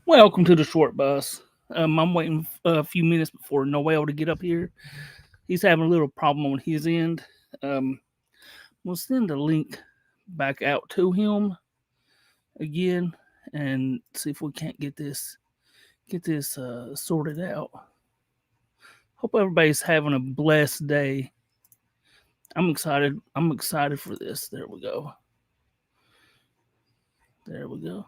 Welcome to the short bus. I'm waiting a few minutes before Noel to get up here. He's having a little problem on his end. Um, we'll send a link back out to him again and see if we can't get this sorted out. Hope everybody's having a blessed day. I'm excited. I'm excited for this. There we go. There we go.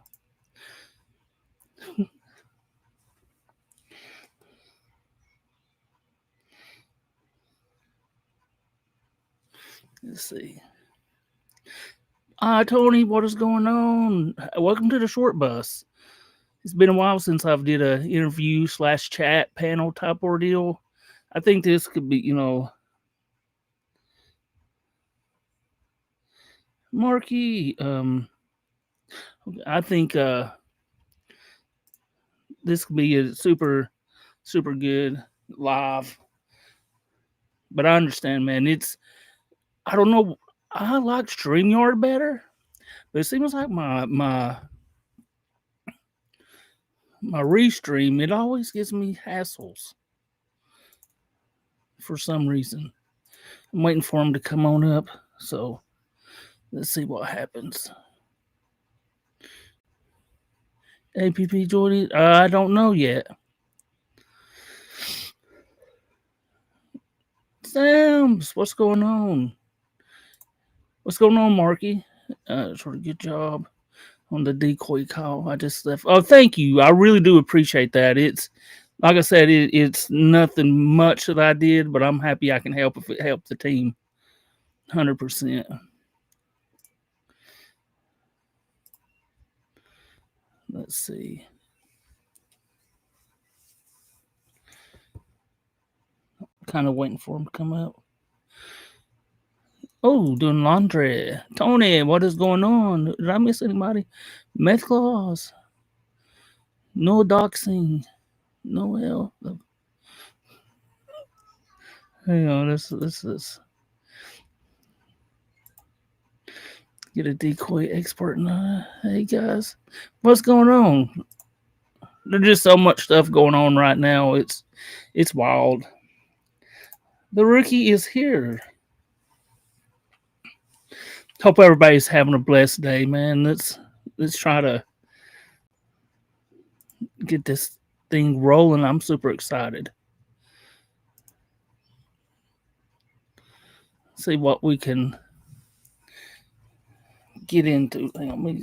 Let's see. Hi, Tony. What is going on? Welcome to the short bus. It's been a while since I've did a interview slash chat panel type ordeal. I think this could be, Marky. I think this could be a super good live. But I understand, man. I don't know. I like StreamYard better, but it seems like my restream it always gives me hassles for some reason. I'm waiting for him to come on up, so let's see what happens. APP Jordy, I don't know yet. Sam's, what's going on? What's going on, Marky? Sort of good job on the decoy call. I just left. Oh, thank you. I really do appreciate that. It's like I said, it's nothing much that I did, but I'm happy I can help if it helped the team. 100%. Let's see. Kind of waiting for him to come up. Oh, doing laundry. Tony, what is going on? Did I miss anybody? Meth claws. No doxing. Noel. Hang on, let's get a decoy expert. Hey guys, what's going on? There's just so much stuff going on right now. It's wild. The rookie is here. Hope everybody's having a blessed day, man. Let's try to get this thing rolling. I'm super excited. See what we can get into. Hang on, let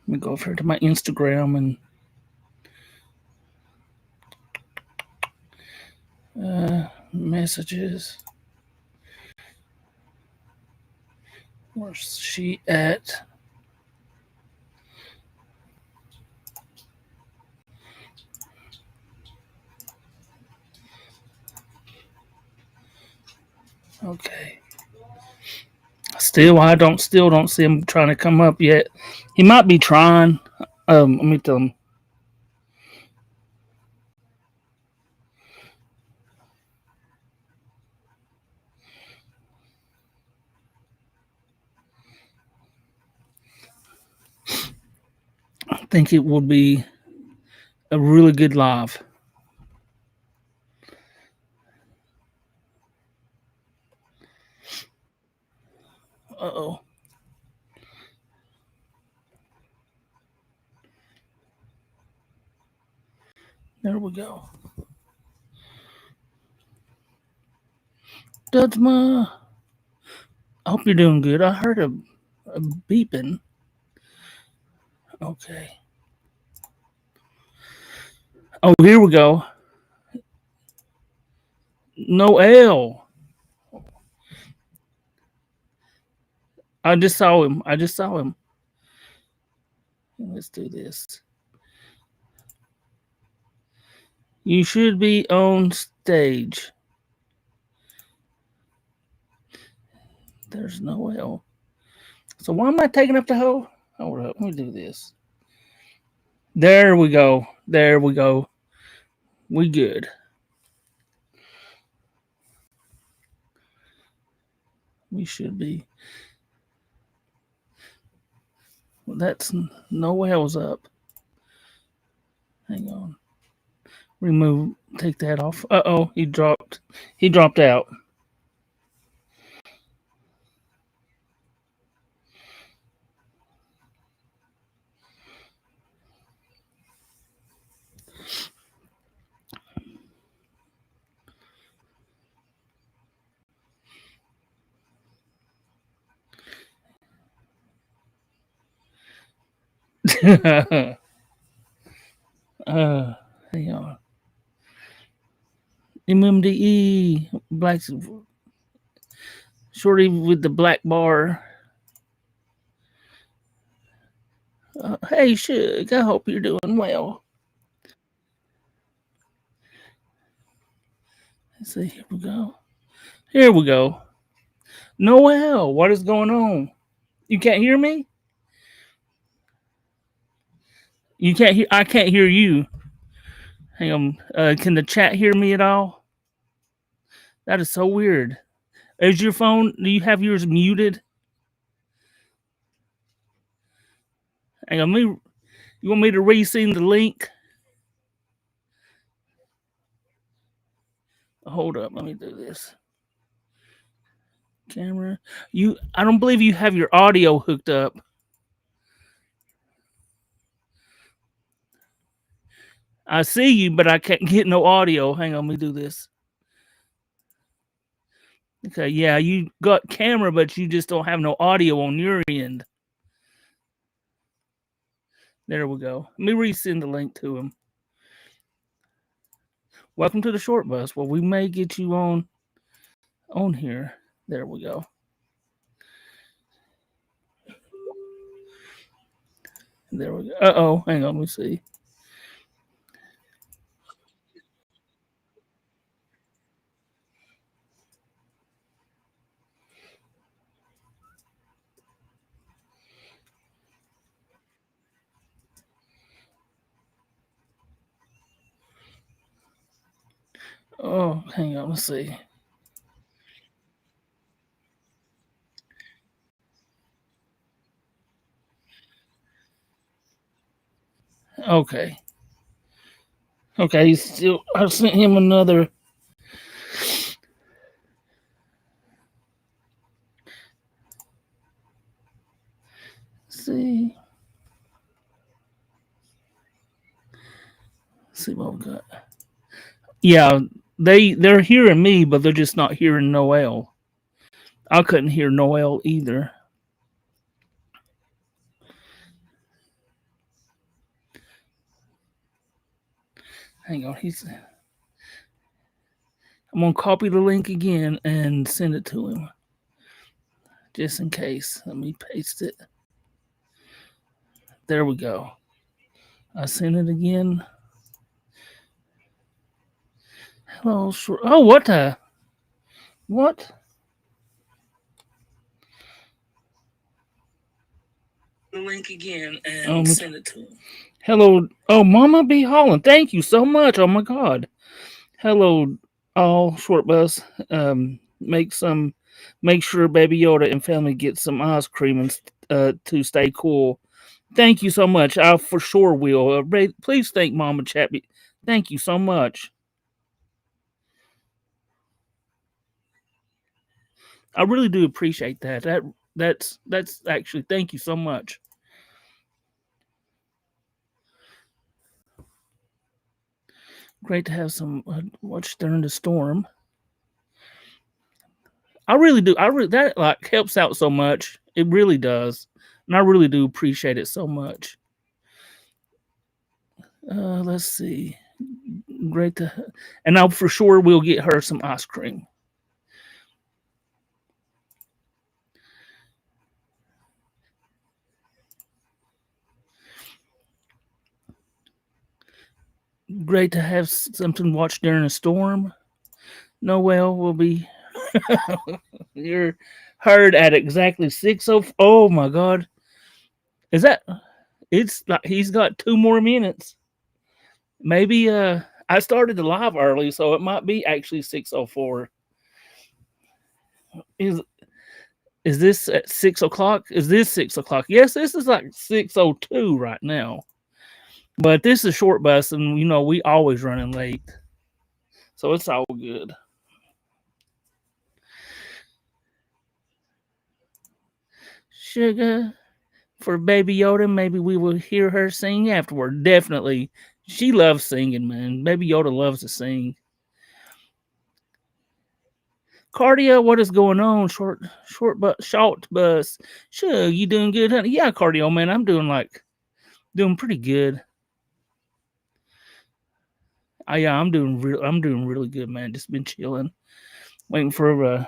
me go over to my Instagram and messages. Where's she at? Okay. I still don't see him trying to come up yet. He might be trying. Let me tell him. I think it will be a really good live. Uh-oh. There we go. Dudsma. I hope you're doing good. I heard a beeping. Okay. Oh, here we go. Noel. I just saw him. Let's do this. You should be on stage. There's Noel. So why am I taking up the whole? Hold up. Let me do this. There we go. We good. We should be. Well, that's Noel's up. Hang on. Remove. Take that off. Oh, he dropped. He dropped out. Hang on. MMDE. Black. Shorty with the black bar. Hey, Suge. I hope you're doing well. Let's see. Here we go. Here we go. Noel, what is going on? You can't hear me? You can't hear. I can't hear you. Hang on. Can the chat hear me at all? That is so weird. Is your phone? Do you have yours muted? Hang on. You want me to resend the link? Hold up. Let me do this. Camera. I don't believe you have your audio hooked up. I see you, but I can't get no audio. Hang on. Let me do this. Okay. Yeah, you got camera, but you just don't have no audio on your end. There we go. Let me resend the link to him. Welcome to the short bus. Well, we may get you on here. There we go. There we go. Hang on, let me see. Oh, hang on, let's see. Okay. Okay, he's still I sent him another. See. Let's see what we got. Yeah, they're hearing me, but they're just not hearing Noel. I couldn't hear Noel either. Hang on, I'm gonna copy the link again and send it to him. Just in case. Let me paste it. There we go. I sent it again. Hello, oh, what the? What? The link again and send it to him. Hello. Oh, Mama B. Holland. Thank you so much. Oh, my God. Hello, all short bus. Make sure Baby Yoda and family get some ice cream and to stay cool. Thank you so much. I for sure will. Please thank Mama Chappie. Thank you so much. I really do appreciate that. That's actually thank you so much. Great to have some watch during the storm. I really do. That like helps out so much. It really does, and I really do appreciate it so much. Let's see. Great to, and I for sure will get her some ice cream. Great to have something to watch during a storm. Noel will be. You're heard at exactly 6:00. Oh my God! Is that? It's like he's got 2 more minutes. Maybe I started the live early, so it might be actually 6:04. Is Is this at 6 o'clock? Is this 6 o'clock? Yes, this is like 6:02 right now. But this is a short bus, and we always running late, so it's all good. Sugar for Baby Yoda. Maybe we will hear her sing afterward. Definitely, she loves singing, man. Baby Yoda loves to sing. Cardio, what is going on? Short bus. Sure, you doing good, honey? Yeah, cardio, man. I'm doing pretty good. Yeah, I'm doing really good, man. Just been chilling, waiting for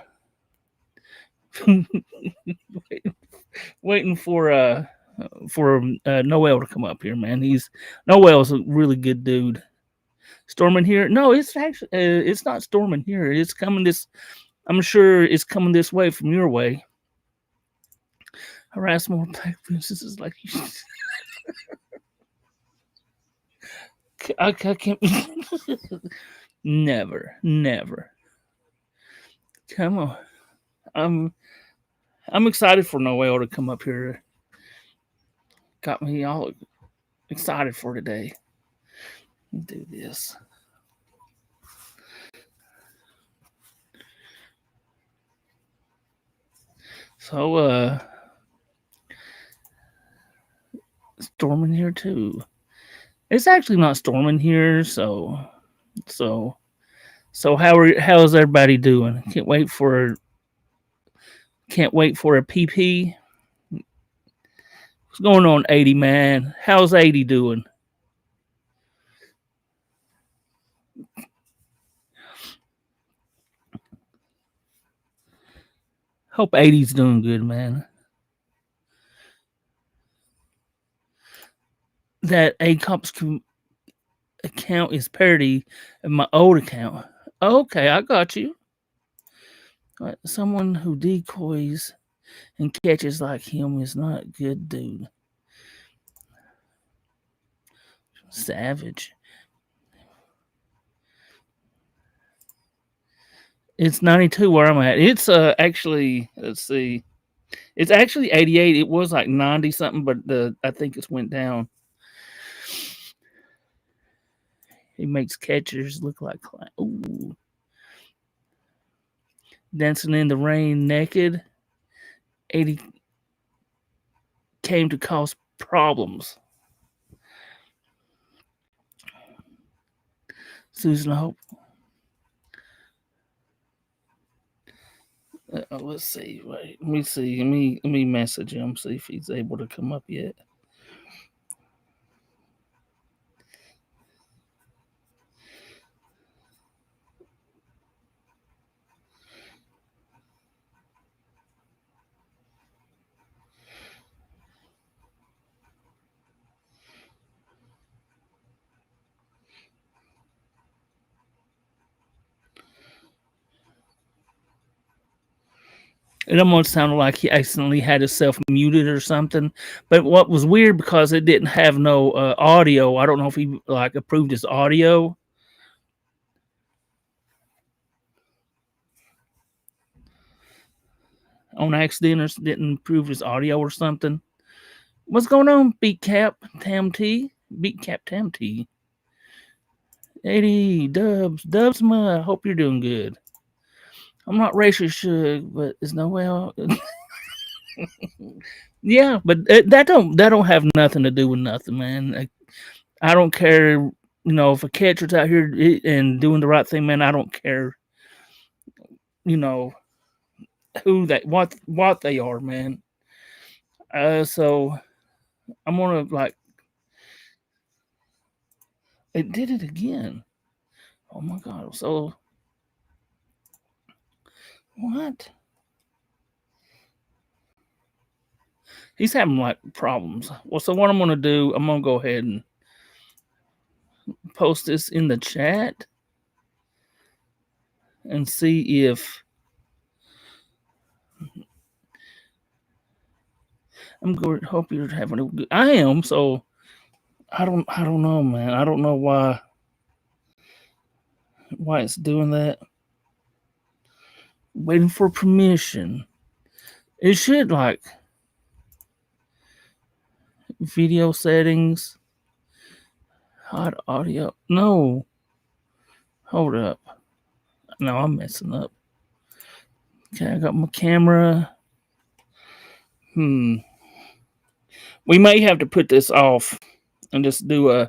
waiting for Noel to come up here, man. Noel's a really good dude. Storming here? No, it's actually it's not storming here. It's coming this. I'm sure it's coming this way from your way. Harass more black princesses like you. I can't. Never, never. Come on. I'm I'm excited for Noel to come up here. Got me all excited for today. Do this. So storming here too. It's actually not storming here, so how's everybody doing? Can't wait for a PP. What's going on, 80 man? How's 80 doing? Hope 80's doing good, man. That ACOP's account is parody of my old account. Okay, I got you. Someone who decoys and catches like him is not a good dude. Savage. It's 92 where I'm at. It's actually, let's see. It's actually 88. It was like 90 something, but I think it's went down. He makes catchers look like ooh. Dancing in the rain naked. 80 came to cause problems. Susan Hope. Let's see. Wait, let me see. Let me message him. See if he's able to come up yet. It almost sounded like he accidentally had himself muted or something. But what was weird because it didn't have no audio. I don't know if he like approved his audio. On accident or didn't approve his audio or something. What's going on, Beat Cap Tam T? Beat Cap Tam T. 80 Dubs, I hope you're doing good. I'm not racist, Shug, but it's no way. Yeah, but that don't have nothing to do with nothing, man. I don't care. If a catcher's out here and doing the right thing, man, I don't care. You know who they what they are, man. So I'm gonna like it did it again. Oh my god! So what? He's having like problems. Well, so what I'm gonna do? I'm gonna go ahead and post this in the chat and see if I'm going to hope you're having a good. I am. So I don't know, man. I don't know why it's doing that. Waiting for permission. It should like video settings, hot audio. No, hold up. No, I'm messing up. Okay, I got my camera. We may have to put this off and just do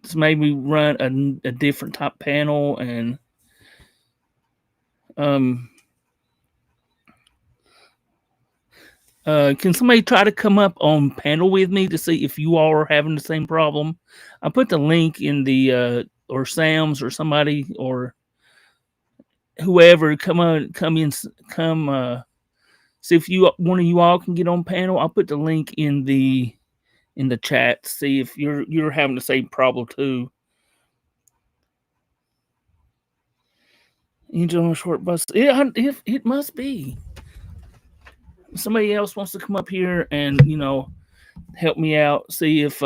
just maybe run a different type panel and can somebody try to come up on panel with me to see if you all are having the same problem? I put the link in the or Sam's or somebody or whoever come see if one of you all can get on panel. I'll put the link in the chat. See if you're having the same problem too. Angel on a short bus. It must be. Somebody else wants to come up here and help me out. See if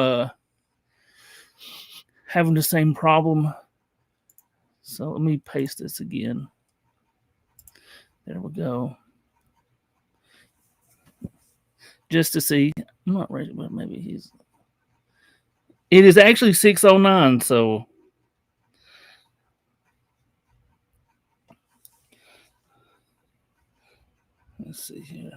having the same problem. So let me paste this again. There we go. Just to see. I'm not ready, but maybe he's. It is actually 6:09. So let's see here.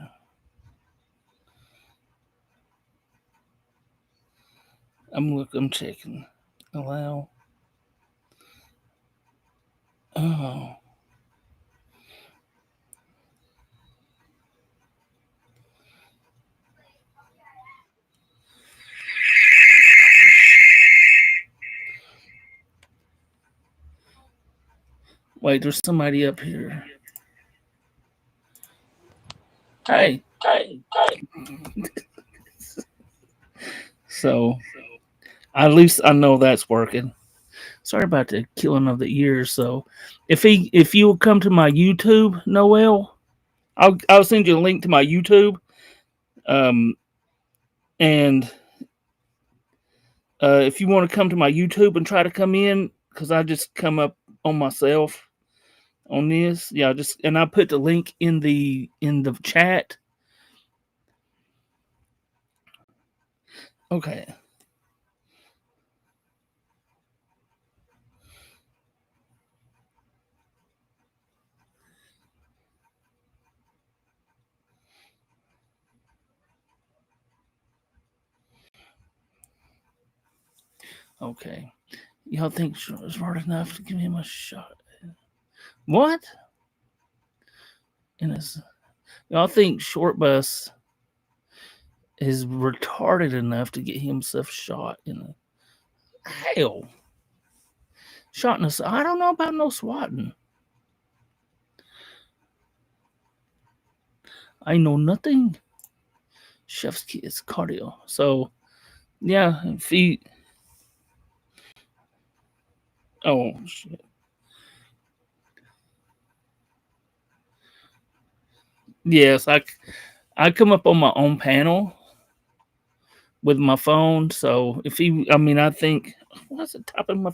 I'm checking. Allow. Oh. Wait, there's somebody up here. Hey. So at least I know that's working. Sorry about the killing of the ears. So if you'll come to my YouTube, Noel, I'll send you a link to my YouTube. And if you want to come to my YouTube and try to come in, because I just come up on myself on this. Yeah, I put the link in the chat. Okay. Okay. Y'all think it's hard enough to give him a shot? What? Y'all think Short Bus is retarded enough to get himself shot in the hell? Shot in the I don't know about no swatting. I know nothing. Chef's kiss cardio. So yeah, feet. Oh shit. Yes, I come up on my own panel with my phone. So if I think what's it tapping my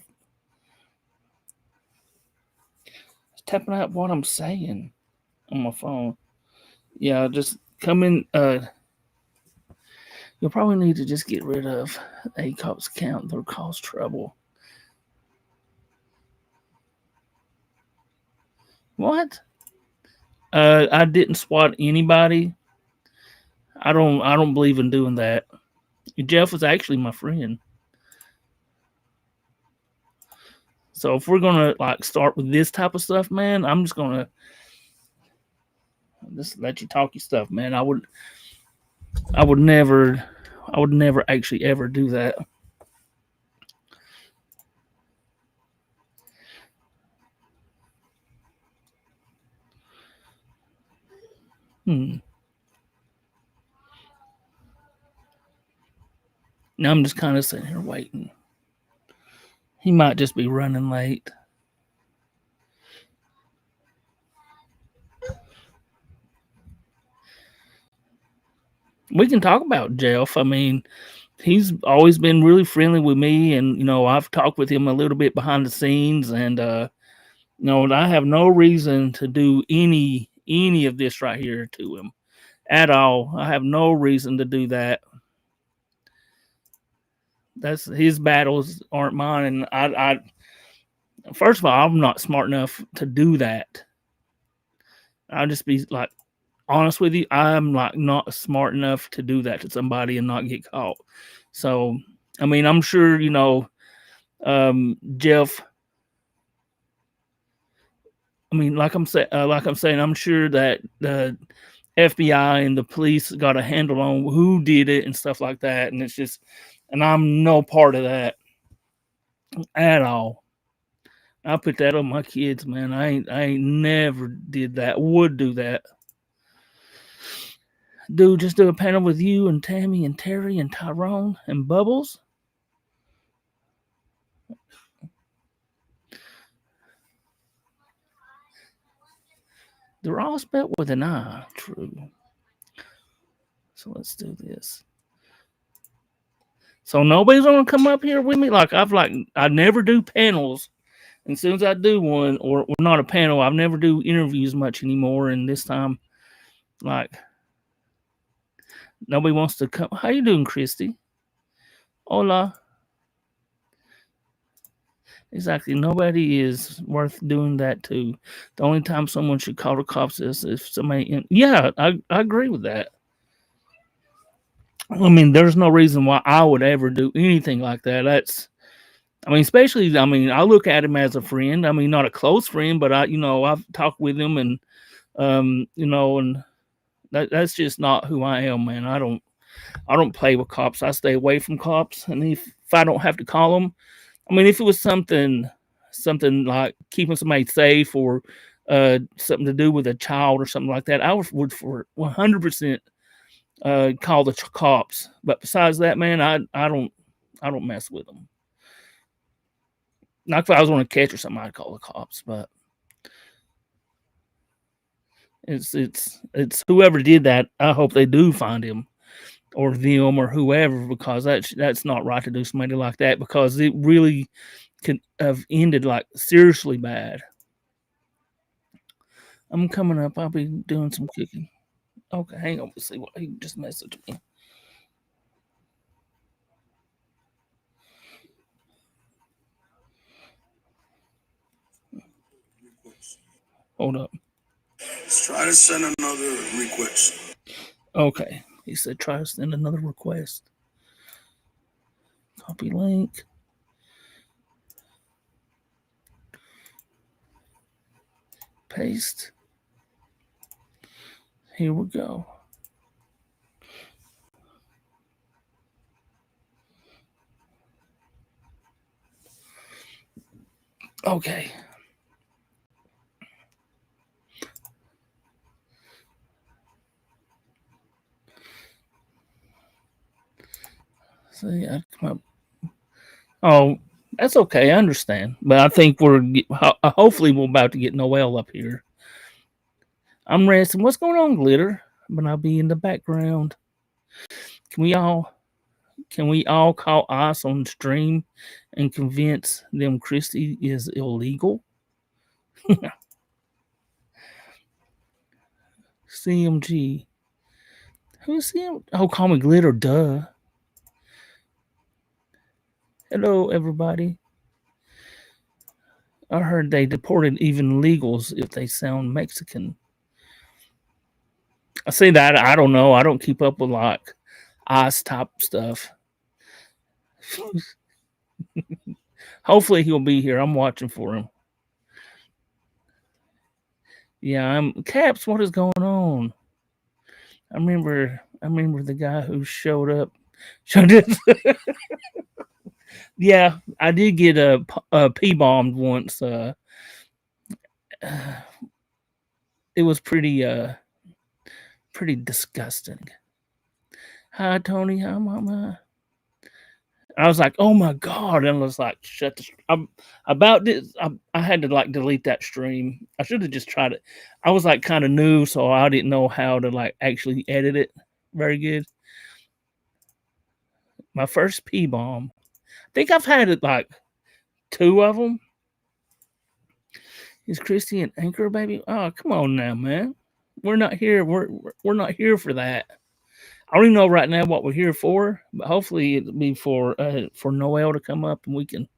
tapping out what I'm saying on my phone. Yeah, just come in. You'll probably need to just get rid of ACOP's account. They'll cause trouble. What? I didn't swat anybody. I don't believe in doing that. Jeff was actually my friend. So if we're gonna start with this type of stuff, man, I'm just gonna just let you talk your stuff, man. I would never actually ever do that. Now I'm just kind of sitting here waiting. He might just be running late. We can talk about Jeff. I mean, he's always been really friendly with me, and I've talked with him a little bit behind the scenes, and I have no reason to do any any of this right here to him at all. I have no reason to do that. That's his battles, aren't mine. And I first of all, I'm not smart enough to do that. I'll just be like honest with you. I'm like not smart enough to do that to somebody and not get caught. So, I mean, I'm sure Jeff. I mean, like I'm saying, I'm sure that the FBI and the police got a handle on who did it and stuff like that. And it's just, and I'm no part of that at all. I put that on my kids, man. I ain't never did that. Would do that. Dude, just do a panel with you and Tammy and Terry and Tyrone and Bubbles. They're all spelled with an I. True. So let's do this. So nobody's gonna come up here with me. I never do panels. And as soon as I do one, or not a panel, I never do interviews much anymore. And this time, like, nobody wants to come. How you doing, Christy? Hola. Exactly. Nobody is worth doing that to. The only time someone should call the cops is if somebody. Yeah, I agree with that. I mean, there's no reason why I would ever do anything like that. I mean, especially, I mean, I look at him as a friend. I mean, not a close friend, but I've talked with him and, and that's just not who I am, man. I don't play with cops. I stay away from cops. And if I don't have to call them, I mean, if it was something like keeping somebody safe or something to do with a child or something like that, I would for 100% call the cops. But besides that, man, I don't mess with them. Not if I was on a catch or something, I'd call the cops. But it's whoever did that. I hope they do find him or them or whoever, because that's not right to do somebody like that, because it really could have ended like seriously bad. I'm coming up. I'll be doing some cooking. Okay, hang on. Let's see what he just messaged me. Hold up. Let's try to send another request. Okay. He said try to send another request. Copy link. Paste. Here we go. Okay. See, I come up. Oh, that's okay. I understand, but I think hopefully we're about to get Noel up here. I'm resting. What's going on, Glitter? But I'll be in the background. Can we all call ICE on stream and convince them Christie is illegal? CMG. Who's CMG? Oh, call me Glitter, duh. Hello, everybody. I heard they deported even legals if they sound Mexican. I say that. I don't know. I don't keep up with like ICE type stuff. Hopefully he'll be here. I'm watching for him. Yeah, I'm Caps. What is going on? I remember the guy who showed up. Yeah, I did get a P bombed once. It was pretty disgusting. Hi Tony, hi Mama. I was like, oh my god, and I was like, shut the. I'm about this. I had to like delete that stream. I should have just tried it. I was like kind of new, so I didn't know how to like actually edit it very good. My first P bomb. I think I've had it like 2 of them. Is Christy an anchor baby? Oh, come on now, man. We're not here. We're not here for that. I don't even know right now what we're here for, but hopefully it'll be for Noel to come up and we can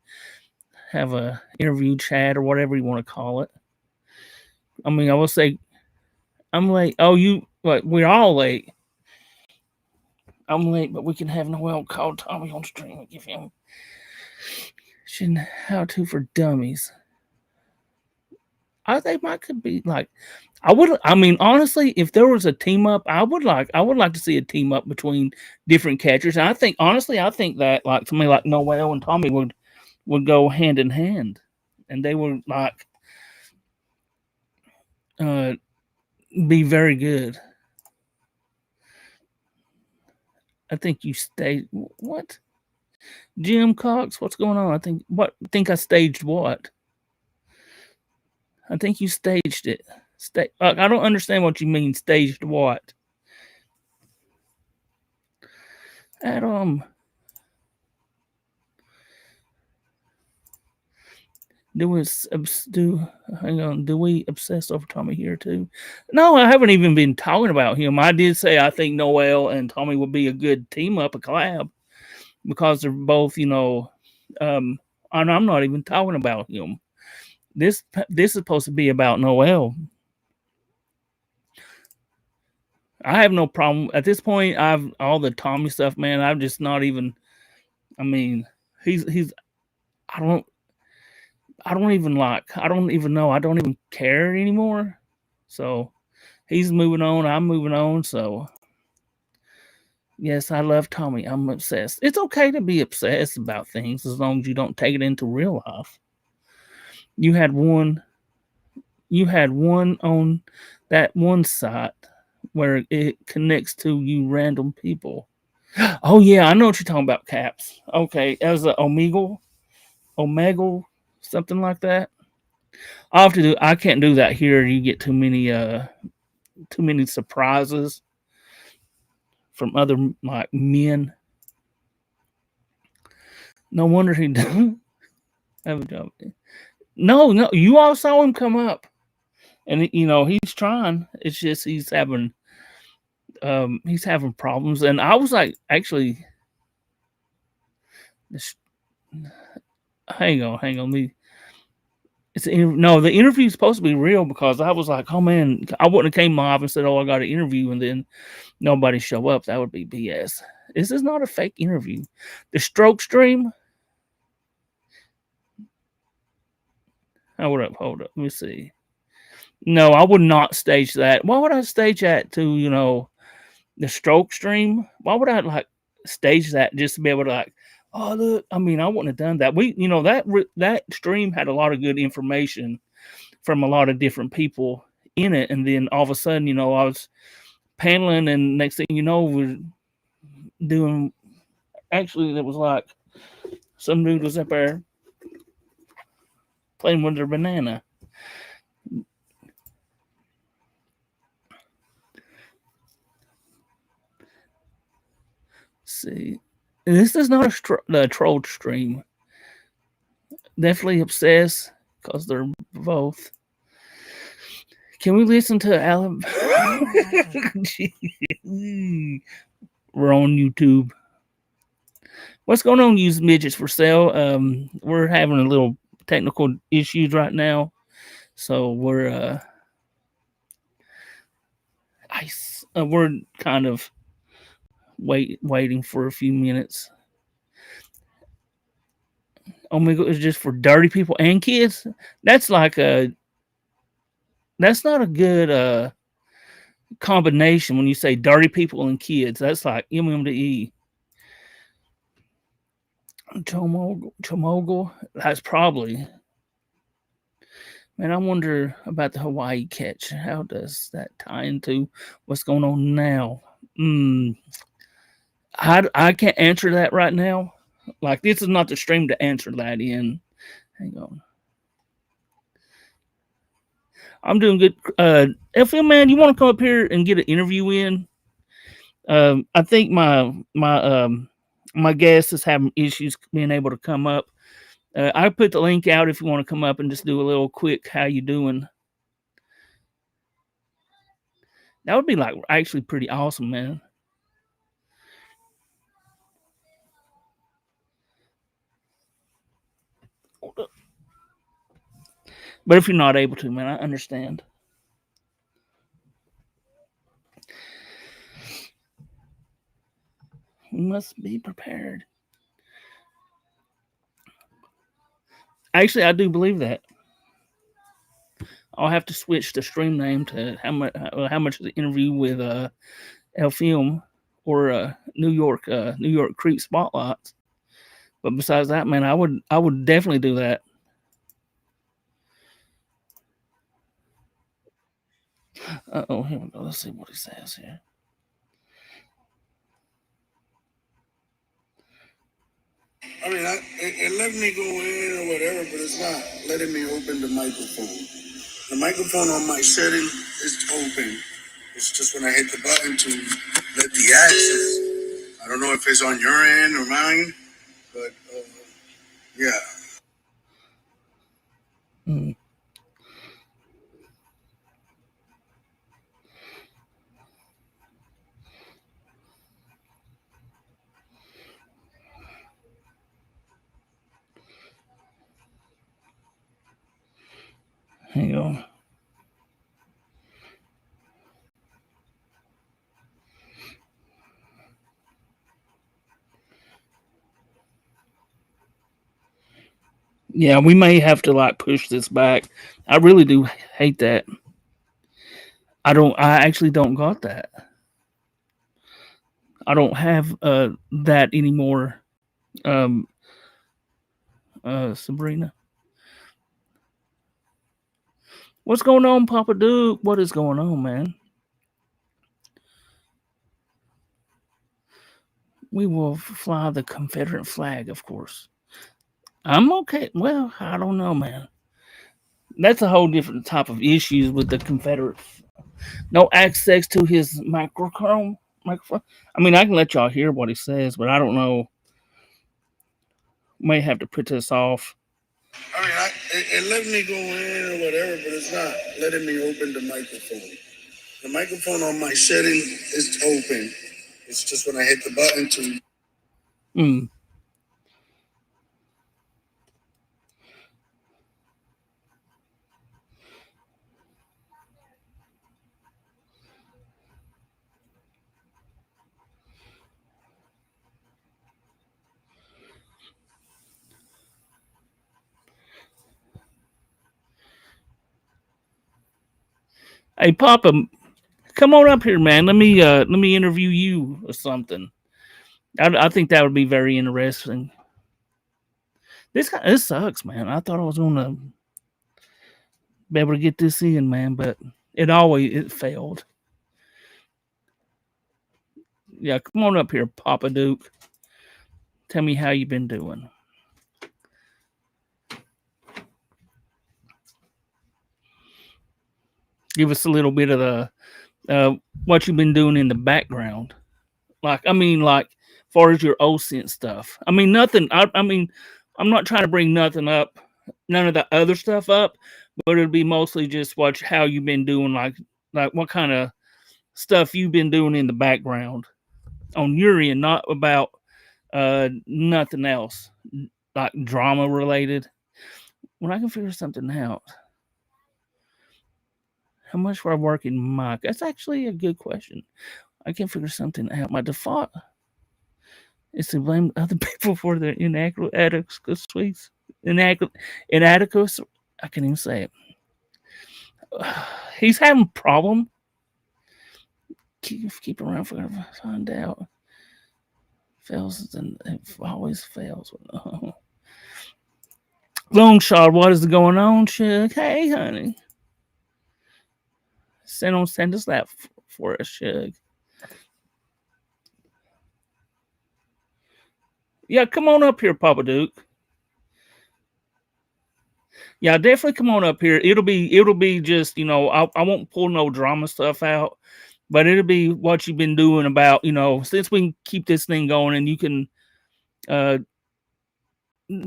have a interview chat or whatever you want to call it. I mean, I will say I'm late. Oh, you what? We're all late. I'm late, but we can have Noel call Tommy on stream and give him how to for dummies. I think might could be like I would. I mean, honestly, if there was a team up, I would like to see a team up between different catchers. And I think honestly, I think that like somebody like Noel and Tommy would go hand in hand, and they would like uh be very good. I think you stayed what? Jim Cox, what's going on? I staged what? I think you staged it. I don't understand what you mean staged what. Adam, do we do? Hang on. Do we obsess over Tommy here too? No, I haven't even been talking about him. I did say I think Noel and Tommy would be a good team up, a collab, because they're both, and I'm not even talking about him. This is supposed to be about Noel. I have no problem at this point. I've all the Tommy stuff, man. I'm just not even. I mean, he's. I don't. I don't even like. I don't even know. I don't even care anymore. So he's moving on. I'm moving on. So yes, I love Tommy. I'm obsessed. It's okay to be obsessed about things as long as you don't take it into real life. You had one. You had one on that one site where it connects to you random people. Oh yeah, I know what you're talking about, Caps. Okay, as a Omegle, something like that. I have to do. I can't do that here. You get too many surprises from other like men. No wonder he doesn't have a job. No, no, you all saw him come up, and he's trying. It's just he's having problems, and I was like, actually, this, hang on, no, the interview's supposed to be real because I was like, oh man, I wouldn't have came off and said, oh, I got an interview, and then nobody show up. That would be BS. This is not a fake interview. The stroke stream. Hold up. Let me see. No, I would not stage that. Why would I stage that to the stroke stream? Why would I like stage that just to be able to like? Oh look, I mean, I wouldn't have done that. That stream had a lot of good information from a lot of different people in it, and then all of a sudden, I was paneling, and next thing you know, we're doing. Actually, it was like some dude was up there playing with their banana. Let's see, this is not a troll stream. Definitely obsessed because they're both. Can we listen to Alan? We're on YouTube. What's going on, used midgets for sale? We're having a little technical issues right now, so we're we're kind of waiting for a few minutes. Omega is just for dirty people and kids. That's not a good combination when you say dirty people and kids. That's like MMDE. Chomogel. That's probably. Man, I wonder about the Hawaii catch. How does that tie into what's going on now? I can't answer that right now. Like, this is not the stream to answer that in. Hang on. I'm doing good. FM man, you want to come up here and get an interview in? I think my guest is having issues being able to come up. I put the link out if you want to come up and just do a little quick how you doing. That would be like actually pretty awesome, man. But if you're not able to, man, I understand. We must be prepared. Actually, I do believe that. I'll have to switch the stream name to how much the interview with El Film or New York Creek Spotlights. But besides that, man, I would definitely do that. Oh, here we go. Let's see what he says here. I mean, it let me go in or whatever, but it's not letting me open the microphone. The microphone on my setting is open. It's just when I hit the button to let the access. I don't know if it's on your end or mine, but yeah. Hmm. Hang on. Yeah, we may have to like push this back. I really do hate that. I actually don't got that. I don't have that anymore. Um Sabrina. What's going on, Papa Duke? What is going on, man? We will fly the Confederate flag, of course. I'm okay. Well, I don't know, man. That's a whole different type of issues with the Confederate. No access to his microphone. Microphone. I mean, I can let y'all hear what he says, but I don't know. May have to put this off. I mean, it let me go in or whatever, but it's not letting me open the microphone. The microphone on my setting is open. It's just when I hit the button to. Mm. Hey, Papa, come on up here, man. Let me interview you or something. I think that would be very interesting. This sucks, man. I thought I was gonna be able to get this in, man, but it failed. Yeah, come on up here, Papa Duke. Tell me how you been doing. Give us a little bit of the what you've been doing in the background. Like far as your OSINT stuff. I mean, nothing. I mean, I'm not trying to bring nothing up, none of the other stuff up, but it'll be mostly just watch how you've been doing, like what kind of stuff you've been doing in the background on your end, not about nothing else, like drama related. When I can figure something out, how much for a working mic? That's actually a good question. I can figure something out. My default is to blame other people for their inadequacies. Inadequacies. I can't even say it. He's having a problem. Keep around for to find out. Fails and it always fails. Long shot, what is going on, Shug? Hey, honey. Send us that for us, Shug. Yeah, come on up here, Papa Duke. Yeah, definitely come on up here. It'll be just I won't pull no drama stuff out, but it'll be what you've been doing, about since we can keep this thing going and you can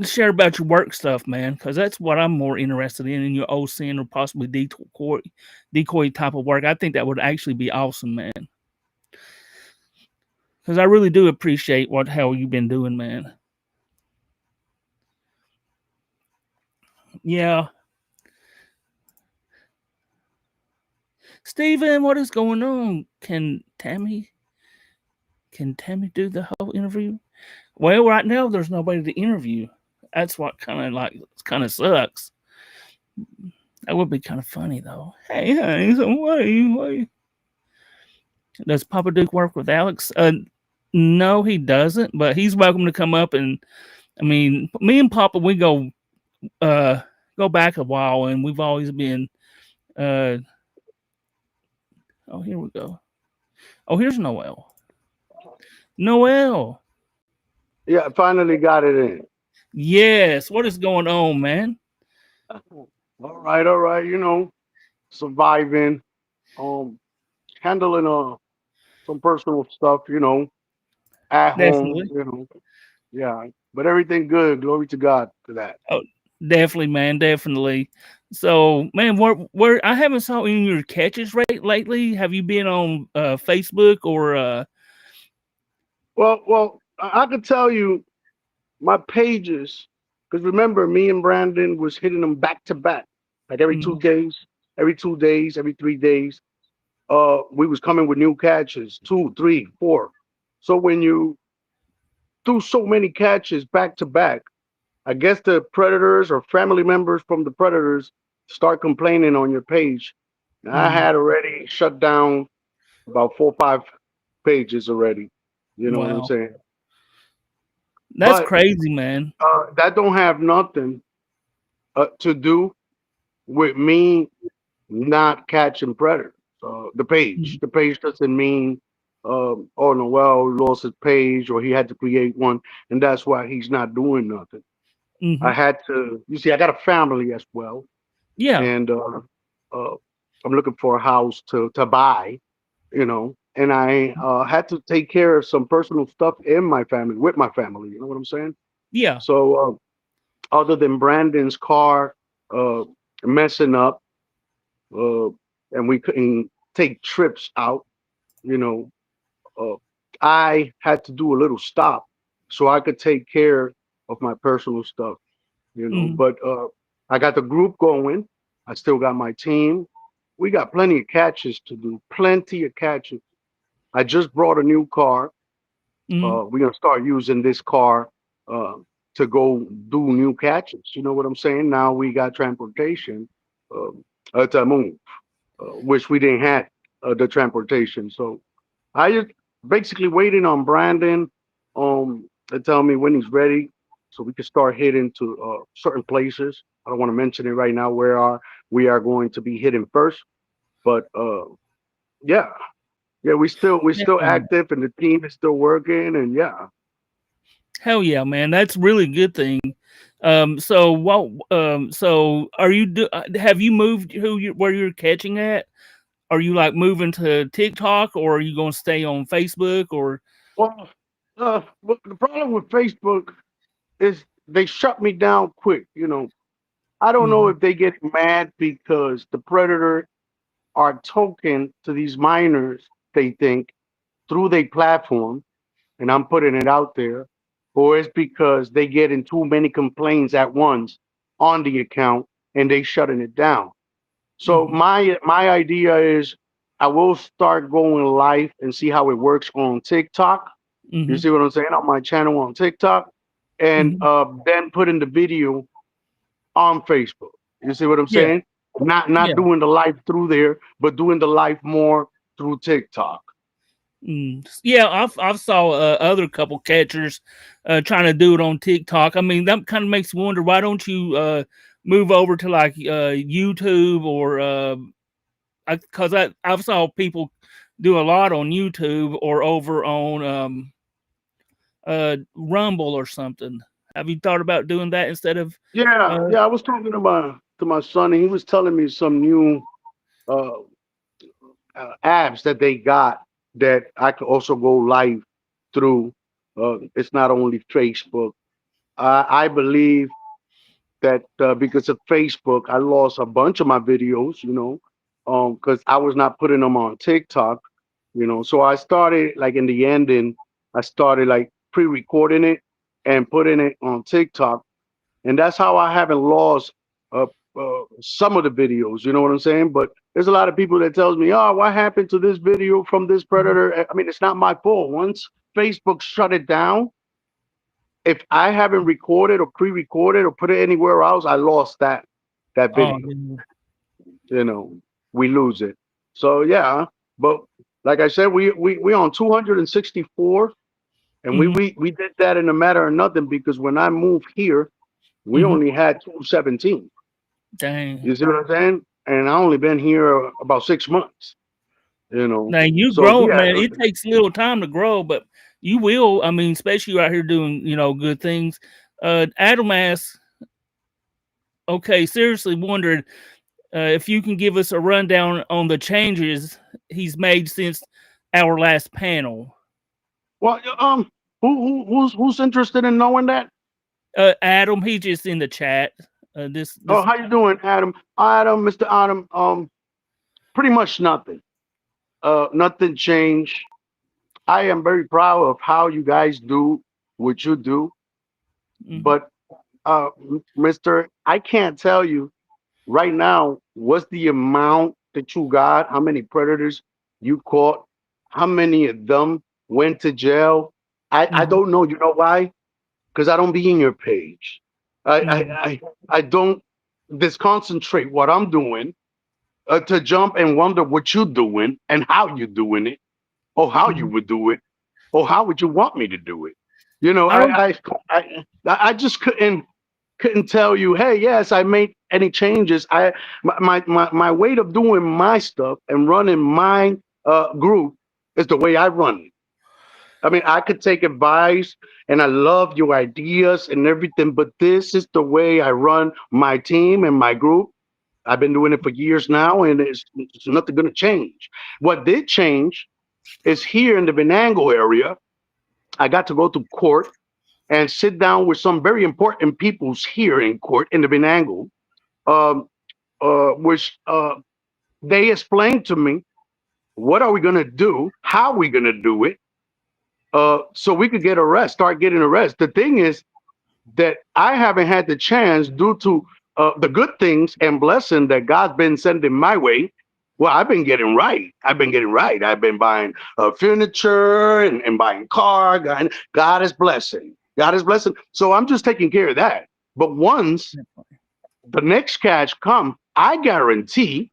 share about your work stuff, man, because that's what I'm more interested in your OSINT or possibly decoy type of work. I think that would actually be awesome, man. Because I really do appreciate what hell you've been doing, man. Yeah, Steven, what is going on? Can Tammy do the whole interview? Well, right now there's nobody to interview. That's what kind of sucks. That would be kind of funny though. Hey, honey, so what? Does Papa Duke work with Alex? No, he doesn't. But he's welcome to come up and I mean, me and Papa we uh go back a while, and we've always been. Uh, oh, here we go. Oh, here's Noel. Noel. Yeah, I finally got it in. Yes. What is going on, man? All right. Surviving, um, handling some personal stuff, at home, Definitely. Yeah. But everything good. Glory to God for that. Oh, definitely, man. Definitely. So, man, where I haven't saw any of your catches right lately. Have you been on Facebook or? Well, I could tell you my pages, because remember, me and Brandon was hitting them back to back, like every Mhm, 2 days, every 3 days. We was coming with new catches, two, three, four. So when you do so many catches back to back, I guess the predators or family members from the predators start complaining on your page. And I mhm. had already shut down about 4 or 5 pages already. You know what I'm Wow, saying? that's But crazy, man. that don't have nothing to do with me not catching predators. Mhm, The page doesn't mean, oh Noel lost his page or he had to create one, and that's why he's not doing nothing. I mhm. had to. You see, I got a family as well, Yeah. and uh, I'm looking for a house to buy. And I had to take care of some personal stuff in my family with my family. You know what I'm saying? Yeah. So other than Brandon's car uh, messing up, uh, and we couldn't take trips out, you know, uh, I had to do a little stop so I could take care of my personal stuff. Mhm, But I got the group going. I still got my team. We got plenty of catches to do, plenty of catches. I just brought a new car. mhm, We're gonna start using this car uh, to go do new catches. You know what I'm saying? Now we got transportation to move, which we didn't have the transportation. So I just basically waiting on Brandon to tell me when he's ready, so we can start hitting to certain places. I don't want to mention it right now where are we are going to be hitting first, but yeah, yeah, we still definitely. active and the team is still working, and yeah. Hell yeah, man. That's really good thing. So are you have you moved where you're catching at? Are you like moving to TikTok, or are you going to stay on Facebook or Well, the problem with Facebook is they shut me down quick. I don't know Mhm, if they get mad because the predator are token to these minors, they think, through their platform, and I'm putting it out there, or it's because they get in too many complaints at once on the account and they shutting it down. So mhm, my idea is I will start going live and see how it works on TikTok. You mhm, see what I'm saying? On my channel on TikTok, and mhm. then putting the video on Facebook. You see what I'm Yeah, saying? Not yeah. doing the live through there, but doing the live more through TikTok. Yeah, I've saw other couple catchers trying to do it on TikTok. I mean, that kind of makes me wonder why don't you move over to like YouTube or because I've saw people do a lot on YouTube or over on Rumble or something. Have you thought about doing that instead of Yeah, uh, yeah. I was talking to my son, and he was telling me some new uh, apps that they got that I could also go live through. It's not only Facebook. I believe that because of Facebook, I lost a bunch of my videos, because I was not putting them on TikTok, So I started like in the ending, I started like pre-recording it and putting it on TikTok, and that's how I haven't lost uh, some of the videos. You know what I'm saying? But there's a lot of people that tells me, "Oh, what happened to this video from this Mhm. predator?" I mean, it's not my fault. Once Facebook shut it down, if I haven't recorded or pre-recorded or put it anywhere else, I lost that Oh, video. yeah. You know, we lose it. So yeah, but like I said, we on 264, and we Mhm. we we did that in a matter of nothing because when I moved here, we Mhm. only had 217. Dang. You see what I'm saying? And I only been here about 6 months. Now you So grow, yeah, man. It takes a little time to grow, but you will. I mean, especially you out here doing, good things. Adam asks, okay, seriously wondered if you can give us a rundown on the changes he's made since our last panel. well, who's interested in knowing that? Adam, he just in the chat. This Oh, this. how you doing, Adam? Adam, Mr. Adam. Pretty much nothing. Nothing changed. I am very proud of how you guys do what you do, Mhm. but Mister, I can't tell you right now what's the amount that you got, how many predators you caught, how many of them went to jail. I Mhm. don't know. You know why? Because I don't be in your page. I I Mhm. I, I don't disconcentrate what I'm doing to jump and wonder what you're doing and how you're doing it or how you Mhm. would do it or how would you want me to do it. You know, I don't. I just couldn't tell you, hey, yes, I made any changes. My way of doing my stuff and running my group is the way I run it. I mean, I could take advice and I love your ideas and everything, but this is the way I run my team and my group. I've been doing it for years now, and it's nothing going to change. What did change is here in the Venango area, I got to go to court and sit down with some very important peoples here in court in the Venango, um, which they explained to me what are we going to do, how we going to do it, so we could get arrested, start getting arrested. The thing is that I haven't had the chance due to the good things and blessing that God's been sending my way. Well, I've been getting right. I've been getting right. I've been buying furniture and buying car. God is blessing. God is blessing. So I'm just taking care of that. But once the next catch come, I guarantee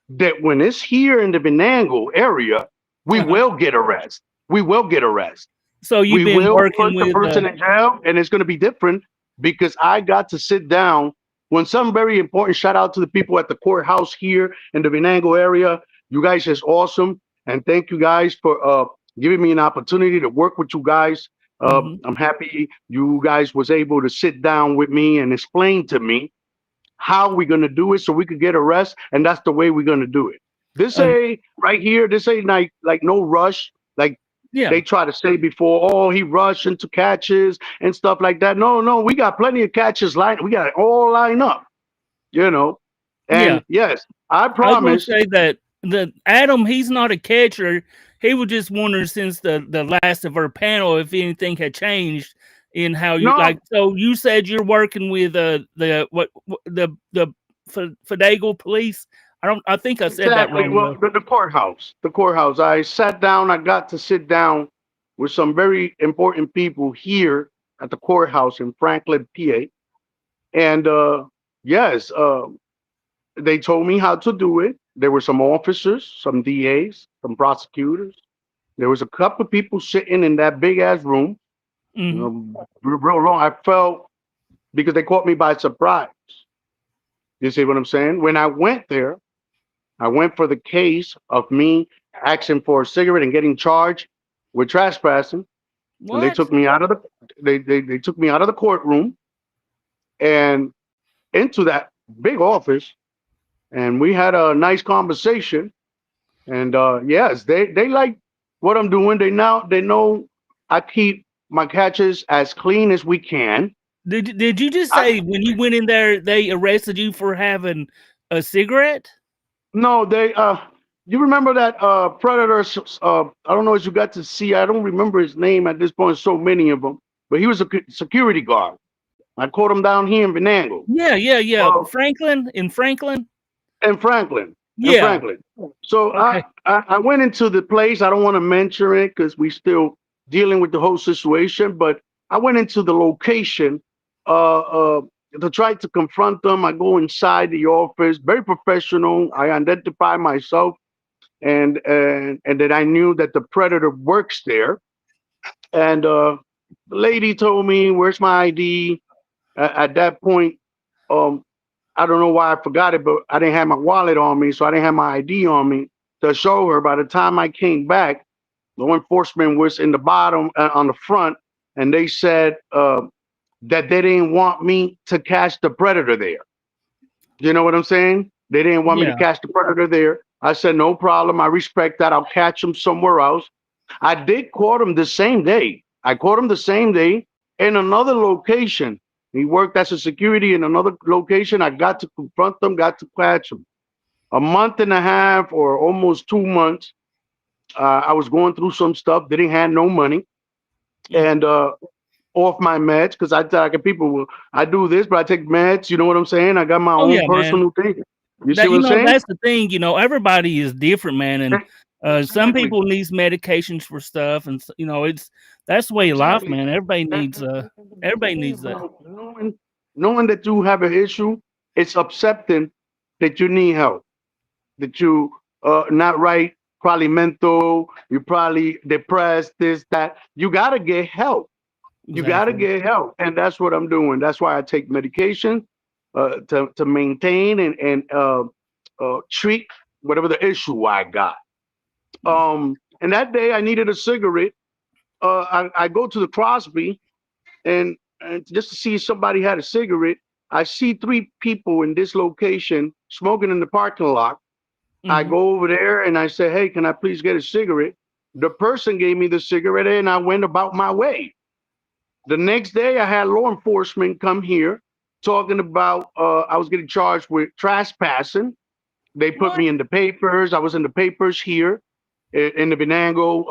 that when it's here in the Venango area, we Uh-huh. will get arrested. We will get arrested. So you've We been will working put the with. person in jail, and it's going to be different because I got to sit down when some very important. Shout out to the people at the courthouse here in the Venango area. You guys is awesome, and thank you guys for giving me an opportunity to work with you guys. Mhm. I'm happy you guys was able to sit down with me and explain to me how we're going to do it so we could get a rest, and that's the way we're going to do it. This Um. ain't right here, this ain't like no rush like Yeah. they try to say before. Oh, he rushed into catches and stuff like that. No, no, we got plenty of catches lined, we got it all lined up, you know. Yeah. And yes, I I was gonna promise. say that the Adam, he's not a catcher. He was just wondering since the last of our panel if anything had changed in how you like. No, So you said you're working with the the Fadago police. I think I said that exactly. wrong Well, though. the courthouse, the courthouse. I sat down, I got to sit down with some very important people here at the courthouse in Franklin, PA. And yes, they told me how to do it. There were some officers, some DAs, some prosecutors. There was a couple of people sitting in that big ass room, Hmm. real long. I felt because they caught me by surprise. You see what I'm saying? When I went there, I went for the case of me asking for a cigarette and getting charged with trespassing, and they What? took me out of the they took me out of the courtroom and into that big office, and we had a nice conversation. And yes, they like what I'm doing. They know I keep my catches as clean as we can. Did you just I say when you went in there they arrested you for having a cigarette? No, they you remember that predator I don't know if you got to see, I don't remember his name at this point, so many of them, but he was a security guard. I caught him down here in Venango. Yeah, yeah, yeah. Well, Franklin. and Franklin. And Yeah. Franklin. So Okay. I went into the place. I don't want to mention it because we still dealing with the whole situation, but I went into the location uh, uh, to try to confront them. I go inside the office, very professional. I identify myself and that I knew that the predator works there. And the lady told me, "Where's my ID?" At that point, um, I don't know why I forgot it, but I didn't have my wallet on me, so I didn't have my ID on me to show her. By the time I came back, law enforcement was in the bottom on the front, and they said that they didn't want me to catch the predator there. You know what I'm saying? They didn't want me to Yeah. catch the predator there. I said, no problem. I respect that. I'll catch him somewhere else. I did caught him the same day. I caught him the same day in another location. He worked as a security in another location. I got to confront them, got to catch him. A month and a half or almost 2 months, I was going through some stuff, didn't have no money, Mm. and off my meds because I tell like people, well, I do this, but I take meds. You know what I'm saying? I got my Oh own yeah, man. personal thing. You see That what I'm saying? that's the thing. Everybody is different, man, and some Exactly. people needs medications for stuff, and it's that's the way of life, Exactly. man. Everybody needs that. Knowing that you have an issue, it's accepting that you need help, that you not right, probably mental, you probably depressed, this, that. You gotta get help. You gotta Exactly. get help. And that's what I'm doing. That's why I take medication to maintain and treat whatever the issue I got. Mm. And that day I needed a cigarette. I go to the Crosby and just to see if somebody had a cigarette. I see three people in this location smoking in the parking lot. I Mhm. go over there and I say, "Hey, can I please get a cigarette?" The person gave me the cigarette and I went about my way. The next day, I had law enforcement come here talking about I was getting charged with trespassing. They put What? me in the papers. I was in the papers here in the Venango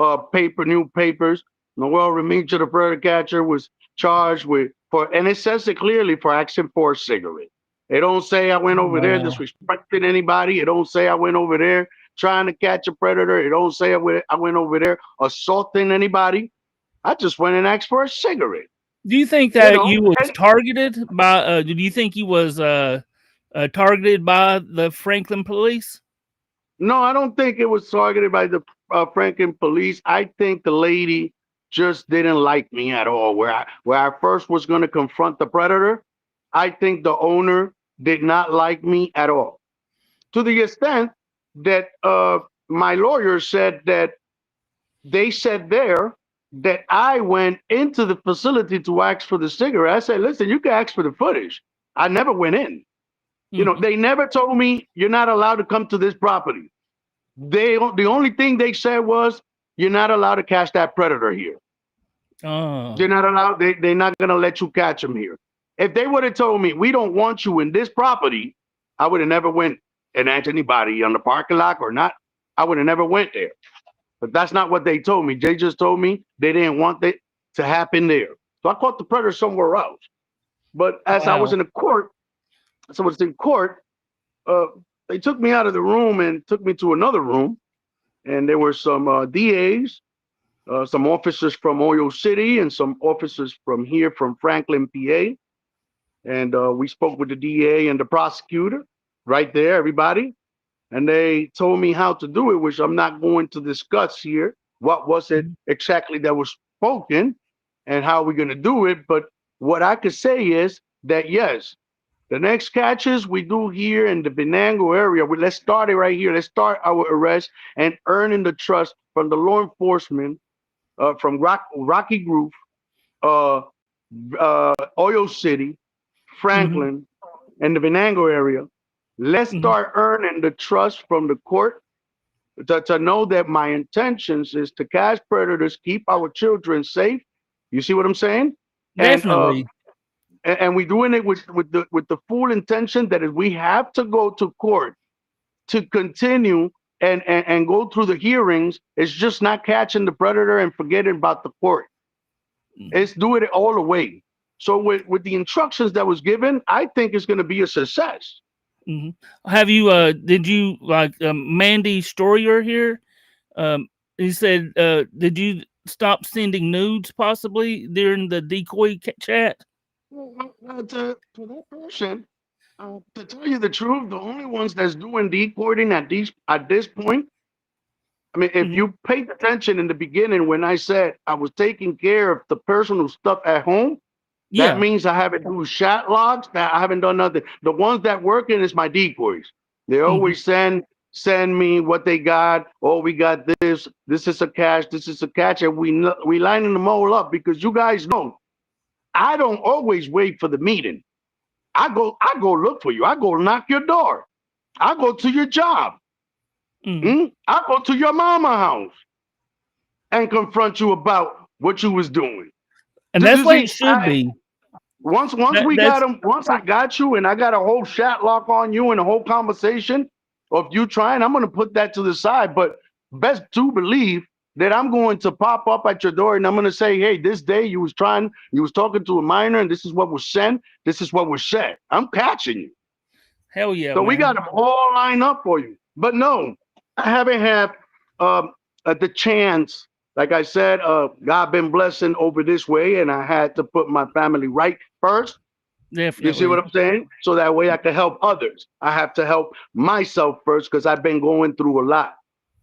newspapers. Noel Remington, the bird catcher, was charged with and it says it clearly for asking for a cigarette. It don't say I went over there Wow. disrespecting anybody. It don't say I went over there trying to catch a predator. It don't say I went over there assaulting anybody. I just went and asked for a cigarette. Do you think You that know, you was targeted by? Do you think you was targeted by the Franklin police? no, I don't think it was targeted by the Franklin police. I think the lady just didn't like me at all. Where I first was going to confront the predator, I think the owner did not like me at all. To the extent that my lawyer said that they said there that I went into the facility to ask for the cigarette. I said, listen, you can ask for the footage. I never went in. Hmm. They never told me you're not allowed to come to this property. The only thing they said was you're not allowed to catch that predator here. You're Oh, not allowed. They're not gonna let you catch him here. If they would have told me we don't want you in this property, I would have never went and asked anybody on the parking lot or not. I would have never went there. But that's not what they told me. They just told me they didn't want it to happen there. So I caught the predator somewhere else. But as I was wow. in the court, as I was in court, uh, they took me out of the room and took me to another room and there were some DAs, some officers from Oyo City, and some officers from here from Franklin, PA. And we spoke with the DA and the prosecutor right there, everybody. And they told me how to do it, which I'm not going to discuss here. What was it Mhm. exactly that was spoken and how we're going to do it? But what I could say is that yes, the next catches we do here in the Venango area, let's start it right here. Let's start our arrest and earning the trust from the law enforcement from Rocky Grove, uh, Oyo City, Mhm. Franklin, and the Venango area. Let's Mhm. start earning the trust from the court to know that my intentions is to catch predators, keep our children safe. You see what I'm saying? And Definitely. and we're doing it with the full intention that if we have to go to court to continue and go through the hearings, it's just not catching the predator and forgetting about the court. Mhm. It's doing it all the way. So with the instructions that was given, I think it's going to be a success. Mhm. Have you did you like Mandy Stroyer here? He said, did you stop sending nudes possibly during the decoy chat? To that person, to tell you the truth, the only ones that's doing decoding at this point, I mean, if Hmm. you paid attention in the beginning when I said I was taking care of the personal stuff at home, that Yeah. means I haven't done chat logs. That I haven't done nothing. The ones that working is my decoys. They Hmm. always send me what they got. Oh, we got this. This is a catch. This is a catch, and we lining them all up because you guys know I don't always wait for the meeting. I go look for you. I go knock your door. I go to your job. Hmm. I go to your mama house and confront you about what you was doing. And Did that's you what it see? should be. Once we got That's them, once I got you and I got a whole shot lock on you and a whole conversation of you trying, I'm gonna put that to the side. But best to believe that I'm going to pop up at your door and I'm gonna say, hey, this day you was talking to a minor, and this is what was sent, this is what was said. I'm catching you. hell yeah, So we got man. them all lined up for you. But no, I haven't had um, the chance. Like I said, God been blessing over this way, and I had to put my family right first. You see what Definitely. I'm saying? So that way I can help others. I have to help myself first because I've been going through a lot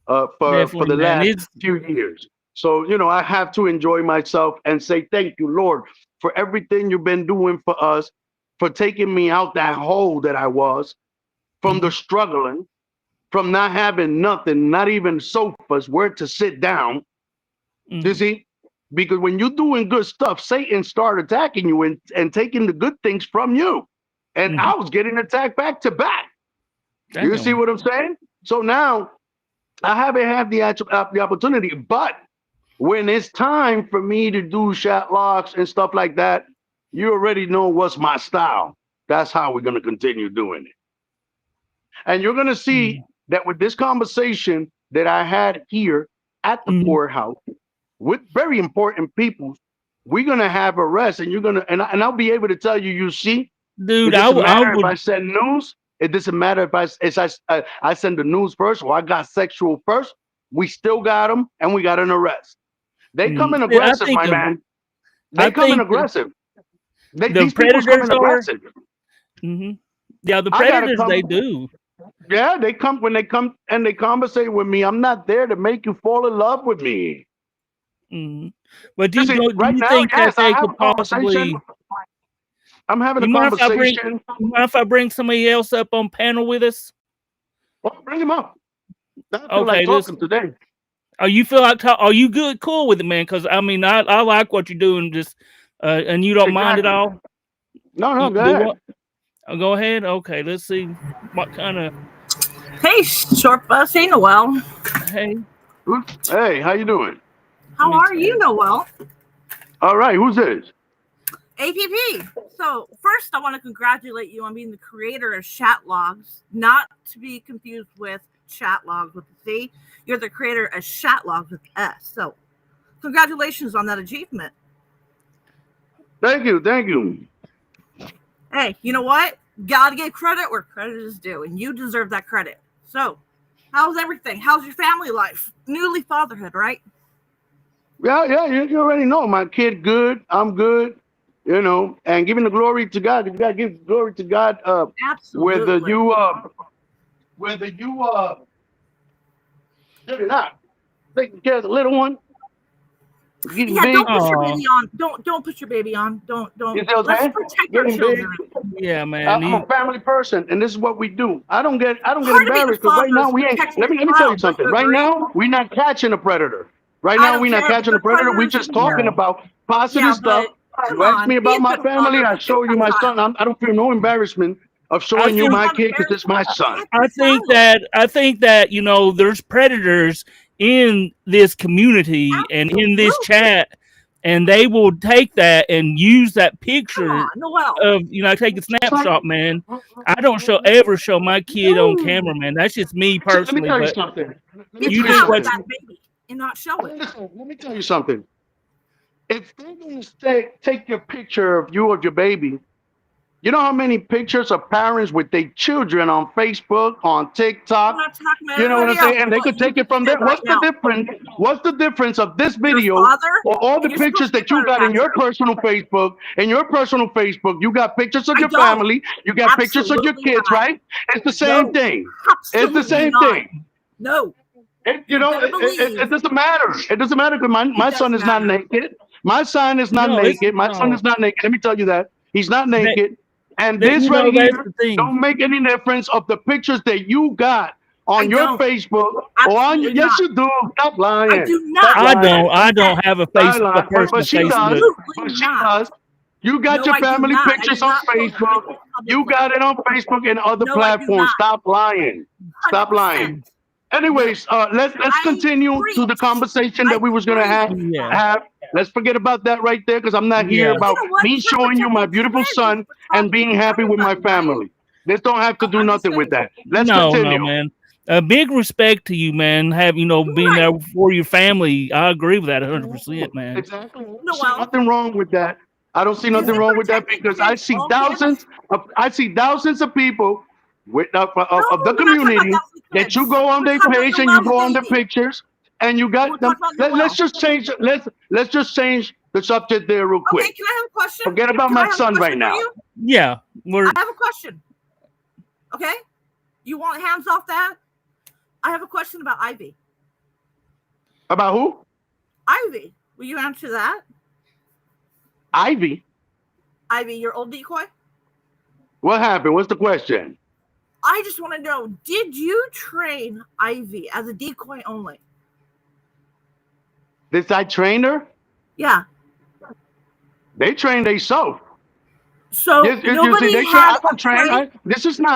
for Definitely, the man. last It's few years. So I have to enjoy myself and say thank you, Lord, for everything you've been doing for us, for taking me out that hole that I was, from the mhm, struggling, from not having nothing, not even sofas, where to sit down. You mhm, see? Because when you're doing good stuff, Satan start attacking you and taking the good things from you. And mhm. I was getting attacked back to back. You see Damn. what I'm saying? So now I haven't had the opportunity, but when it's time for me to do shot locks and stuff like that, you already know what's my style. That's how we're going to continue doing it. And you're going to see Mhm, that with this conversation that I had here at the mhm. courthouse with very important people, we're going to have arrests, and you're going to, and I'll be able to tell you, you see, it Dude, doesn't I matter if I would send news. It doesn't matter if I send the news first or I got sexual first. We still got them, and we got an arrest. They come in see, aggressive, my man. I They come in think aggressive. the These people's predators coming are. aggressive. Mhm. Yeah, the I gotta predators they come. do. Yeah, they come when they come and they conversate with me. I'm not there to make you fall in love with me. Mhm. But You see, do right you now, think that yes, I they have could a conversation. possibly? I'm having a You mind if I bring? conversation. You mind if I bring somebody else up on panel with us? Oh, bring him up. I feel like Okay, talking listen. today. Are you feel like talk? Are you good, cool with it, man? Because I mean, I like what you're doing. Just and you don't mind at Exactly. all. No, no, You go do what? ahead. Go ahead. Okay, let's see what kind of. Hey, short bus. Hey, Noel. Hey, Hey, how you doing? let How me are you, tag. Noel? All right, who's this? APP. So, first, I want to congratulate you on being the creator of chat logs, not to be confused with chat logs with the C. You're the creator of chat logs with S. So, congratulations on that achievement. Thank you, thank you. Hey, you know what? Gotta give credit where credit is due, and you deserve that credit. So, how's everything? How's your family life? Newly fatherhood, right? Yeah, yeah, you already know. My kid good. I'm good. And giving the glory to God. You gotta give glory to God. Whether Absolutely. you whether you maybe not taking care of the little one, getting Yeah, big. don't put your Oh, baby on. Don't put your baby on. Don't. You see what I'm Let's saying? protect our Getting big. children. yeah, man. I'm a family person, and this is what we do. I don't get Part of being a embarrassed because right father now is we ain't. protecting your Let me tell you child. Don't something. you Right agree? now we're not catching a predator. Right I now don't we're not care, but catching a the predator. We predators are just talking here. about positive Yeah, stuff. but come You ask on, me be about a my good family. father. I Protect show you that my son. child. I don't feel no embarrassment of I showing you You're think my not kid because embarrassed. it's my son. Protect your child. I think that there's predators in this community and in this Absolutely. chat and they will take that and use that Come picture on, Noel. of take a snapshot, man. I don't ever show my kid on camera, man. That's just me So let me personally. tell you But something. Let me Get you tell you think proud of what? something. that baby and not show it. Listen, let me tell you something. If they're going to take your picture of you or your baby, you know how many pictures of parents with their children on Facebook, on I'm TikTok? not talking about You know what I'm everybody else, saying? And but they what could you take it just from did there. right What's the now. difference? What's the difference of this Your video father, or all the and you're pictures supposed to be that you proud of got in that your too. personal Facebook? In your personal Facebook, you got pictures of I your don't. family, you got pictures of your Absolutely kids, not. right? It's the same No, thing. It's the absolutely same not. thing. No, You you know, better it believe doesn't matter. It doesn't matter because it my does son is not matter. naked. My son is not No, it's naked. My son no. is not naked. Let me tell you that. He's not That naked. And that this right that's here the thing. don't make any difference of the pictures that you got I on your don't. Facebook or on your, Absolutely yes, not. you do. Stop I lying. do Stop not. I lying. don't. I Okay. don't have I lie. a personal But she does. Facebook. Absolutely But she not. does. You got No, your I do family not. I do pictures on not post Facebook. pictures You publicly. got it on Facebook and other No, I do platforms. not. Stop lying. Stop lying. 100%. No. Anyways, let's I continue to the preach. conversation I that we was gonna preach. Yeah, have. Let's forget about that right there because I'm not here yeah. Well, you about know what? me If we're showing you my protecting beautiful kids, son we're and talking being happy with my everybody, right? family. This don't have to No, do I'm just nothing with saying. that. Let's No, no, continue. man. A big respect to you, man. Have being Right. there for your family. I agree with that 100%, man. Exactly. I don't see Noel, nothing wrong with that. I don't see is nothing it wrong with that protecting because kids, all kids? I see thousands of people No, of the we're not talking about community thousand that you kids. go on We're their talking about page and you Noel's go on their baby. pictures and you We're got them. talking about Let's Noel. just change let's just change the subject there real Okay, quick. can I have a question? Forget about Can I my have a son right question for now. you? Yeah, I we're have a question. Okay? You want hands off that? I have a question about Ivy. About who? Ivy, will you answer that? Ivy. Ivy, your old decoy? What happened? What's the question? I just want to know, did you train Ivy as a decoy only? Did I train her? Yeah. They trained themselves. So You see, nobody they train. had I a don't train. play? This is No,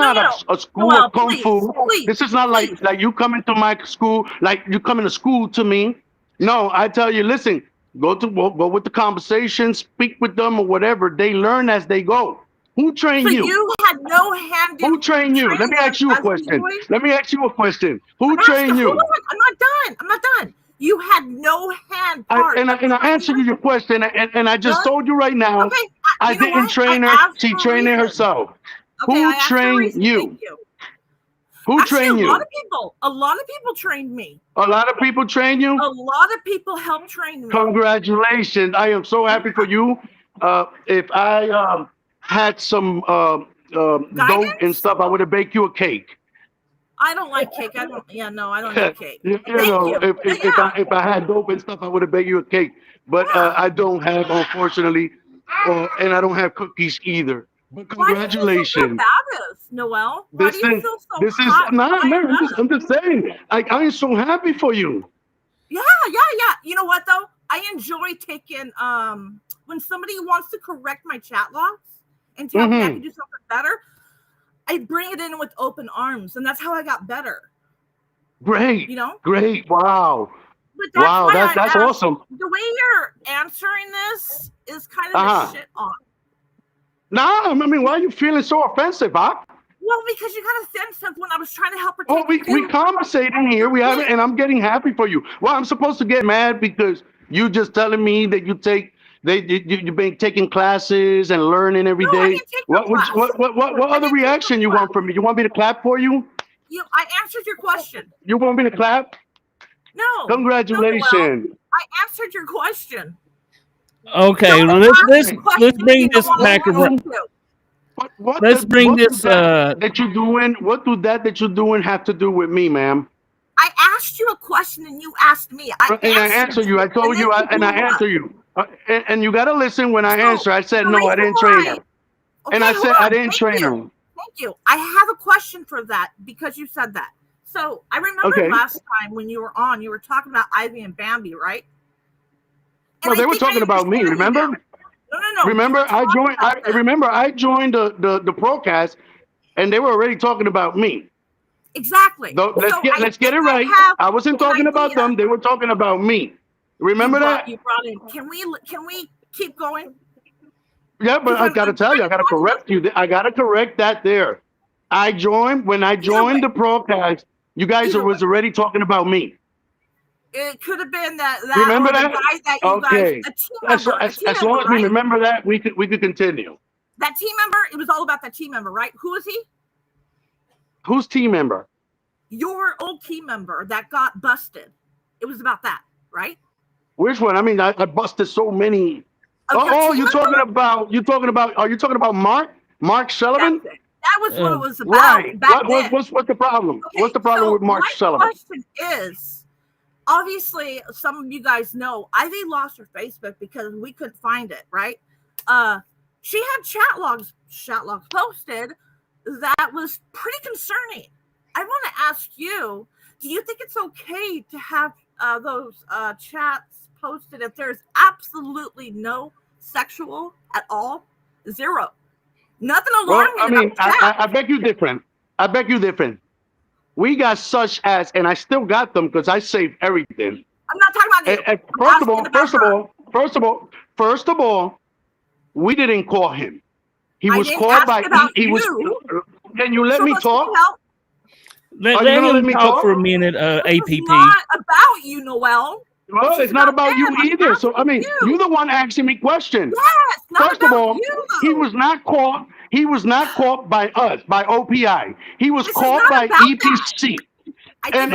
not no, no. a school Noel, of kung please, fu. please, This is not please. like you come into my school, like you come into school to me. No, I tell you, listen, go with the conversation, speak with them or whatever. They learn as they go. Who So trained you? you had no hand in Who trained you? Let training me them ask you a as a question. decoy? Let me ask you a question. Who I'm asking, trained hold you? on, I'm not done. I'm not done. You had no hand part of And I training answered them? you your question, and I just None? told you right now, Okay, I you know didn't what? I train her. asked She for a trained it reason. herself. Okay, I Who asked for a trained reason. Thank you? you. Who Actually, trained you? a lot of people trained me. A lot of people train you. A lot of people helped train me. Congratulations! I am so happy for you. If I had some dough and Guidance? stuff, I would have baked you a cake. I don't like cake. I don't. Yeah, no, I don't eat cake. You Thank know, you. But yeah, if I had dope and stuff, I would have baked you a cake. But yeah. I don't have, unfortunately, and I don't have cookies either. But Why do you feel so good congratulations. about us, Noel? Why do This you is feel so this is hot and not man. fired up? I'm just saying. I am so happy for you. Yeah, yeah. You know what though? I enjoy taking when somebody wants to correct my chat logs and tell me I can Hmm. do something better. I bring it in with open arms, and that's how I got better. Great, You know. great. Wow, But that's wow. why I That's asked. awesome. The way you're answering this is kind of Uh a huh. shit on. Nah, I mean, why are you feeling so offensive, Doc? Well, because you got offensive when I was trying to help her Oh, take a we poop. conversating here. Your We haven't, kid. and I'm getting happy for you. Well, I'm supposed to get mad because you just telling me that you've been taking classes and learning every No, I day. didn't take no class. What I other didn't take no reaction you class. want from me? You want me to clap for you? I answered your question. You want me to clap? No, no, Noel. Congratulations. I answered your question. okay. Don't ask a Okay. Let's question bring you don't this want back an around. answer to. Let's bring What do this. that you're doing? What do that you're doing have to do with me, ma'am? I asked you a question and you asked me. I And I answered answer you. you, I and told then you, you and I blew up. answer you. And you got to listen when I So answer. I said, the no, I reason didn't train why, her. And okay, I hold said, I on. didn't train her. Thank you. I have a question for that because you said that. So I remember Okay. last time when you were on, you were talking about Ivy and Bambi, right? And No, I they were think I talking about me. understand you now. Remember? No. You were talking about I them. remember I joined the broadcast, and they were already talking about me. Exactly. Though, So I let's get think it I right. have I wasn't an talking about idea. them. They were talking about me. Remember that? You brought in. Can we keep going? Yeah, but I got to tell you, I got to correct you. I got to correct that there. When I joined the broadcast, you guys was already talking about me. It could have been that Remember or the that? guy that you Okay. guys, a team member. As long as we remember that, we could continue. That team member, it was all about that team member, right? Who is he? Whose team member? Your old team member that got busted. It was about that, right? Which one? I mean, I busted so many. Are you talking about Mark Sullivan? That was what it was about. Right. What's the problem? Okay, what's the problem with Mark Sullivan? My question is, obviously, some of you guys know Ivy lost her Facebook because we couldn't find it, right? She had chat logs posted that was pretty concerning. I want to ask you, do you think it's okay to have those chats posted if there's absolutely no sexual at all? Zero. Nothing alarming. Well, I mean, I beg you different. We got such as, and I still got them because I saved everything. I'm not talking about you. First of all, we didn't call him. He was called by. He was. Can you let me talk? Let him talk for a minute. APP. It's not about you, Noel. Well, it's not about you either. So I mean, you're the one asking me questions. Yes. First of all, he was not caught. He was not caught by us, by OPI. He was caught by EPC. And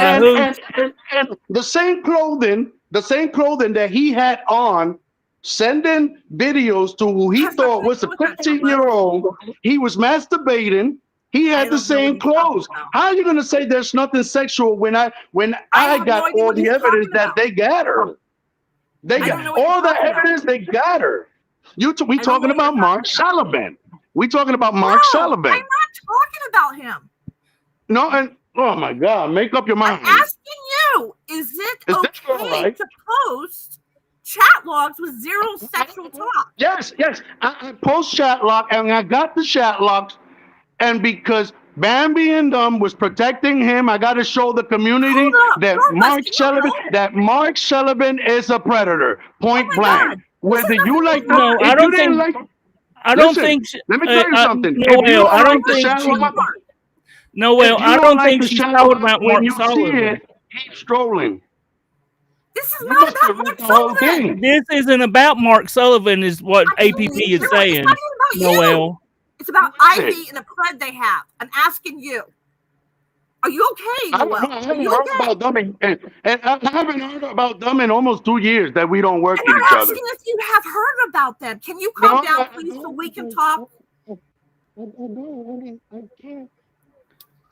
the same clothing that he had on, sending videos to who he thought was a 15-year-old. He was masturbating. He had the same clothes. How are you going to say there's nothing sexual when I got all the evidence that they got her? They got all the evidence. They got her. We talking about Mark Sullivan. We talking about Mark Sullivan. I'm not talking about him. No, and oh my God, make up your mind. I'm asking you: is it okay to post chat logs with zero sexual talk? Yes. I post chat log, and I got the chat logs. And because Bambi and was protecting him, I got to show the community that Mark Sullivan is a predator. Point blank. Whether you like no, I don't think. I don't think. Let me tell you something. Noel, I don't think. Noel, I don't think she's talking about Mark Sullivan. Keep strolling. This is not about Mark Sullivan. This isn't about Mark Sullivan, is what APP is saying. Noel. It's about Ivy and the pred they have. I'm asking you. Are you okay, Noel? I haven't heard about them and I haven't heard about them in almost 2 years that we don't work with each other. I'm asking if you have heard about them. Can you calm down, please, so we can talk? I can't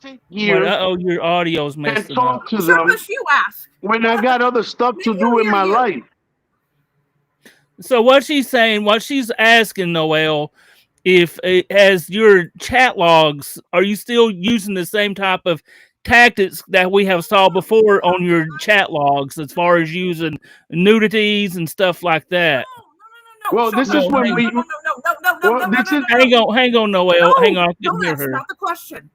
sit here. Your audio's messed and talk up. to them you ask. when I got other stuff to do in my life. So what she's saying, what she's asking, Noel, if as your chat logs, are you still using the same type of tactics that we have saw before on your chat logs, as far as using nudities and stuff like that? No. Well, this is when we. No. Hang on, Noel. Hang on, I can hear her. That's not the question.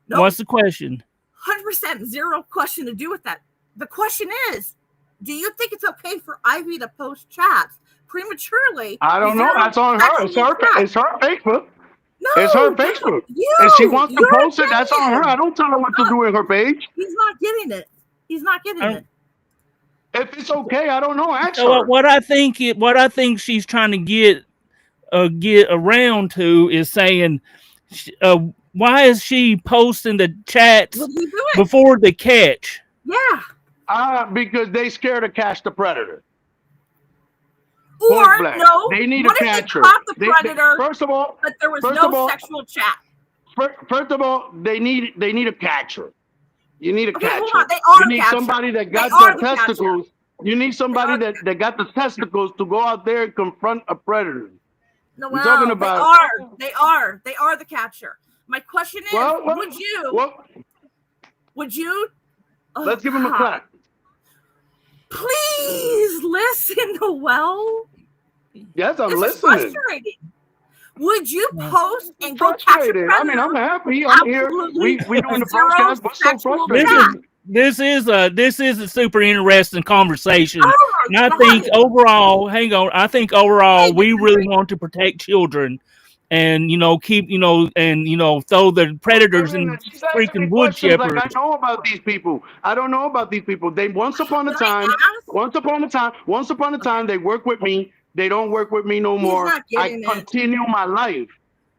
No. What's the question? 100% zero question to do with that. The question is, do you think it's okay for Ivy to post chats prematurely? I don't know. That's on her. It's her Facebook. No, it's her Facebook. If she wants to post it, that's on her. I don't tell her what to do in her page. He's not getting it. If it's okay, I don't know. Ask her. What I think she's trying to get around to is saying, why is she posting the chats before the catch? Yeah. Because they scared to catch the predator. Or no, they need a catcher. The predator, first of all, but there was no sexual chat. First of all, they need a catcher. You need a catcher. Hold on. They are you need somebody that got the testicles. You need somebody that got the testicles to go out there and confront a predator. No, we're talking about. They are the catcher. My question is, would you? Let's give him a clap. Please listen, Noel. Yes, I'm listening. Frustrating. Would you post and go catch a predator? I mean, I'm happy. I'm here. We doing the podcast. What's so frustrating? this is a super interesting conversation. Oh And I my think god! overall, hang on, I think Hey, overall we really disagree. want to protect children and keep and throw the Well, predators I mean, and she's asking me freaking wood questions like I chippers. know about these people. I don't know about these people. They Can I ask? once upon a Okay, time, they work with me. They don't work with me no he's more. not I getting it. continue my life.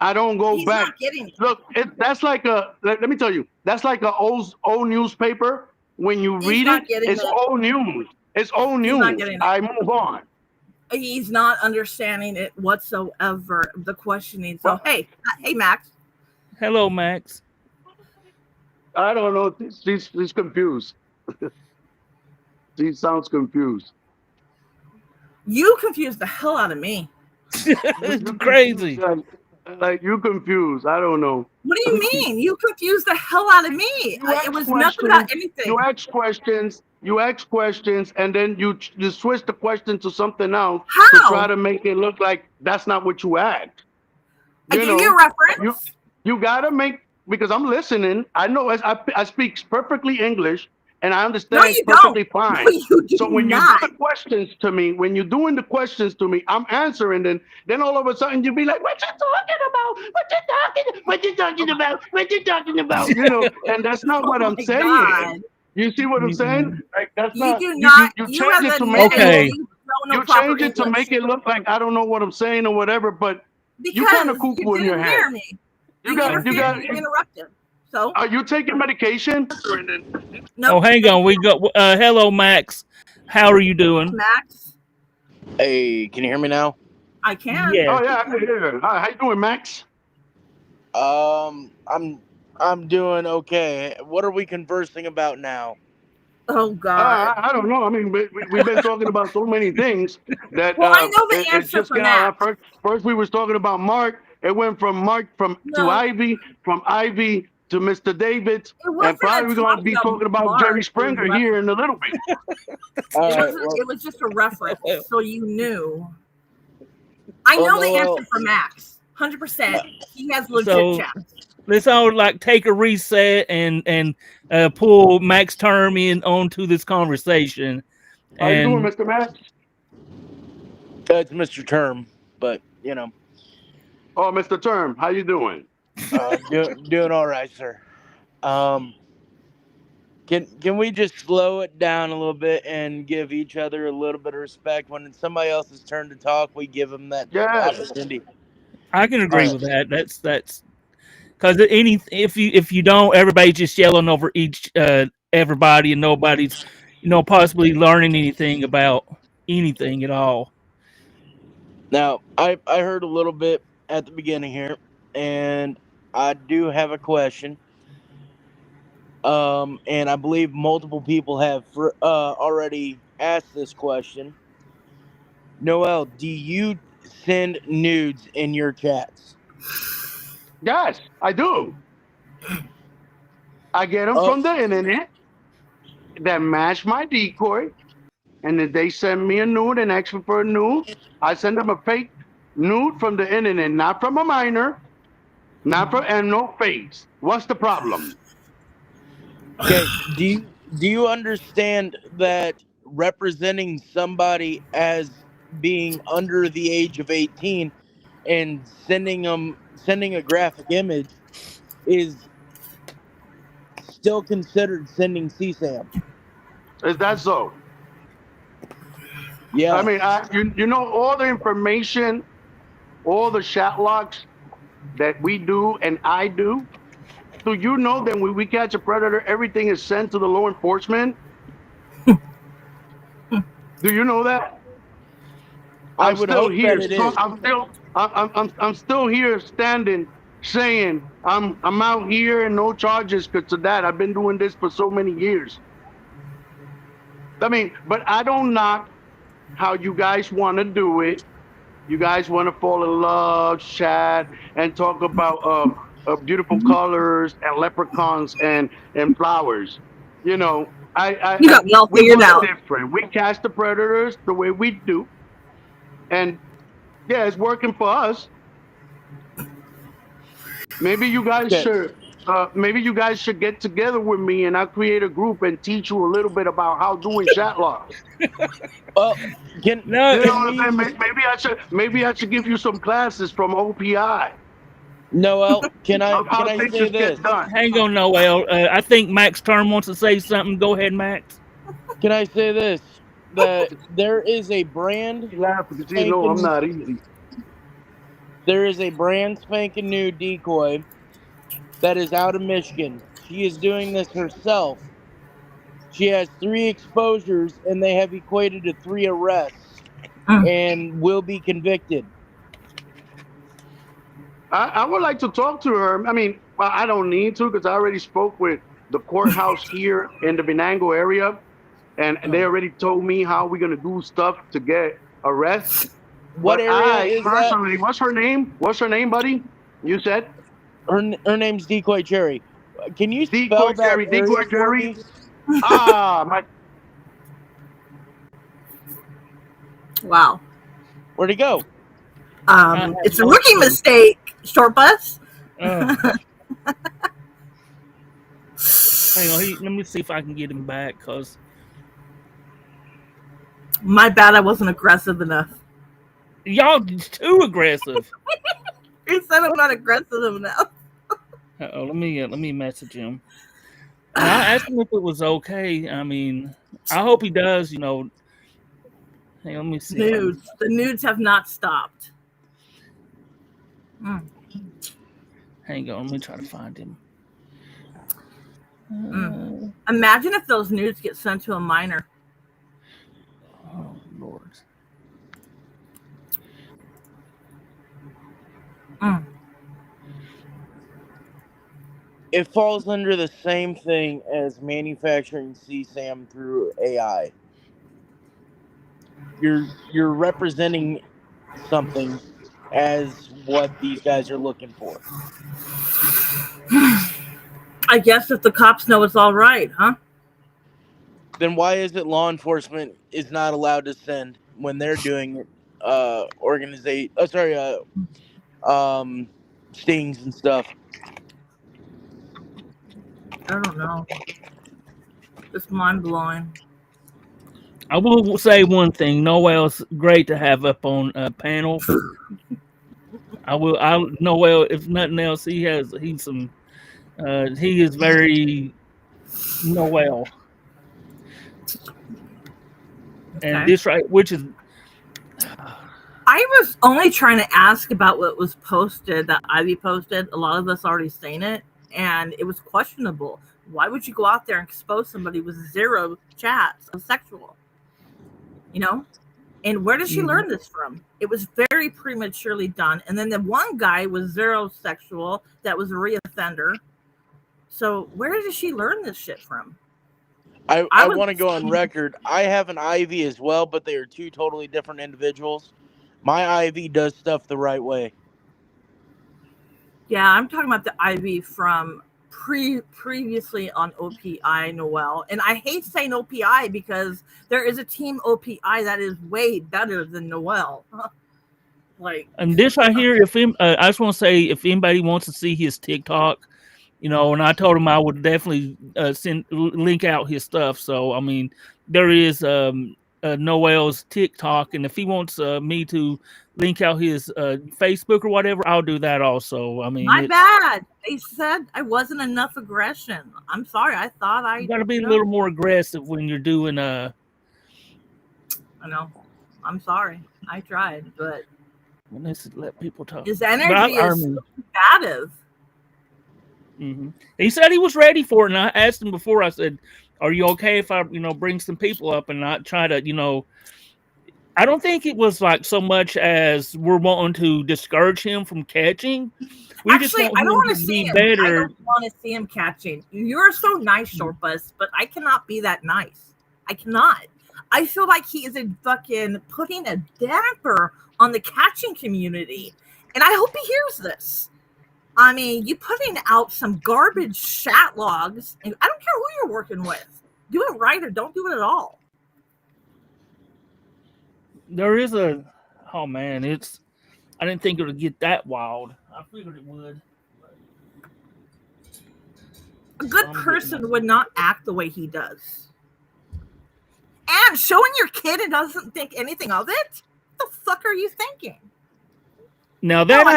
I don't go He's back. not getting it. Look, that's like let me tell you, that's like a old newspaper. When you He's read it, not getting it's it. old news. It's old He's not news. getting it. I move on. He's not understanding it whatsoever. The questioning. So, Well, hey, Max. Hello, Max. I don't know. She's confused. She sounds confused. You confused the hell out of me. It's You confused. crazy. Like you confused. I don't know. What do you mean? You confused the hell out of me. You It ask was nothing about questions. You anything. ask questions. You ask questions, and then you switch the question to something else to try How? to make it look like that's not what you asked. I You gave you a know, you reference. you gotta make because I'm listening. I know as I speak perfectly English and I No, understand you don't. perfectly No, fine. you do So when you do not. the questions to me, when you're doing the questions to me, I'm answering. Then all of a sudden you be like, "What you talking about? What you talking? What you talking about? What you talking about?" And that's not Oh what I'm my saying. god. You see what I'm saying? Mm-mm. Like that's You not do you. not. You You change have it to make it admitted look. Okay. you don't know You proper change it to make English it look like I don't know what I'm saying or whatever. But you kind of because you cuckoo in your didn't hear head. me. You You got you interfered. got. You interrupted. So Are you taking medication? Oh, nope. hang Thank on. We you, go. Hello, Max. How are you doing? Max. Hey, can you hear me now? I can. Yes. Oh yeah, I can hear. Hi, how you doing, Max? Um, I'm I'm doing okay. What are we conversing about now? Oh god. I don't know. I mean, we've been talking about so many things that Well, I know the it answer just for got out. Max. First we was talking about Mark. It went from Mark to No, Ivy, from Ivy to Mr. David, it and wasn't a probably we're going to talking be about talking about Jerry Mark. It was a Springer here in reference. a little bit. All It right. wasn't. Well, It was just a reference, so you knew. I well, know the answer Noel. for Max. 100%. He has legit So chat. let's all like take a reset and pull Max Term in onto this conversation. How you doing, And Mr. Max? It's Mr. Term, but Oh, Mr. Term, how you doing? doing all right, sir. Um, can we just slow it down a little bit and give each other a little bit of respect? When it's somebody else's turn to talk, we give them that Yes. opportunity. I can All agree right. with that. That's because any if you don't, everybody's just yelling over each everybody, and nobody's possibly learning anything about anything at all. Now, I heard a little bit at the beginning here, and I do have a question. And I believe multiple people have already asked this question. Noel, do you send nudes in your chats? Yes, I do. I get them Oh, from the internet that match my decoy. And if they send me a nude and ask me for a nude, I send them a fake nude from the internet, not from a minor, not from and no face. What's the problem? okay. Do you understand that representing somebody as being under the age of 18 and sending a graphic image is still considered sending CSAM? Is that so? I Yes. mean, you know all the information, all the chat logs that we do and I do. So you know that when we catch a predator, everything is sent to the law enforcement. Do you know that? I I'm would still hope that here. it So is. I'm still here standing saying I'm out here and no charges because of that. I've been doing this for so many years. I mean, but I don't knock how you guys want to do it. You guys want to fall in love, chat, and talk about beautiful colors and leprechauns and flowers. You know, You got me all we figured work out. different. We catch the predators the way we do, and yeah, it's working for us. Maybe you guys Okay. should maybe you guys should get together with me and I'll create a group and teach you a little bit about how doing chat logs. Well, can No, You know can what I'm we, saying? Maybe I should give you some classes from OPI Noel? of how Can I say things get this? done. hang on, Noel. I think Max Term wants to say something. Go ahead, Max. Can I say this? That there is a brand You laugh because you know I'm spanking not easy. there is a brand spanking new decoy that is out of Michigan. She is doing this herself. She has 3 exposures, and they have equated to 3 arrests, Mm. and will be convicted. I would like to talk to her. I mean, well, I don't need to because I already spoke with the courthouse here in the Venango area, and they Oh, already told me how we're gonna do stuff to get arrests. What But area I is that? personally, what's her name? What's her name, buddy? You said Her name's Decoy Cherry. Can you Decoy spell that Jerry. area Decoy for Jerry. me? Ah, my. Wow. Where'd he go? I have It's a no rookie clue. mistake, short bus. Uh, hang on. Let me see if I can get him back. Cause My bad, I wasn't aggressive enough. y'all too aggressive. You said I'm not aggressive enough. Let me message him. And I asked him if it was okay. I mean, I hope he does. Hey, let me see if I can. Nudes. The nudes have not stopped. Mm. Hang on. Let me try to find him. Mm. Imagine if those nudes get sent to a minor. Oh Lord. Mm. It falls under the same thing as manufacturing CSAM through AI. You're representing something as what these guys are looking for. I guess if the cops know it's all right, huh? Then why is it law enforcement is not allowed to send when they're doing it? Stings and stuff. I don't know. It's mind blowing. I will say one thing. Noel's great to have up on a panel. Noel. If nothing else, he's some. He is very Noel, and Okay. this right, which is I was only trying to ask about what was posted that Ivy posted. A lot of us already seen it, and it was questionable. Why would you go out there and expose somebody with 0 chats of sexual? You know? And where did she mhm. learn this from? It was very prematurely done. And then the one guy was 0 sexual that was a reoffender. So where did she learn this shit from? I I was want to go on record. I have an Ivy as well, but they are 2 totally different individuals. My Ivy does stuff the right way. Yeah, I'm talking about the IV from previously on OPI Noel. And I hate saying OPI because there is a team OPI that is way better than Noel. Like, And this right here, I just want to say, if anybody wants to see his TikTok, and I told him I would definitely link out his stuff. So I mean, there is Noel's TikTok, and if he wants me to link out his Facebook or whatever, I'll do that also. I mean, my bad. They said I wasn't enough aggression. I'm sorry. I thought you got to be a little more aggressive when you're doing I know. I'm sorry. I tried, but let's let people talk. his But energy is so combative. He said he was ready for it, and I asked him before. I said, "Are you okay if I, bring some people up and not try to, I don't think it was like so much as we're wanting to discourage him from catching. We just Actually, want I don't him want to to be see him. I better. don't want to see him catching. You're so nice, Short Bus, but I cannot be that nice. I cannot. I feel like he is a fucking putting a damper on the catching community. And I hope he hears this. I mean, you putting out some garbage chat logs, and I don't care who you're working with. Do it right or don't do it at all. There is oh man, I didn't think it would get that wild. I figured it would. A good person would not act the way he does. And showing your kid and doesn't think anything of it? What the fuck are you thinking? Now that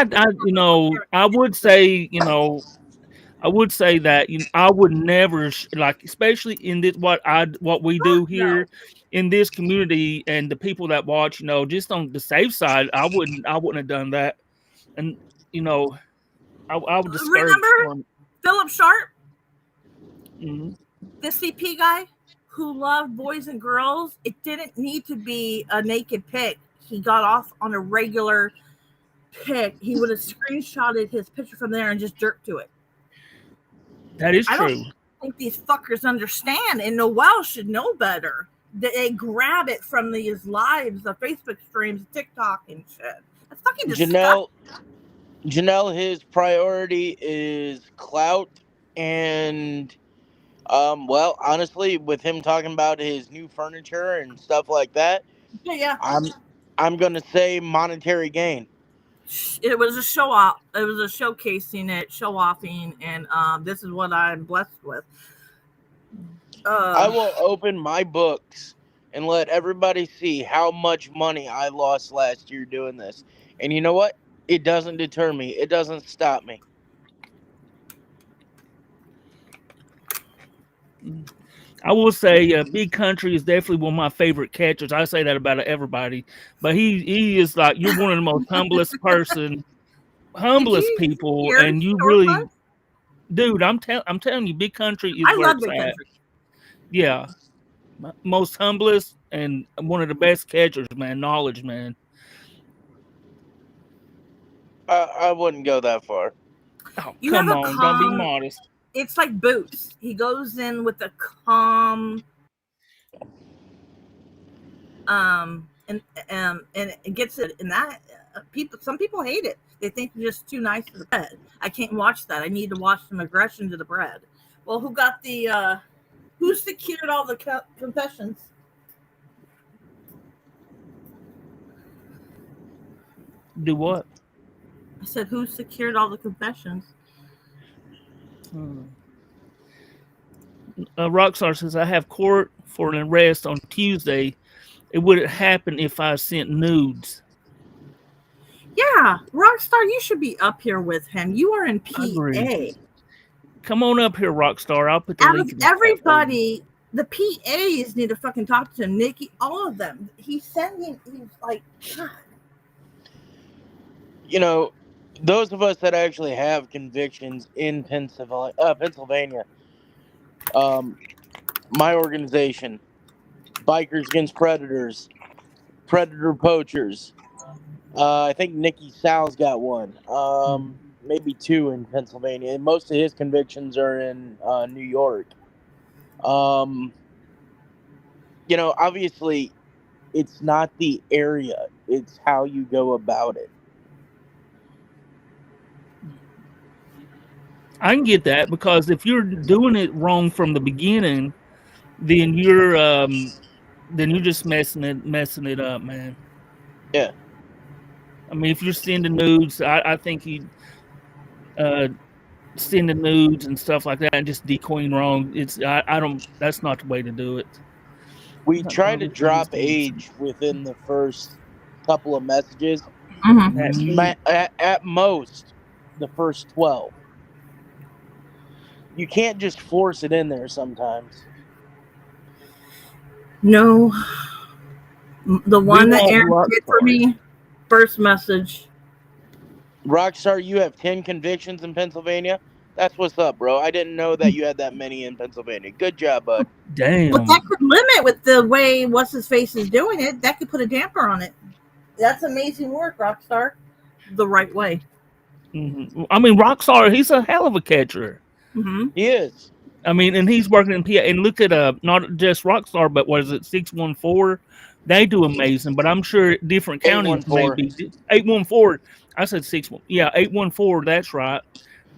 I would say, I would say that I would never like, especially in this what we do here in this community and the people that watch. Just on the safe side, I wouldn't have done that, and I would discourage Remember from. Philip Sharp, Mhm. the CP guy who loved boys and girls? It didn't need to be a naked pic. He got off on a regular pic. He would have screenshotted his picture from there and just jerked to it. That is I don't true. think these fuckers understand, and Noel should know better. They grab it from these lives, the Facebook streams, TikTok, and shit. That's fucking disgusting. Janelle, his priority is clout, and well, honestly, with him talking about his new furniture and stuff like that, Yeah. I'm gonna say monetary gain. It was a show off. It was a showcasing it, show offing, and this is what I'm blessed with. I will open my books and let everybody see how much money I lost last year doing this. And you know what? It doesn't deter me. It doesn't stop me. I will say, Big Country is definitely one of my favorite catchers. I say that about everybody, but he is like, you're one of the most humblest Did you people, hear and you Storefront? really, dude. I'm telling you, Big Country is I where love it's Big at. Country. Yeah, most humblest and one of the best catchers, man. Knowledge, man. I wouldn't go that far. Oh, You have come a on, don't be calm. modest. It's like Boots. He goes in with a calm, and it gets it. And that some people hate it. They think you're just too nice to the bread. I can't watch that. I need to watch some aggression to the bread. Well, who secured all the confessions? Do what? I said, who secured all the confessions? Rockstar says, I have court for an arrest on Tuesday. It wouldn't happen if I sent nudes. Yeah, Rockstar, you should be up here with him. You are in I agree. PA. Come on up here, Rockstar. I'll put the Out link of in the chat for you. everybody, the PAs need to fucking talk to him. Nikki, all of them. He's like, God. You know, those of us that actually have convictions in Pennsylvania, my organization, Bikers Against Predators, Predator Poachers. I think Nikki Sal's got one. Maybe two in Pennsylvania. And most of his convictions are in New York. Obviously, it's not the area; it's how you go about it. I can get that, because if you're doing it wrong from the beginning, then you're just messing it up, man. Yeah. I mean, if you're sending nudes, I think you sending nudes and stuff like that and just decoying wrong. I don't. That's not the way to do it. We try to drop age within the first couple of messages. At most, the first 12. You can't just force it in there sometimes. No. The one that Aaron did for me, first message. Rockstar, you have 10 convictions in Pennsylvania? That's what's up, bro. I didn't know that you had that many in Pennsylvania. Good job, bud. Damn. But that could limit with the way What's-His-Face is doing it. That could put a damper on it. That's amazing work, Rockstar. The right way. Mm-hmm. I mean, Rockstar, he's a hell of a catcher. Mm-hmm. He is. I mean, and he's working in PA. And look at not just Rockstar, but what is it, 614? They do amazing. But I'm sure different counties may be 814. I said 61. Yeah, 814. That's right.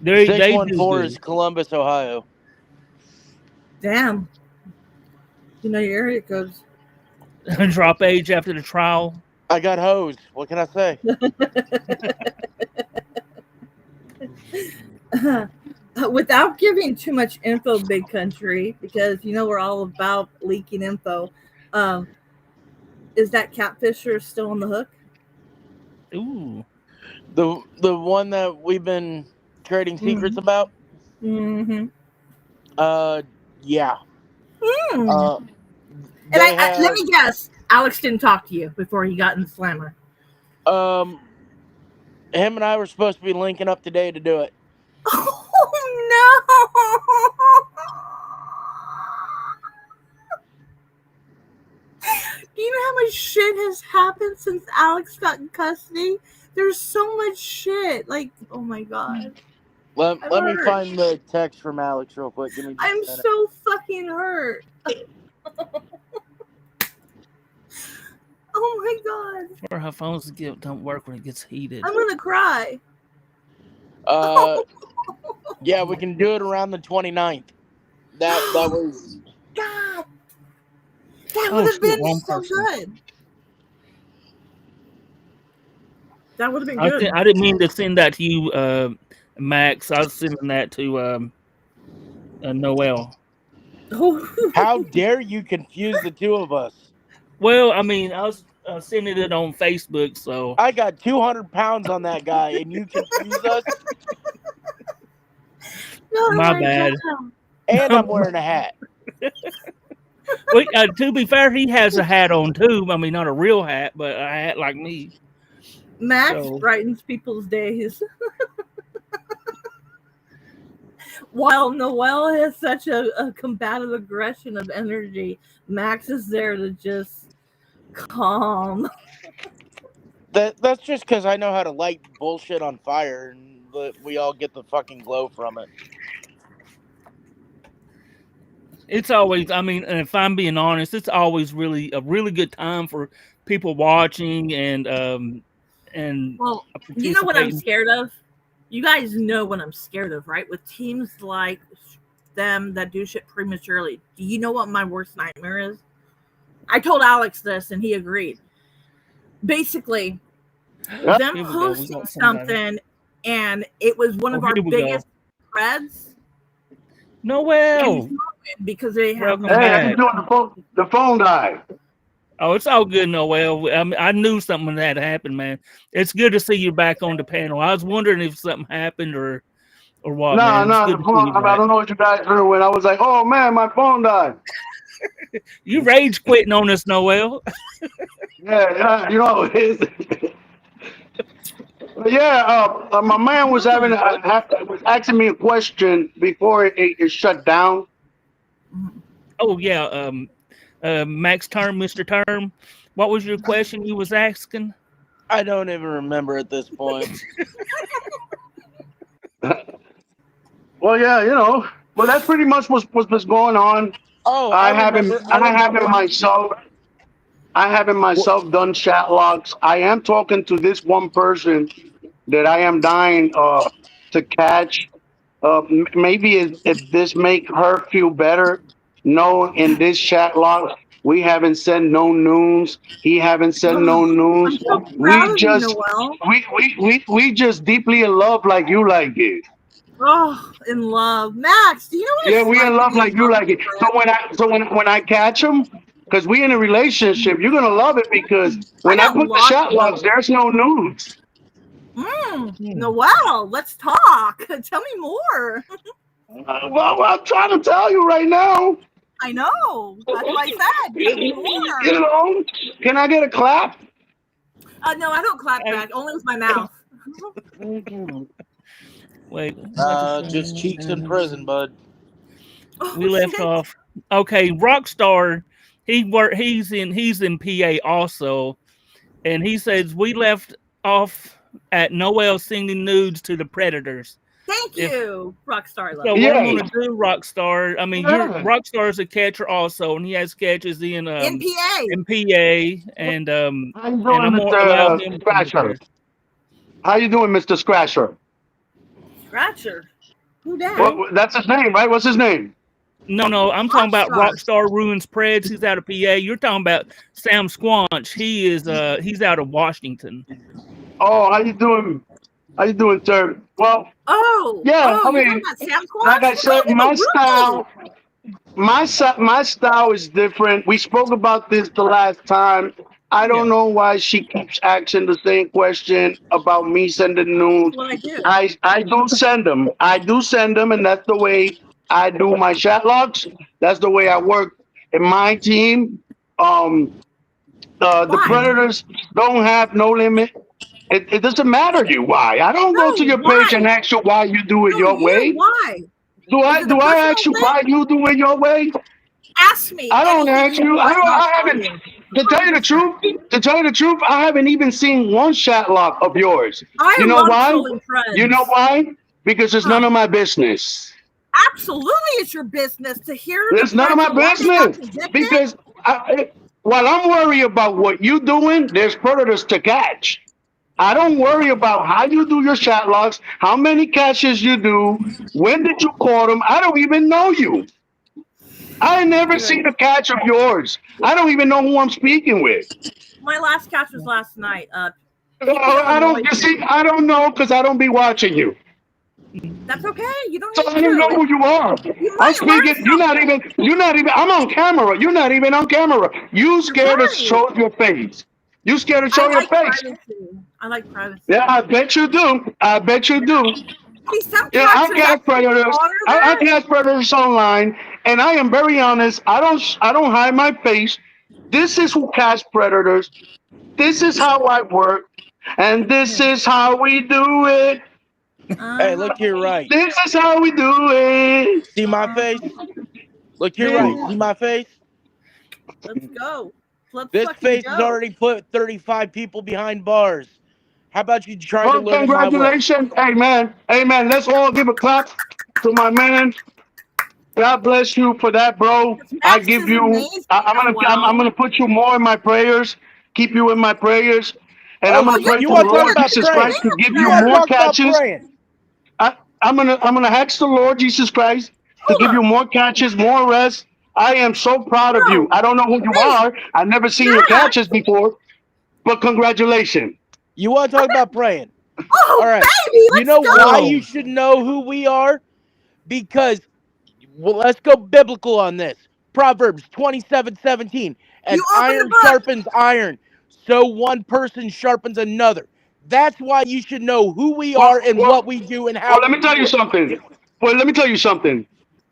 614 is Columbus, Ohio. Damn. You know your area codes. Drop age after the trial. I got hosed. What can I say? Without giving too much info, Big Country, because you know we're all about leaking info. Um, is that catfisher still on the hook? Ooh. The one that we've been trading secrets about. Mm-hmm. Yeah. Hmm. And They let have me guess, Alex didn't talk to you before he got in the slammer. him and I were supposed to be linking up today to do it. Oh no! Do you know how much shit has happened since Alex got in custody? There's so much shit. Like, oh my god. Let me hurt. find the text from Alex real quick. Give me just I'm a minute. so fucking hurt. Oh my god. Or how phones don't work when it gets heated. I'm gonna cry. Yeah, we can do it around the 29th. That was God. That Oh would have shit, been wrong so person. good. That would have been good. I didn't mean to send that to you, Max. I was sending that to Noel. how dare you confuse the two of us? Well, I mean, I was sending it on Facebook, so I got 200 pounds on that guy, and you confuse us. my bad. And I'm wearing a hat. Well, to be fair, he has a hat on too. I mean, not a real hat, but a hat like me. Max So brightens people's days. While Noel has such a combative aggression of energy, Max is there to just calm. That's just because I know how to light bullshit on fire, and we all get the fucking glow from it. it's always, I mean, and if I'm being honest, it's always really a really good time for people watching and Well, you know what I'm participating. scared of? You guys know what I'm scared of, right? With teams like them that do shit prematurely. Do you know what my worst nightmare is? I told Alex this and he agreed. Basically, Yep. them Here we go. We posting got somebody. something and it was one Oh, of our here we go. biggest threads. Noel, Because they have welcome Hey, how you back. doing? The phone died. Oh, it's all good, Noel. I mean, I knew something had happened, man. It's good to see you back on the panel. I was wondering if something happened or what, No, man. It's no, good the to see phone. you I back. don't know what you guys heard when I was like, "Oh man, my phone died." You rage quitting on us, Noel. Yeah, you know how it is. Yeah, my man was was asking me a question before it shut down. Oh yeah, Max Term, Mr. Term. What was your question you was asking? I don't even remember at this point. Well, yeah, well, that's pretty much what's going on. Oh, I haven't, I I haven't remember. myself, I haven't myself done chat logs. I am talking to this one person that I am dying to catch. Maybe if this make her feel better. No, in this chat log, we haven't said no news. He haven't said no I'm news. so proud We of you, just Noel. we just deeply in love like you like it. Oh, in love. Max, do you know what Yeah, it's we in like to love be in like you love with like it. a So friend? when I catch him, because we in a relationship, you're gonna love it because I when I got put the lots shot of logs, those. there's no news. Hmm. Noel, let's talk. Tell me more. Well, I'm trying to tell you right now. I know. That's why I said, tell me You more. know, can I get a clap? No, I don't clap I- back. Only with my mouth. Wait, Just cheeks in prison, bud. Oh, we left shit. off. Okay, Rockstar. He's in PA also, and he says we left off at Noel singing nudes to the Predators. Thank If you, Rockstar. I love so, you. what I'm Yeah. gonna do, Rockstar. I mean, your Yeah. Rockstar is a catcher also, and he has catches NPA. in PA, How you and doing, I'm gonna Mr. allow him to come up Scratcher? here. How you doing, Mr. Scratcher? Scratcher. Who that? Who? What? That's his name, right? What's his name? No, I'm talking about Rockstar. Rockstar Ruins Preds. He's out of PA. You're talking about Sam Squanch. He's out of Washington. Oh, how you doing? How you doing, sir? Well, yeah. Oh, I you're talking mean, about Sam like Squash? I said, Oh, really? my style is different. We spoke about this the last time. I don't Yeah. know why she keeps asking the same question about me sending That's nudes. what I do. I do send them. I do send them, and that's the way I do my chat logs. That's the way I work in my team. Um, the Why? predators don't have no limit. It doesn't matter to you why. I don't go to No, your page and why? ask you why you do it No, your you, way. why? Do Is I it a do I ask personal you why thing? you do it your way? Ask me I don't anything ask you you. I want, don't. and I'll I tell haven't. you. To tell you the 100%. truth, I haven't even seen one shot lock of yours. I You know love why? trolling You know friends. why? Because it's Huh. none of my business. Absolutely, it's your business to hear the It's none of friends my and why they got business. convicted. Because while I'm worried about what you doing, there's predators to catch. I don't worry about how you do your shot logs, how many catches you do, when did you caught them. I don't even know you. I never Good. seen a catch of yours. I don't even know who I'm speaking with. My last catch was last night. PP I don't. Illinois You see, thing. I don't know because I don't be watching you, That's okay. You don't so need I don't know to. who you are. You I'm might learn speaking. You're not even. something. You're not even. I'm on camera. You're not even on camera. You You're scared to right. show your face. You scared to I show your like face. privacy. I like Yeah, privacy. I bet you do. I bet you Yeah. do. See, some Yeah, I catchers catch actually predators. honor I that. catch predators online, and I am very honest. I don't hide my face. This is who catch predators. This is how I work, and this Yeah. is how we do it. Hey, look to your right. This is how we do it. See my Uh, face? Look to your right. yeah. See my face? Let's go. Let's This fucking face has go. already put 35 people behind bars. How about you try to Well, learn it my way? congratulations, amen, amen. Let's all give a clap to my man. God bless you for that, bro. Because I Max give is you. amazing, I'm Noel. gonna put you more in my prayers. Keep you in my prayers, and I'm Oh, gonna Oh, you're pray you to the want to keeping talk Lord about Jesus me praying? Christ to in give You you want to more prayer. talk about catches. praying? I'm gonna ask the Lord Jesus Christ to Hold give you up. more catches, more rest. I am so proud of you. No. I don't know who you Wait. are. I've never seen your catches Max. before, but congratulations. You want to talk about praying? All Oh, right. baby, You let's know why go. you should know who we are? Because, well, let's go biblical on this. Proverbs 27:17. You As open the iron book. sharpens iron, so one person sharpens another. That's why you should know who we Well, are and well, what we do and well. how Let we me tell you do it. something. Well, let me tell you something.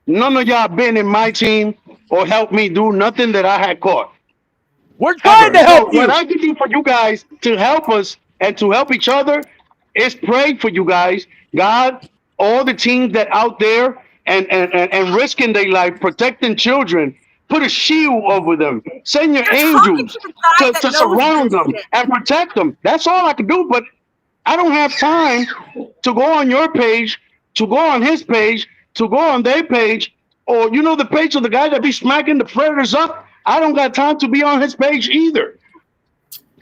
None of y'all been in my team or helped me do nothing that I had caught We're trying ever. to So help what you. I can do for you guys to help us and to help each other is pray for you guys. God, all the teams that out there and risking their life, protecting children, put a shield over them. Send your You're talking angels to the guy that to knows surround this them shit. and protect them. That's all I can do. But I don't have time to go on your page, to go on his page, to go on their page, or the page of the guy that be smacking the predators up. I don't got time to be on his page either.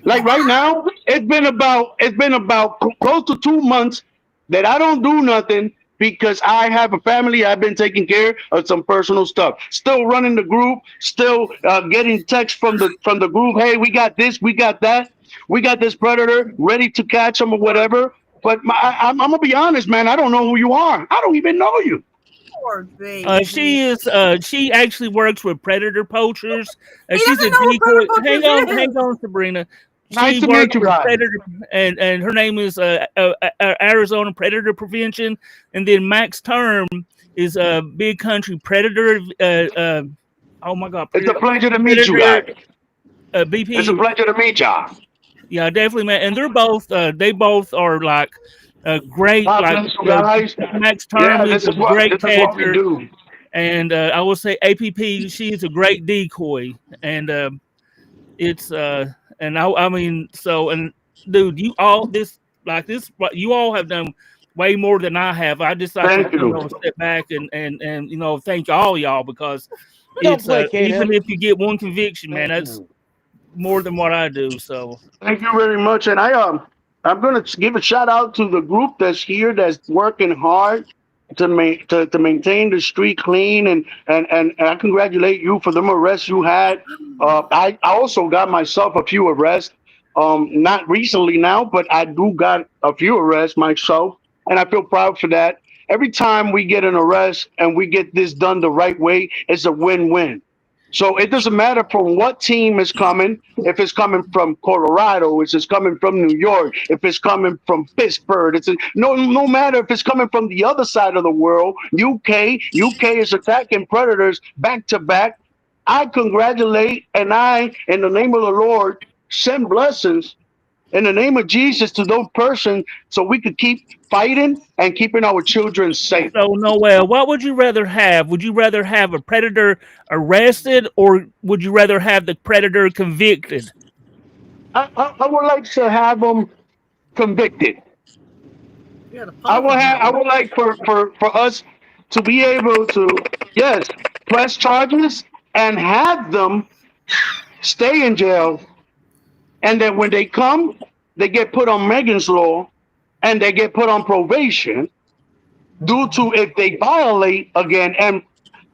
Like right now, it's been about close to 2 months that I don't do nothing because I have a family. I've been taking care of some personal stuff. Still running the group. Still getting texts from the group. Hey, we got this. We got that. We got this predator ready to catch him or whatever. But I'm gonna be honest, man. I don't know who you are. I don't even know you. Poor baby. She is. She actually works with predator poachers. He She's a doesn't know what decoy. Predator Poachers Hang is. on, Sabrina. Nice She to meet works you with guys. predator, and her name is Arizona Predator Prevention. And then Max Term is a big country predator. Oh my God, It's a pleasure to meet you predator. guys. It's a BP. pleasure to meet y'all. Yeah, definitely, man. And they're both. They both are like great. God Like bless you guys. Max Term Yeah, is a great this is what we catcher. do. And I will say APP, she's a great decoy, and it's and I mean, so and dude, you all this like this, you all have done way more than I have. I just like to Thank you. step back and thank all y'all because Don't it's placate even him. if you get one conviction, man, Thank that's you. more than what I do. So Thank you very much. And I'm gonna give a shout out to the group that's here that's working hard to maintain the street clean and I congratulate you for the arrests you had. I also got myself a few arrests. Not recently now, but I do got a few arrests myself, and I feel proud for that. Every time we get an arrest and we get this done the right way, it's a win-win. So it doesn't matter from what team is coming. If it's coming from Colorado, if it's coming from New York, if it's coming from Pittsburgh, no matter if it's coming from the other side of the world. UK is attacking predators back to back. I congratulate and I, in the name of the Lord, send blessings in the name of Jesus to those persons so we could keep fighting and keeping our children safe. So, Noel, what would you rather have? Would you rather have a predator arrested, or would you rather have the predator convicted? I would like to have them convicted. Yeah, the public I know. would like for us to be able to, yes, press charges and have them stay in jail, and then when they come, they get put on Megan's law and they get put on probation due to if they violate again and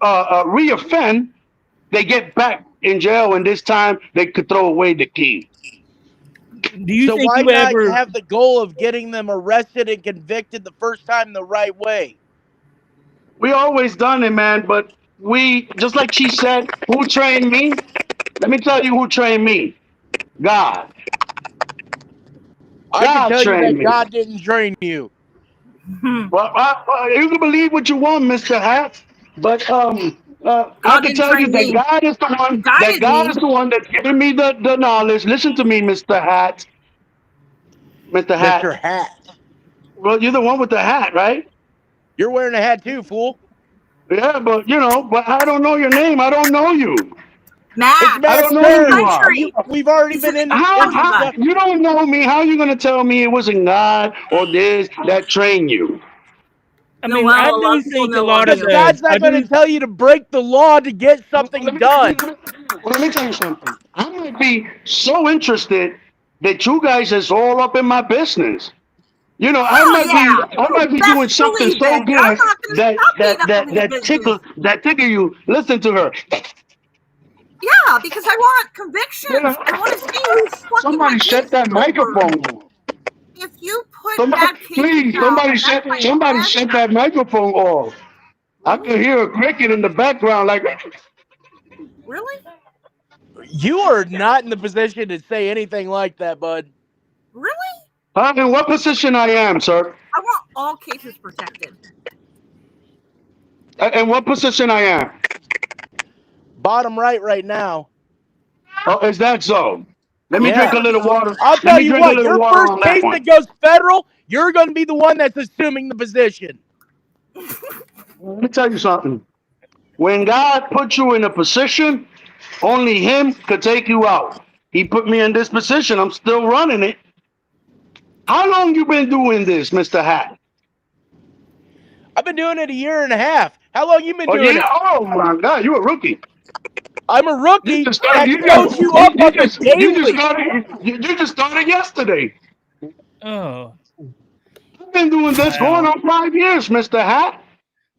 reoffend, they get back in jail, and this time they could throw away the key. Do you So think why you not ever? have the goal of getting them arrested and convicted the first time the right way? We always done it, man, but we, just like she said, who trained me? Let me tell you who trained me. God. I can God tell you trained that me. God didn't train you. Well, you can believe what you want, Mr. Hat, but I God can didn't tell you train that me. God is the He one. That guided God me. is the one that's giving me the knowledge. Listen to me, Mr. Hat. Mr. Mr. Hat. Hat. Well, you're the one with the hat, right? You're wearing a hat too, fool. Yeah, but but I don't know your name. I don't know you. It's Max, I Max don't know the who you Stern. are. country. We've already He's in been the into country How club. stuff. you don't know me? How you gonna tell me it wasn't God or this that trained you? I mean, I Noel, a lot do of people think a know lot on of Because you. God's I not going to do. tell you to break the law to get Well, something done. let me tell you something. I might be so interested that you guys is all up in my business. Hell yeah. I You might be doing best something believe so it. And I'm good not going to that stop being that up in that this that business. tickle you. Listen to her. Yeah, because I want Yeah. convictions. I want to see who's fucking my Somebody shut cases that over. microphone. If you put Somebody, bad cases please, out, that's my somebody friend. shut that microphone off. I Really? can hear a cricket in the background, like, Really? You are not in the position to say anything like that, bud. Really? huh? In what position I am, sir? I want all cases protected. In what position I am? Bottom right now. Oh, is that so? I Let me would drink Yeah. a never be little able to. water. I'll Let tell me you drink a what, little your water first on that case one. that goes federal, you're going to be the one that's assuming the position. Let me tell you something. When God put you in a position, only Him could take you out. He put me in this position. I'm still running it. How long you been doing this, Mr. Hat? I've been doing it a year and a half. How long you been Oh doing yeah. it? Oh my God, you a rookie. I'm a You rookie just started. that shows you up on the You just daily. started. You just started yesterday. Oh, I've been doing this going wow. on 5 years, Mr. Hat.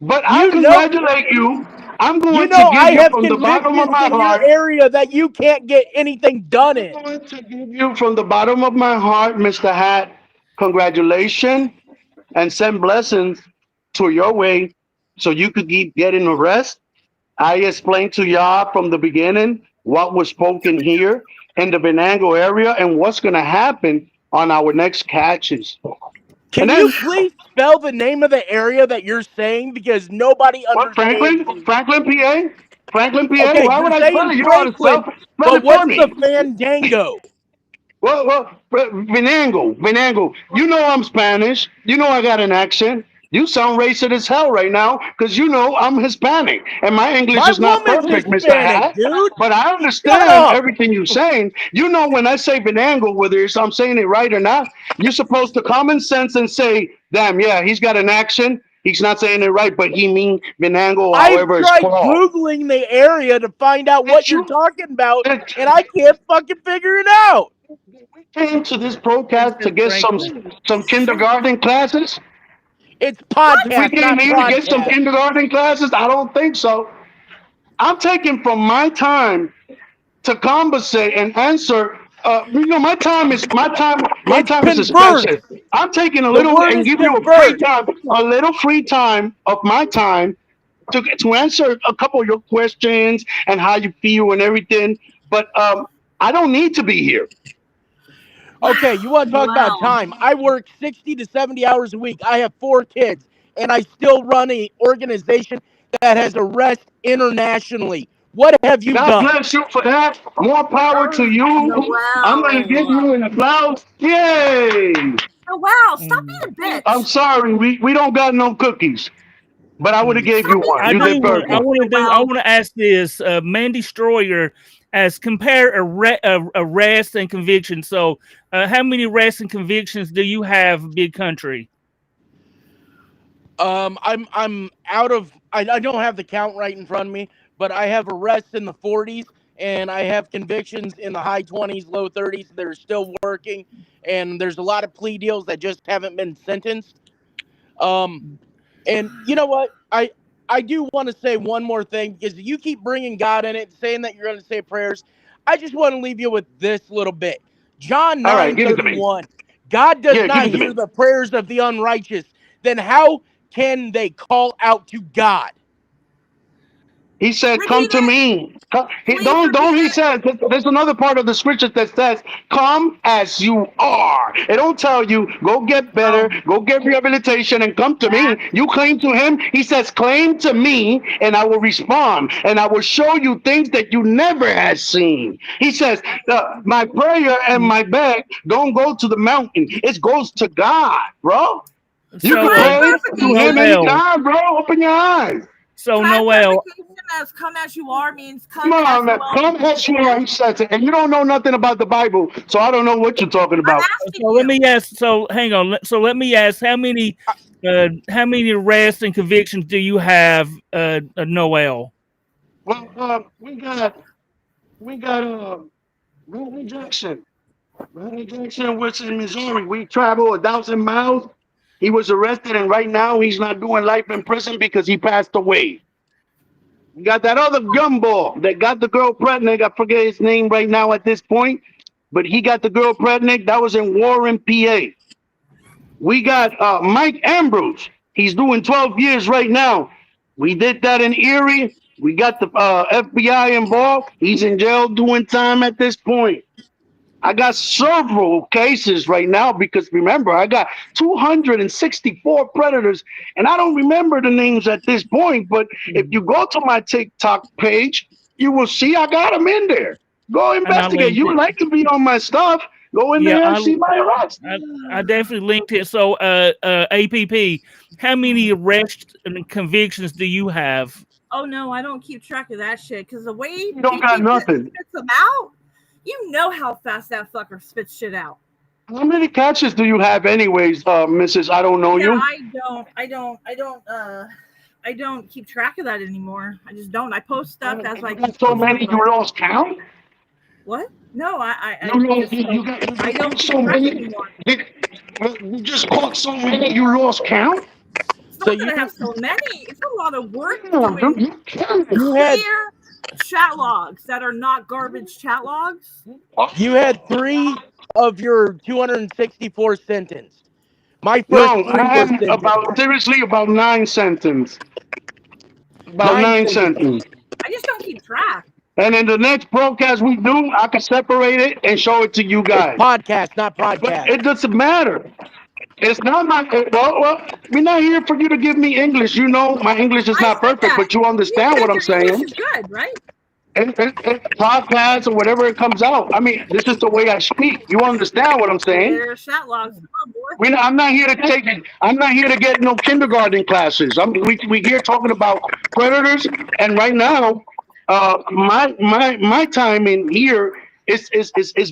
But I You know, congratulate you. I'm you going to know, give I you have from the bottom of convictions my in your heart. area that you can't get anything done I'm in. going to give you from the bottom of my heart, Mr. Hat. Congratulations and send blessings to your way so you could keep getting the rest. I explained to y'all from the beginning what was spoken here in the Venango area and what's going to happen on our next catches. And Can you then, please spell the name of the area that you're saying because nobody what, understands Franklin? you? Franklin, PA? Franklin, PA? Okay, Why you're would I spell saying it? You know how to Franklin, spell but it for what's the me. Fandango? Venango. You know I'm Spanish. You know I got an accent. You sound racist as hell right now because you know I'm Hispanic and my English My is not woman's perfect, Mr. Hispanic, Hat. dude. But I Shut understand up. everything you're saying. You know when I say Venango, whether I'm saying it right or not, you're supposed to common sense and say, "Damn, yeah, he's got an accent. He's not saying it right, but he mean Venango, I've however it's tried called." Googling the area to find out what Did you're you? talking about, Did, and I can't fucking figure it out. we came to this It broadcast to says get Franklin. some kindergarten classes. It's Did we podcast, came not here to get some broadcast. kindergarten classes? I don't think so. I'm taking from my time to conversate and answer My time is my time. My It's time is converse. expensive. I'm taking a The little word and is give you converse. a little free time of my time to answer a couple of your questions and how you feel and everything. But I don't need to be here. Okay, you want to talk about Noel. time? I work 60 to 70 hours a week. I have 4 kids, and I still run a organization that has arrests internationally. What have you God done? bless you for that. More power to you. I'm gonna Noel. give you an applause. Yay! Noel, stop Mm. being a I'm bitch. sorry, we don't got no cookies, but I would have Mm. gave Stop you being one. I You a did do want. I perfect. bitch, want to do. I Noel. want to ask this. Man Destroyer, as compare arrest and conviction. So, how many arrests and convictions do you have, Big Country? I'm out of. I don't have the count right in front of me, but I have arrests in the 40s, and I have convictions in the high 20s, low 30s that are still working, and there's a lot of plea deals that just haven't been sentenced. Um, And you know what? I do want to say one more thing because you keep bringing God in it, saying that you're going to say prayers. I just want to leave you with this little bit. John All right, give it to me. 9:31. God does Yeah, give not it to hear me. the prayers of the unrighteous. Then how can they call out to God? He said, "Come Repeat to it. me." Please Don't. repeat He it. said, "There's another part of the scripture that says, 'Come as you are.' It don't tell you go get better, No. go get rehabilitation, and come to me. That. You claim to Him. He says, 'Claim to me, and I will respond, and I will show you things that you never had seen.'" He says, "My prayer and my beg don't go to the mountain; it goes to God, bro. You can So, Divine pray to Him clarification. Noel. anytime, bro. Open your eyes." So, Divine Noel. clarification as come as you are means Come come on, as man. Noel Come means as you are, he again. says it. And you don't know nothing about the Bible, so I don't know what you're talking I'm about. asking So let you. me ask. So hang on. So let me ask. How many arrests and convictions do you have, Noel? Well, we got Randy Jackson. Randy Jackson was in Missouri. We traveled 1,000 miles. He was arrested, and right now he's not doing life in prison because he passed away. We got that other gumball that got the girl pregnant. I forget his name right now at this point, but he got the girl pregnant. That was in Warren, PA. We got Mike Ambrose. He's doing 12 years right now. We did that in Erie. We got the FBI involved. He's in jail doing time at this point. I got several cases right now because remember, I got 264 predators, and I don't remember the names at this point. But if you go to my TikTok page, you will see I got them in there. Go And I investigate. linked You would it. like to be on my stuff? Go in Yeah, there and see my arrest. I definitely linked it. So, APP, how many arrests and convictions do you have? Oh no, I don't keep track of that shit because the way You don't got PP nothing. spits them out, you know how fast that fucker spits shit out. How many catches do you have, anyways, Mrs. I don't know Yeah, you? I don't keep track of that anymore. I just don't. I post stuff as I You keep got so posting many you stuff. lost count. What? No, You I lost. just don't. You I don't caught keep so track many. anymore. You just caught so many you lost count. It's So not that I have so many. It's a lot of work Damn, dude, doing you killing it. you had clear chat logs that are not garbage chat logs. you had 3 of your 264 sentenced. My first No, I 3 were had sentenced. about seriously about 9 sentences. About Nine nine sentences. sentences. I just don't keep track. And in the next broadcast we do, I can separate it and show it to you It's guys. podcast, not But podcast. it doesn't matter. It's not my we're not here for you to give me English. You know my English is I not said perfect, that. but you You understand what said I'm your English saying. is good, right? And podcast or whatever it comes out. I mean, this is the way I speak. You understand what I'm saying? Clear chat logs. Come on, boy. I'm not here to take it. I'm not here to get no kindergarten classes. We here talking about predators, and right now, my time in here is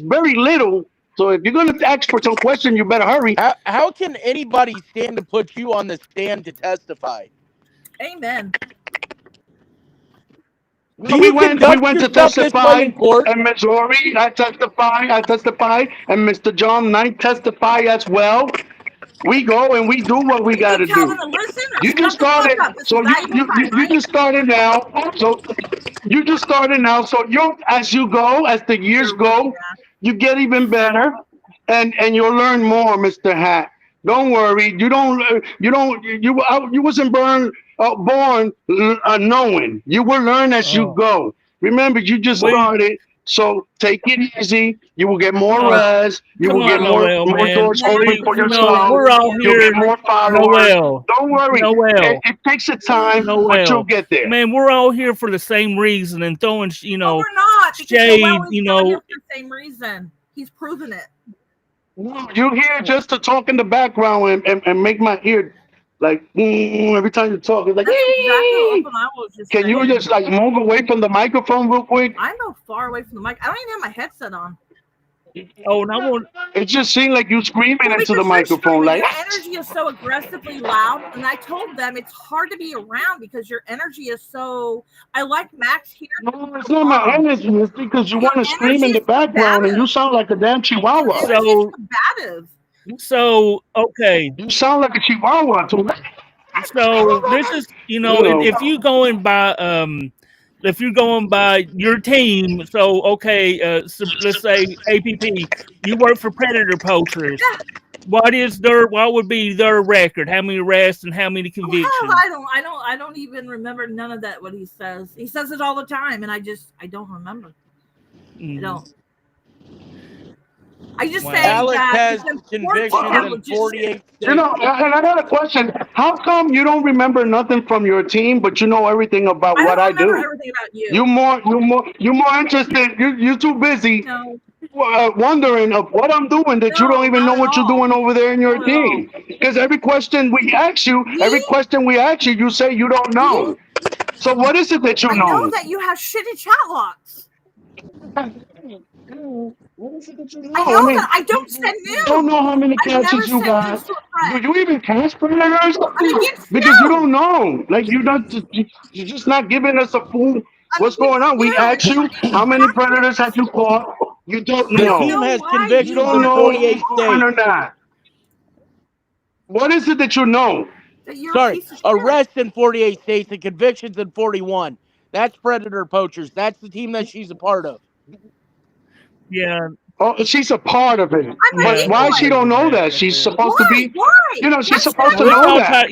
very little. So if you're gonna ask for some question, you better hurry. How can anybody stand to put you on the stand to testify? Amen. Do Well, you we conduct went to yourself this way testify in court? in Missouri. I testify, and Mr. John Knight testify as well. We go and we do what we You got can to tell them do. to listen or You just shut the fuck started, up. This is so valuable time, you right? just started now. So you just started now. So you as you go, as the years You're a rookie, go, man. you get even better, and you'll learn more, Mister Hat. Don't worry. You wasn't born knowing. You will learn as you Oh, go. Remember, you just we started. So take it easy. You will get more no, rest. You come will get on, Noel, more man. doors Thank open We, you, for yourself. we're Noel. all You'll get here. more followers. Noel, Don't worry. Noel, It takes a time, but you'll Noel, get there. man. We're all here for the same reason and throwing, No, we're not, because shade. Noel is not here for the same reason. He's proven it. No, you're here just to talk in the background and make my ear like every time you talk. It's like, That's exactly what "Ee!" I was just Can you saying. just like move away from the microphone real quick? I know far away from the mic. I don't even have my headset on. Oh, and I want. It just seemed like you screaming Well, into the because you're microphone, screaming, like. your energy is so aggressively loud, and I told them it's hard to be around because your energy is so. I like Max here. No, it's not my Calm. energy. It's because you Your want to scream energy in the is background and you combative. sound like a damn Your chihuahua. energy is So, combative. okay. You sound like a chihuahua to me. So this is, You know. if you going by if you're going by your team, so okay, so let's say APP, you work for predator poachers. Yeah. What would be their record? How many arrests and how many Oh hell, convictions? I don't even remember none of that. What he says, he says it all the time, and I don't remember. I Mhm. don't. I just say Wow. Alex that has it's important convictions to in just. 48 You know, states. and I got a question. How come you don't remember nothing from your team, but you know everything about I what don't I remember do? everything about You you. more, you more, you more interested. You're too busy No, wondering of what I'm doing that you don't no, even know not at what you're all. doing over there in your Not at all. team. Because Me? every question we ask you, you say you don't Me? know. So what is it that you I know know? that you have shitty chat locks. What is it that you I know? know I mean, that I don't send you don't know nudes. how many I've never catches you sent nudes got. to a Do friend. you even catch predators? I'm against Because you don't you. know. Like you're just not giving us a full. I'm What's going against on? We you. asked you how many predators have you caught. You don't I The don't team know. know has why You you convictions don't in want to know make if it 48 you're lying hard. or states. not. What is it that you know? That you're a Sorry, piece of shit. arrests in 48 states and convictions in 41. That's predator poachers. That's the team that she's a part of. Yeah, Oh, she's a part of it. I'm a But yeah, why that's she decoy. don't bigger than know that that? right She's there. supposed to Why? be, Why? she's Why should supposed I to Let's know all that. try.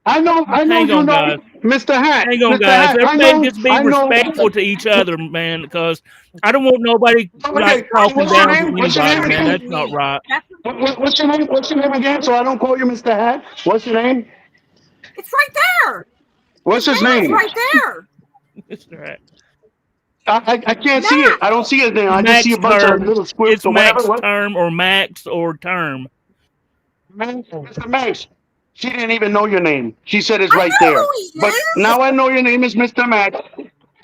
I know Hang you on, know, guys. Mr. Hat, Hang on, Mr. guys. Hat. Everybody just be I know. respectful to each other, man, because I don't want nobody like Okay, Right, talking what's your down to name? you're What's your anybody, name man. again? That's irritating not me. right. That's What's your name? What's your name again? So I don't call you Mr. Hat. What's your name? it's right there. What's His his name is name? right there. That's right. I can't see it. I Max. don't see his name. I just see a Max bunch of term. little scripts It's or whatever. max What? term or max or term. Mr. Max. She didn't even know your name. She said it's I right know who there. he But is. now I know your name is Mr. Max.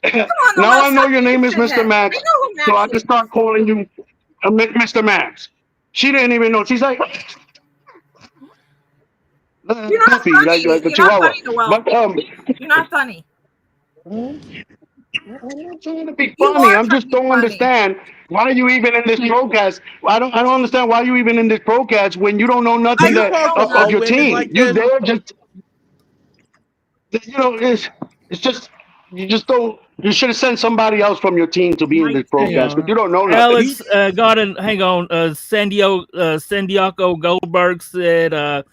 Come on, Now Noel, I know stop your being name a is Mr. shithead. I Max. know who So Max I can is. start calling you Mr. Max. She didn't even know. She's like You're not puppy, funny. like a You're not chihuahua. funny, Noel. But You're not funny. I'm not trying to be You funny. are I'm trying just to be don't funny. understand why you even in this broadcast. I don't understand why you even in this broadcast when you don't know Do I nothing you that don't talk know to of all your nothing. women team. like You this? there just it's just you just don't you should have sent somebody else from your team to be in My this Hang broadcast team. because on. you don't know nothing. He Alex got an hang on. Sandiago Goldberg said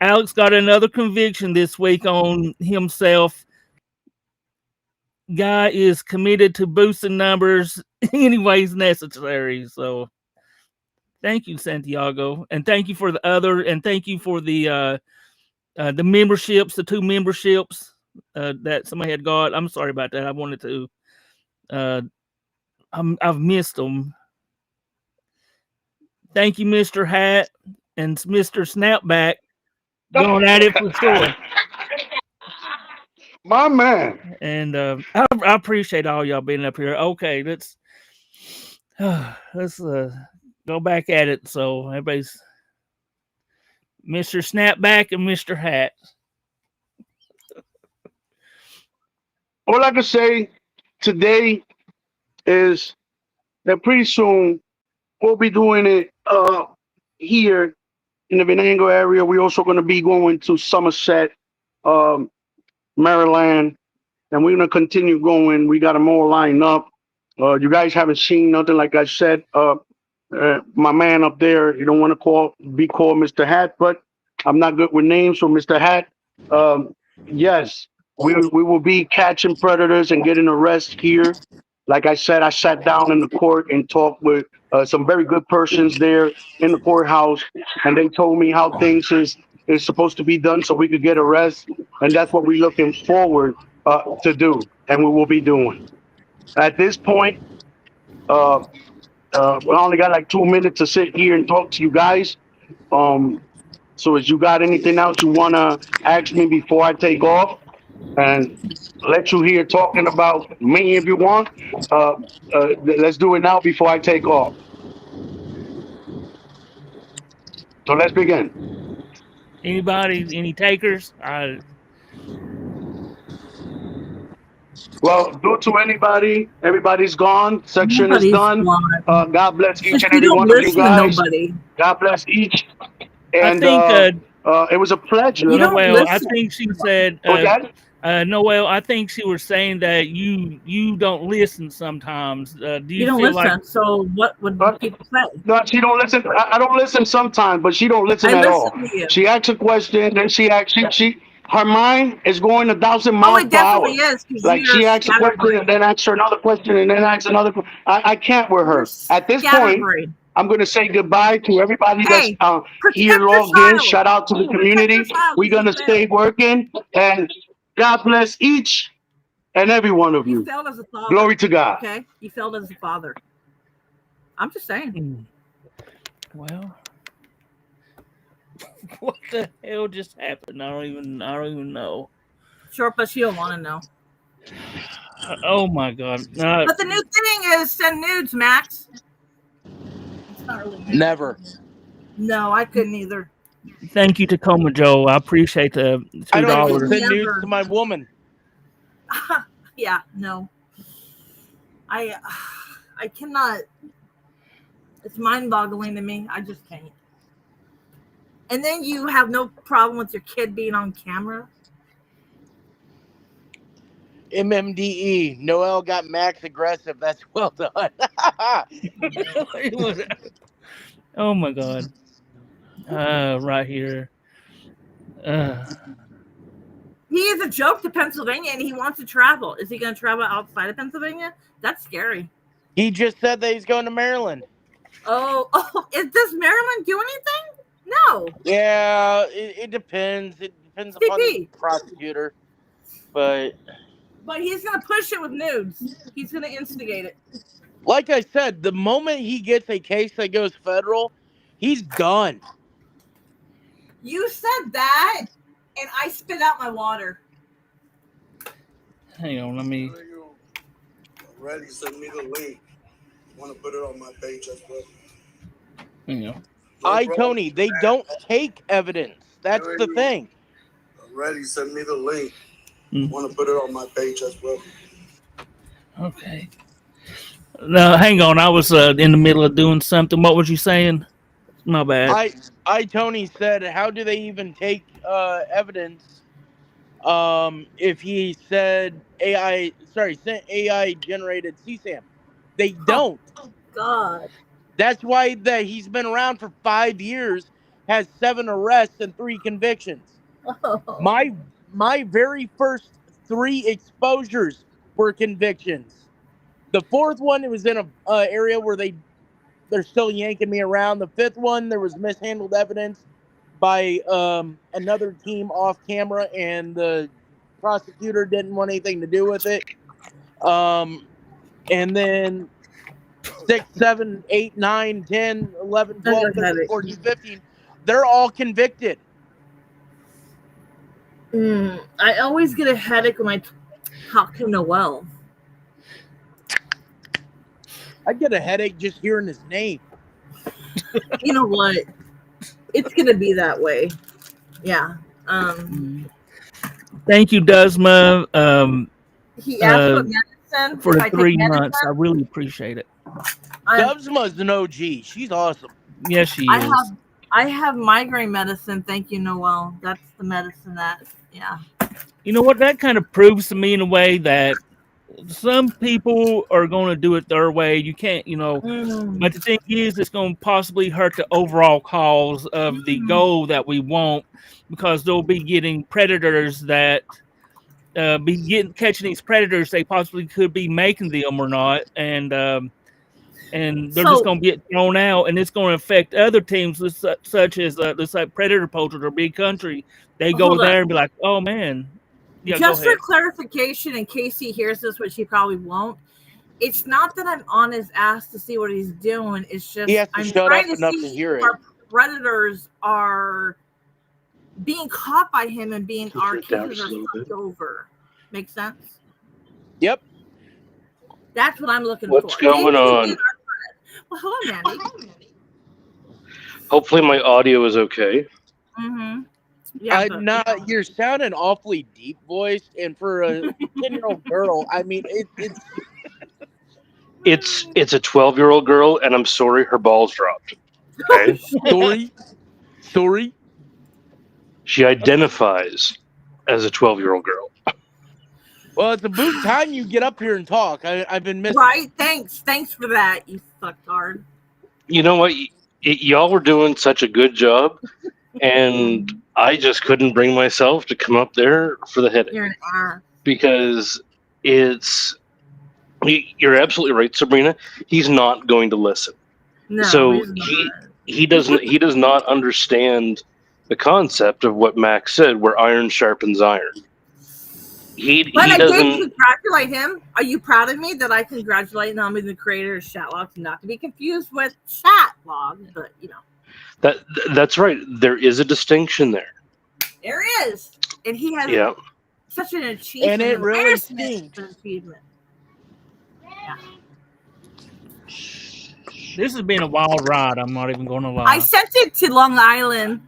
Alex got another conviction this week on himself. Guy is committed to boosting numbers any ways necessary. So thank you, Santiago, and thank you for thank you for the memberships, the two memberships that somebody had got. I'm sorry about that. I wanted to. Uh, I've missed them. Thank you, Mister Hat and Mister Snapback, going at it for sure. My man. And I appreciate all y'all being up here. Okay, let's go back at it. So everybody's Mister Snapback and Mister Hat. All I can say today is that pretty soon we'll be doing it here in the Venango area. We're also going to be going to Somerset, um, Maryland, and we're going to continue going. We got them all lined up. You guys haven't seen nothing, like I said. my man up there, you don't want to be called Mr. Hat, but I'm not good with names, so Mr. Hat, yes, we will be catching predators and getting arrests here. Like I said, I sat down in the court and talked with some very good persons there in the courthouse, and they told me how things is supposed to be done so we could get arrests, and that's what we're looking forward to do, and we will be doing. At this point, uh, we only got like 2 minutes to sit here and talk to you guys. Um, so if you got anything else you wanna ask me before I take off, and let you here talking about me if you want, uh, let's do it now before I take off. So let's begin. Anybody? Any takers? Well, due to anybody, everybody's gone. Section is Nobody's done. gone. God bless It's each just and you every don't one of you listen to guys. nobody. God bless each. I And think it was a pleasure. You don't Noel. I listen. think she said What's that? Noel. I think she was saying that you don't listen sometimes. Do You you don't feel like? listen. So what would people say? No, she don't listen. I don't listen sometimes, but she don't listen I at listen all. to you. She asks a question, then she asks. Her mind is going 1,000 Oh, miles it per definitely hour. is because Like you're she asks a question and scatterbrained. then asks her another question and then asks another. I can't with You're her. At this point, scatterbrained. I'm going to say goodbye to everybody that's Hey, here protect your logged in. child. Shout out to the Protect your community. child We're because going you to stay failed. working, and God bless each and every one of You you. failed as a father. Glory to God. Okay, you failed as a father. I'm just saying. Well, what the hell just happened? I don't even know. Sure, but she don't want to know. Oh my god. But the new thing is send nudes, Max. It's not really nudes. Never. No, I couldn't either. Thank you, Tacoma Joe. I appreciate the I two don't I even could dollars. send nudes never. to my woman. Yeah, no. I I cannot. It's mind-boggling to me. I just can't. And then you have no problem with your kid being on camera. MMDE. Noel got Max aggressive. That's well done. It was- oh my god. Right here. Uh, He is a joke to Pennsylvania, and he wants to travel. Is he going to travel outside of Pennsylvania? That's scary. He just said that he's going to Maryland. Oh, does Maryland do anything? No. Yeah, it depends. It depends upon the CP. prosecutor. But But he's going to push it with nudes. He's going to instigate it. like I said, the moment he gets a case that goes federal, he's done. You said that, and I spit out my water. hang on, let me. Already send me the link. Want to put it on my page as well. Hang on. Tony, they don't take evidence. That's the thing. Already send me the link. Mm. Want to put it on my page as well. Okay. No, hang on. I was in the middle of doing something. What was you saying? My bad. Tony said, how do they even take evidence if he said sent AI generated CSAM? They don't. God. That's why he's been around for 5 years, has 7 arrests and 3 convictions. Oh. My very first 3 exposures were convictions. The 4th one, it was in a area where they're still yanking me around. The 5th one, there was mishandled evidence by another team off camera, and the prosecutor didn't want anything to do with it. And then 6, 7, 8, 9, 10, 11, 12, 13, 14, 15, they're all convicted. I always get a headache when I talk to Noel. I get a headache just hearing his name. You know what? It's gonna be that way. Yeah. Thank you, Dusma. He asked for medicine for if the I 3 take months. I medicine. really appreciate it. Dubsma's an OG. She's awesome. Yes, she is. I have migraine medicine. Thank you, Noel. That's the medicine that, yeah. You know what? That kind of proves to me in a way that some people are going to do it their way. You can't, Mm. but the thing is, it's going to possibly hurt the overall cause of the goal that we want, because they'll be getting predators that catching these predators. They possibly could be making them or not, and they're just So going to get thrown out, and it's going to affect other teams, such as this like predator poachers or big country. They go hold up. there and be like, "Oh man, yeah, go Just for ahead." clarification, in case he hears this, which he probably won't, it's not that I'm on his ass to see what he's doing. It's He just has to I'm shut trying up to enough to see hear if it. our predators are being caught by him and being our cases are fucked over. Make sense? Yep. That's what I'm looking What's for. going on? Well, hello, Mandy. Hopefully my audio is okay. Mm-hmm. Yeah, but You're sounding awfully deep voiced, and for a 10-year-old girl, I mean, it's It's a 12-year-old girl, and I'm sorry her balls dropped. Okay? sorry. She identifies as a 12-year-old girl. Well, it's about time you get up here and talk. I've been missing. right. Thanks for that. You fucktard. You know what? Y'all were doing such a good job, and I just couldn't bring myself to come up there for the headache, You're an ass. because you're absolutely right, Sabrina. He's not going to listen. No, So he's not. he does not understand the concept of what Max said, where iron sharpens iron. But He I did doesn't. congratulate him. Are you proud of me that I congratulate him being the creator of Chatlogs, not to be confused with Chatlogs, but That's right. There is a distinction there. there is. And he has Yeah. such an achievement. And it really embarrassment stinks. of an achievement. Yeah. This has been a wild ride. I'm not even going to lie. I sent it to Long Island.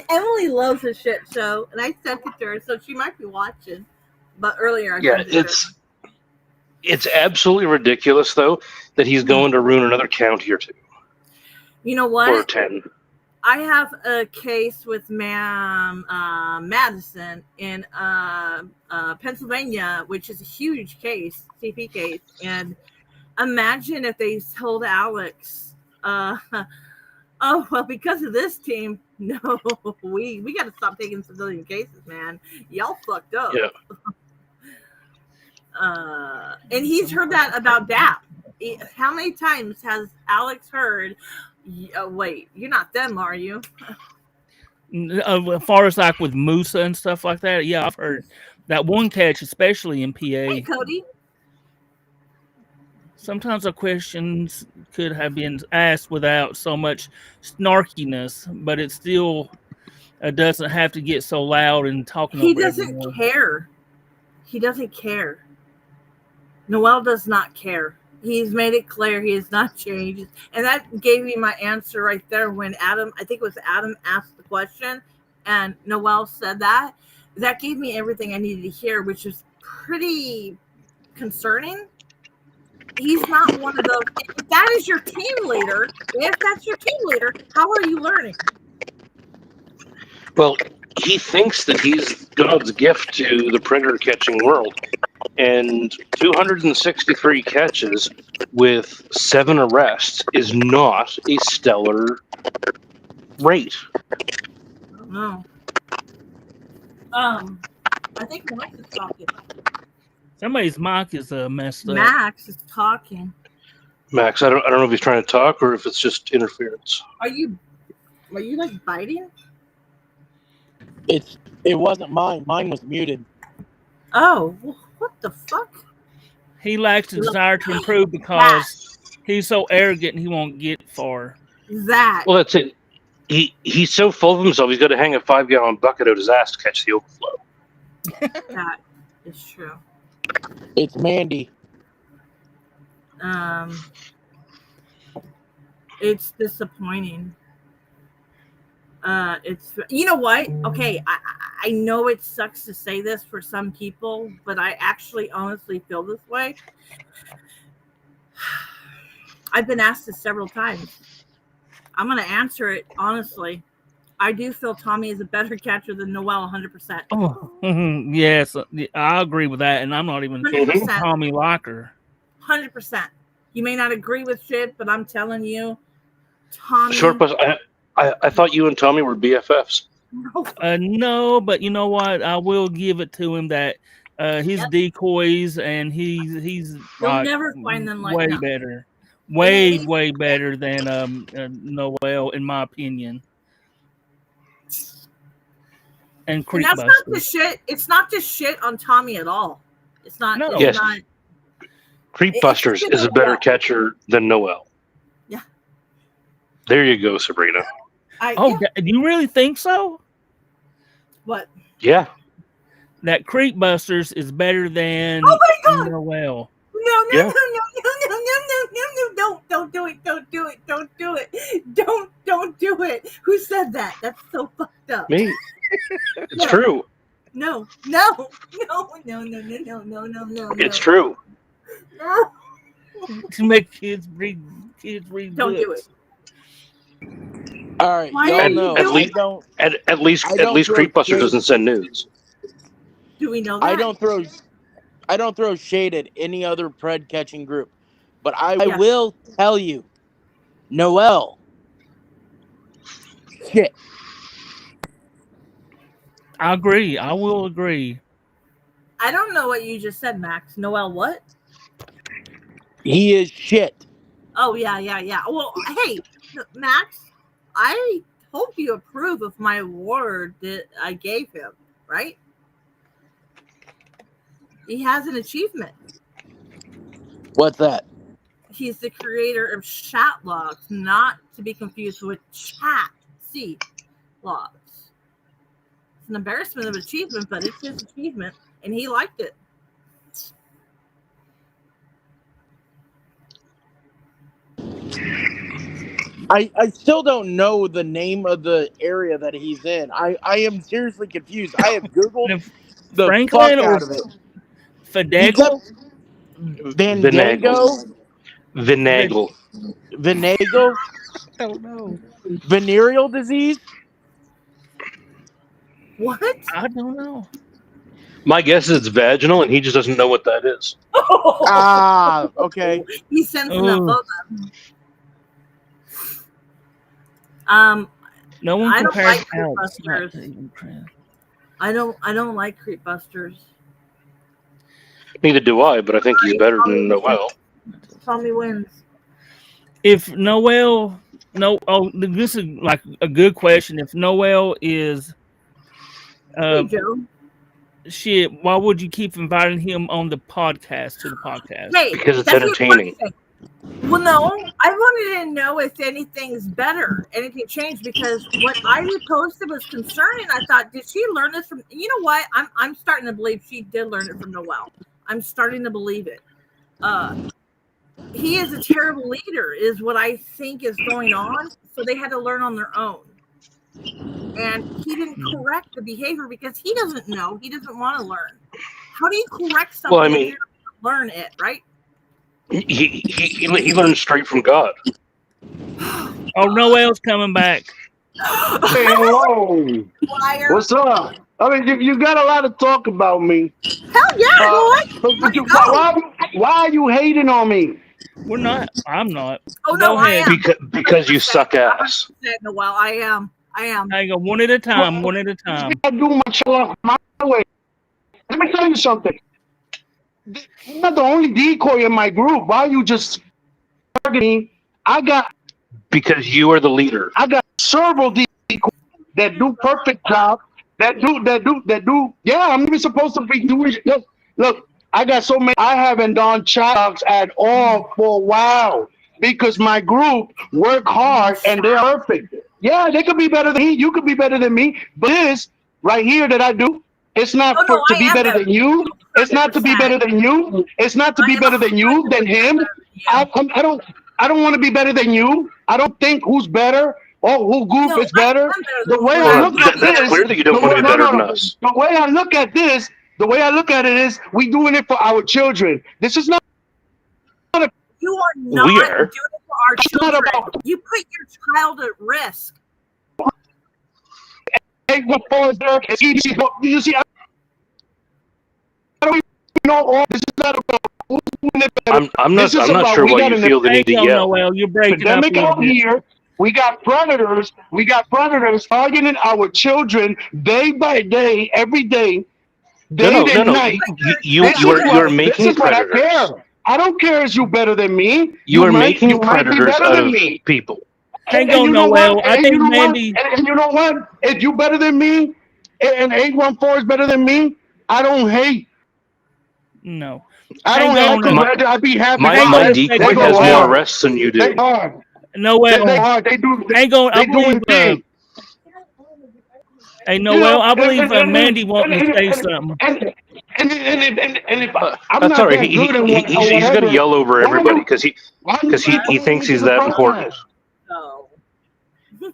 Emily loves a shit show, and I sent it to her, so she might be watching. But earlier, I Yeah. sent it to her. It's absolutely ridiculous, though, that he's going to ruin another county or two You know or what? 10. I have a case with Ma'am Madison in Pennsylvania, which is a huge case, CP case. And imagine if they told Alex, oh, well, because of this team, no, we got to stop taking civilian cases, man. Y'all fucked up. Yeah. And he's heard that about DAP. How many times has Alex heard, wait, you're not them, are you? As far as like with Musa and stuff like that, yeah, I've heard that one catch, especially in PA. Hey, Cody. Sometimes our questions could have been asked without so much snarkiness, but it still doesn't have to get so loud and talking He over doesn't everyone. care. He doesn't care. Noel does not care. He's made it clear he has not changed. And that gave me my answer right there when Adam, I think it was Adam, asked the question and Noel said that. That gave me everything I needed to hear, which is pretty concerning. He's not one of those. If that is your team leader, if that's your team leader, how are you learning? Well, he thinks that he's God's gift to the predator catching world. And 263 catches with 7 arrests is not a stellar rate. No. I think Max is talking. Somebody's mic is messed up. Max is talking. Max, I don't know if he's trying to talk or if it's just interference. Are you like biting? It wasn't mine. Mine was muted. Oh, what the fuck? He lacks the desire to improve because he's so arrogant and he won't get far. That. Well, that's it. He's so full of himself, he's got to hang a 5-gallon bucket out his ass to catch the overflow. That is true. It's Mandy. It's disappointing. It's, you know what? Okay, I know it sucks to say this for some people, but I actually honestly feel this way. I've been asked this several times. I'm going to answer it honestly. I do feel Tommy is a better catcher than Noel 100%. Oh, yes, I agree with that, and I'm not even 100%. Tommy Locker. 100%. You may not agree with shit, but I'm telling you, Tommy. Short bus. I thought you and Tommy were BFFs. No. No, but you know what? I will give it to him that his Yep. decoys and he's You'll like never find them like way no. better, They- way better than Noel, in my opinion. And And that's not Creekbuster. the shit. It's not just shit on Tommy at all. It's not. No. It's Yes. not. Creepbusters is a better catcher than Noel. Yeah. There you go, Sabrina. Oh, do you really think so? What? Yeah. That Creekbusters is better than Oh my God! Noel. No, Yeah. don't do it. Don't do it. Don't do it. Don't do it. Who said that? That's so fucked up. Me. It's No. true. No. It's true. No. To make kids read Don't do books. it. All right, Why y'all are you know. At doing least- At least Creepbuster shade. doesn't send nudes. Do we know that? I don't throw shade at any other pred catching group, but I Yeah. will tell you, Noel, shit. I agree. I will agree. I don't know what you just said, Max. Noel, what? He is shit. Oh yeah. Well, hey, Max, I hope you approve of my award that I gave him, right? He has an achievement. What's that? He's the creator of chat logs, not to be confused with chat logs. It's an embarrassment of achievement, but it's his achievement, and he liked it. I still don't know the name of the area that he's in. I am seriously confused. I have Googled the Franklin fuck or out of it. Fidego? Vandango? Vinagle. Vinago? I don't know. Venereal disease? What? I don't know. My guess is it's vaginal, and he just doesn't know what that is. Ah, okay. He sends Ooh. enough of them. No one I don't compares like Alex. Creepbusters. I don't like Creepbusters. Neither do I, but I think he's better than Noel. Tommy wins. If Noel, this is like a good question. If Noel is, Hey, Joe. shit, why would you keep inviting him on the podcast to the podcast? Hey, Because it's that's a good entertaining. question. Well, no, I wanted to know if anything's better, anything changed, because what I reposted was concerning. I thought, did she learn this from? You know what? I'm starting to believe she did learn it from Noel. I'm starting to believe it. He is a terrible leader, is what I think is going on. So they had to learn on their own, and he didn't correct the behavior because he doesn't know. He doesn't want to learn. How do you correct something Well, I if mean- you don't learn it, right? He learned straight from God. Oh, Noel's coming back. Hey, hello. Liar. What's up? I mean, you got a lot of talk about me. Hell yeah, boy. Why are you hating on me? We're not. I'm not. Oh no, Go I ahead. am. Because you suck ass. Noel, I am. I go one at a time. One at a time. I do my show my way. Let me tell you something. I'm not the only decoy in my group. Why are you just targeting? Because you are the leader. I got several decoys that do perfect job. That do. Yeah, I'm even supposed to be doing. Look, I got so many. I haven't done chat logs at all for a while because my group work hard and they're perfect. Yeah, they could be better than me. You could be better than me. But this right here that I do, it's not to be better than you. It's not to be better than you. It's not to be better than you than him. I don't want to be better than you. I don't think who's better or who group is better. The way I look at That's this, clear that you don't want to be better than us. the way I look at this, the way I look at it is, we doing it for our children. This is not. You are not We doing are. it for our Not children. about- You put your child at risk. 814 is there. It's easy. You see, I don't even know all. This is not about who's doing it better. I'm This is not about sure we why got you an feel the need to Hang on, yell. Noel. You're breaking up a epidemic little out bit. here. We got predators. We got predators targeting our children day by day, every day, day No. and night. You are This making is what I predators. care. I don't care if you better than me. You are You making might be predators better out than of me. people. Hang And on, you know what? Noel. I And you think know what? Mandy. And you know what? If you better than me, and 814 is better than me, I don't hate. No. I don't Hang hate. on. I'd be happy. Hang My on Why? a They decoy second, go has more Noel. hard. arrests than you They do. hard. They Noel. hard. They do. Hang on. I They believe. doing things. Hey, You Noel. know, I and believe and and and Mandy want and to say and something. and if I'm That's all not right. that good and or He's going to whatever, yell over why everybody you because why you keep he putting thinks me to he's the that important. front? No.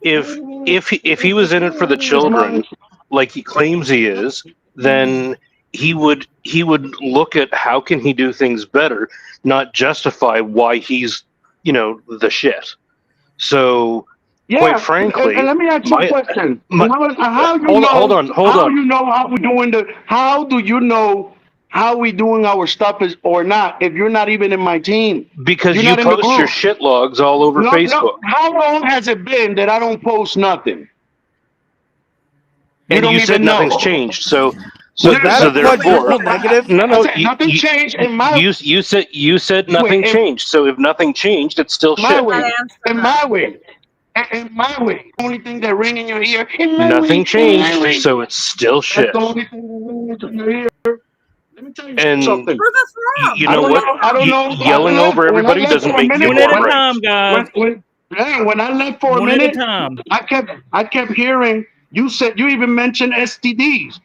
If he was in it for the children, like he claims he is, then he would look at how can he do things better, not justify why he's the shit. So quite Yeah, and frankly, let me ask you a question. my How you hold know? on, How you know how we doing the? How do you know how we doing our stuff is or not? If you're not even in my team, because you're you not in the post your group. shit logs all over No, no. Facebook. How long has it been that I don't post nothing? You And don't you said even nothing's know. changed. So Was that a therefore, quadruple negative? I no, said nothing changed in my you said way. nothing changed. So if nothing changed, it's still My shit. way. Answer In that. my way. In my way. Only thing that ring in your ear. In my Nothing way. In my changed, way. so it's still That's shit. the only thing that ring in your ear. Let me tell you And something. Prove us wrong. you I know don't what? know. I don't know. Yelling over When I everybody left doesn't for a make you minute, One at more a right. time, guys. when I left for a One at a minute, time. I kept hearing you said you even mentioned STDs.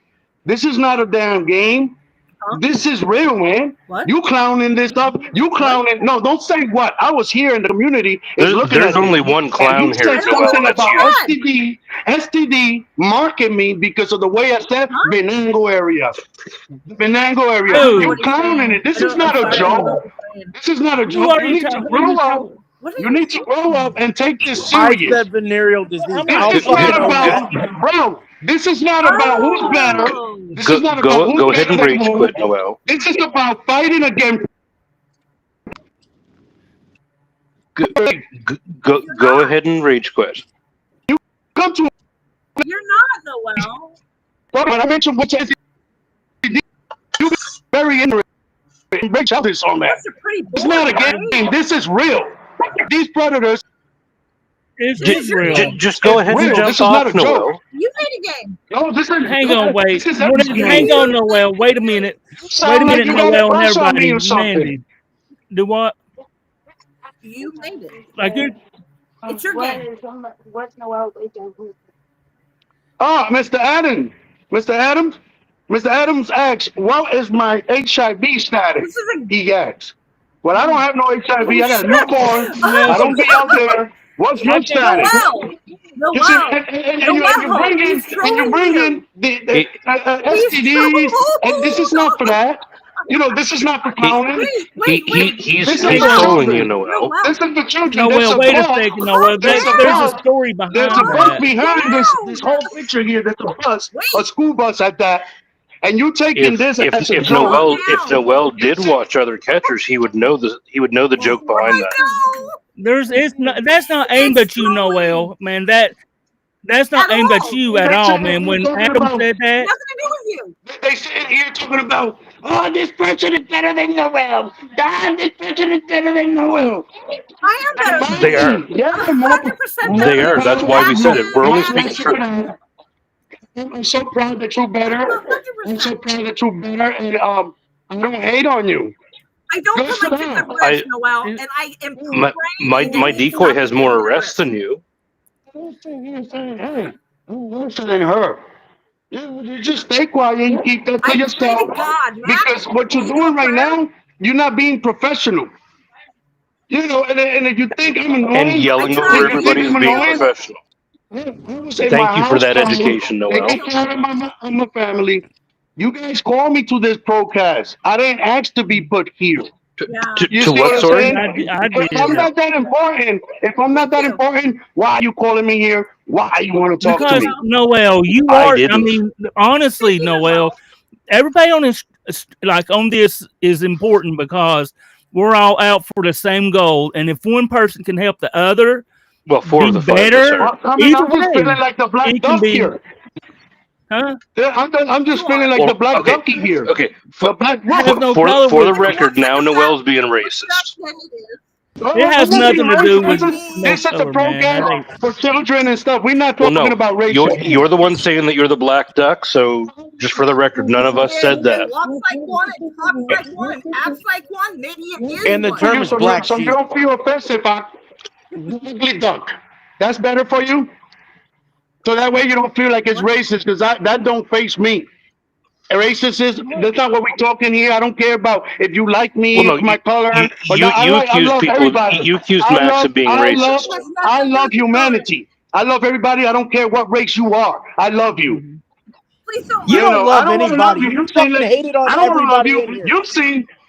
This is not a damn game. Huh? This is real, man. What? You clowning this up. You clowning. No, don't say what. I was here in the community is looking There's at this. only one And clown you here, said I don't know Noel. something what That's about you you. said. STD marking me because of the way I said Huh? Benango area. The Benango I area. don't know Who? You what he's clowning saying. it. This is I'm not a sorry. I don't know joke. what you're saying. This is not a Who joke. are You you need to talking? Who are grow you up. talking? What are You you need to grow up and take this I serious. said venereal disease. I'm This not I'll is fucking not fucking on own that. that. about, bro. This is not about who's better. Oh. This is not about who's Go ahead better and than rage who. quit, Noel. This is about fighting against. Go, You're go not. ahead and rage quit. Come to You're not, Noel. when I mentioned what's you very interested in big this on that. Plus, you're pretty It's bored, not a right? game. This is real. These predators It This is is your real. game. Just go is ahead and real. This jump is not a off, joke. Noel. You made a game. No, this is Hang on, wait. this is every Hang game. on, Noel. Wait a minute. You Wait a sound like minute, you got a Noel, and crush on me everybody. or something. Mandy. Do what? You made it. Like you're It's your game. Oh, Mr. Adams. Mr. Adams. Mr. Adams asks, what is my HIV status? This is a. He asks. Well, I don't have no HIV. Oh I got a shit! newborn. no. I don't be out there. What's I your can't. status? Noel. You see, Noel. you Noel. bring in He's trolling you. the It, He's STDs, and this is not for trolling. that. You know, this is not for he, clowning. Wait. This is Hang he's for on, trolling you, children. Noel. Noel. This is for children. There's Noel. a Wait a bus. second, Noel. There's a There's a bus. story There's behind a bus that. behind this Down. whole picture here. There's a bus, a Wait. school bus at that. And you taking this as a joke. If Calm down. Noel did watch other catchers, he would know the joke behind that. No. It's not. That's not aimed It's at you, Noel. Man, that's not at aimed at all. you at They all, sitting man. here When talking Adam about said that, Nothing to do with you. they sitting here talking about, oh, this person is better than Noel. This person is better than Noel. I am better than They you. are. Yeah, I'm 100% better They than are. you. That's You why we have said it. We're only to speaking admit it. truth. I'm so proud that you're better. I'm so 100%. proud that you're better, and I don't hate on you. I don't Go put sit my kids at down. risk, Noel, and I am My praying that my you do decoy not has put more them at arrests risk. than you. Don't sit here saying, hey, I'm worse than her. You just stay quiet and keep that to I pray to yourself. God, Matt, Because what you're can you do a doing right prayer? now, you're not being professional. You know, and if you think I'm And annoying, I yelling over if tried. you think everybody is I'm being annoying, professional. I was in my Thank you for house that calling, education, taking Noel. care of my family. You guys called me to this podcast. I didn't ask to be put here. Yeah. You To see what, what I'm sorry? saying? I If I'm did. not that important, Thank you. why are you calling me here? Why you want to talk to Because me? Noel, you I are. I didn't. mean, honestly, Noel, everybody on this, like on this, is important because we're all out for the same goal, and if one person can help the other Well, four be of the five of us better, are. I mean, either I'm just way, feeling like the black it can duck be. here. Huh? Yeah, I'm just You feeling are. like the Well, black okay, ducky here. okay. The black It has what? no For color for the with If it it. record, looks like now a black Noel's being duck, racist. then it is. It has I'm not being nothing to do racist. with This no is a color, man. That program ain't. for children and stuff. We're not Well, talking no, about you're racism. you're the one saying that you're the black duck. So, just for the record, none of us said It that. walks like one, it talks like one, it acts like one. Maybe it is And the For one. term you, is so you, black so you sheep. don't feel offensive, ugly duck. That's better for you. So that way you don't feel like it's What? racist because that don't face me. Racist is that's not what we're talking here. I don't care about if you like Well, me, no, my color, or you not. you I accused love people. everybody. You accused Max of being It racist. has I nothing to do love with your color. humanity. I love everybody. I don't care what race you are. I love you. Mhm. Please don't You love You don't know, me. I love don't want to love anybody. you. You You seem fucking like hated on I don't want to love everybody in you. here.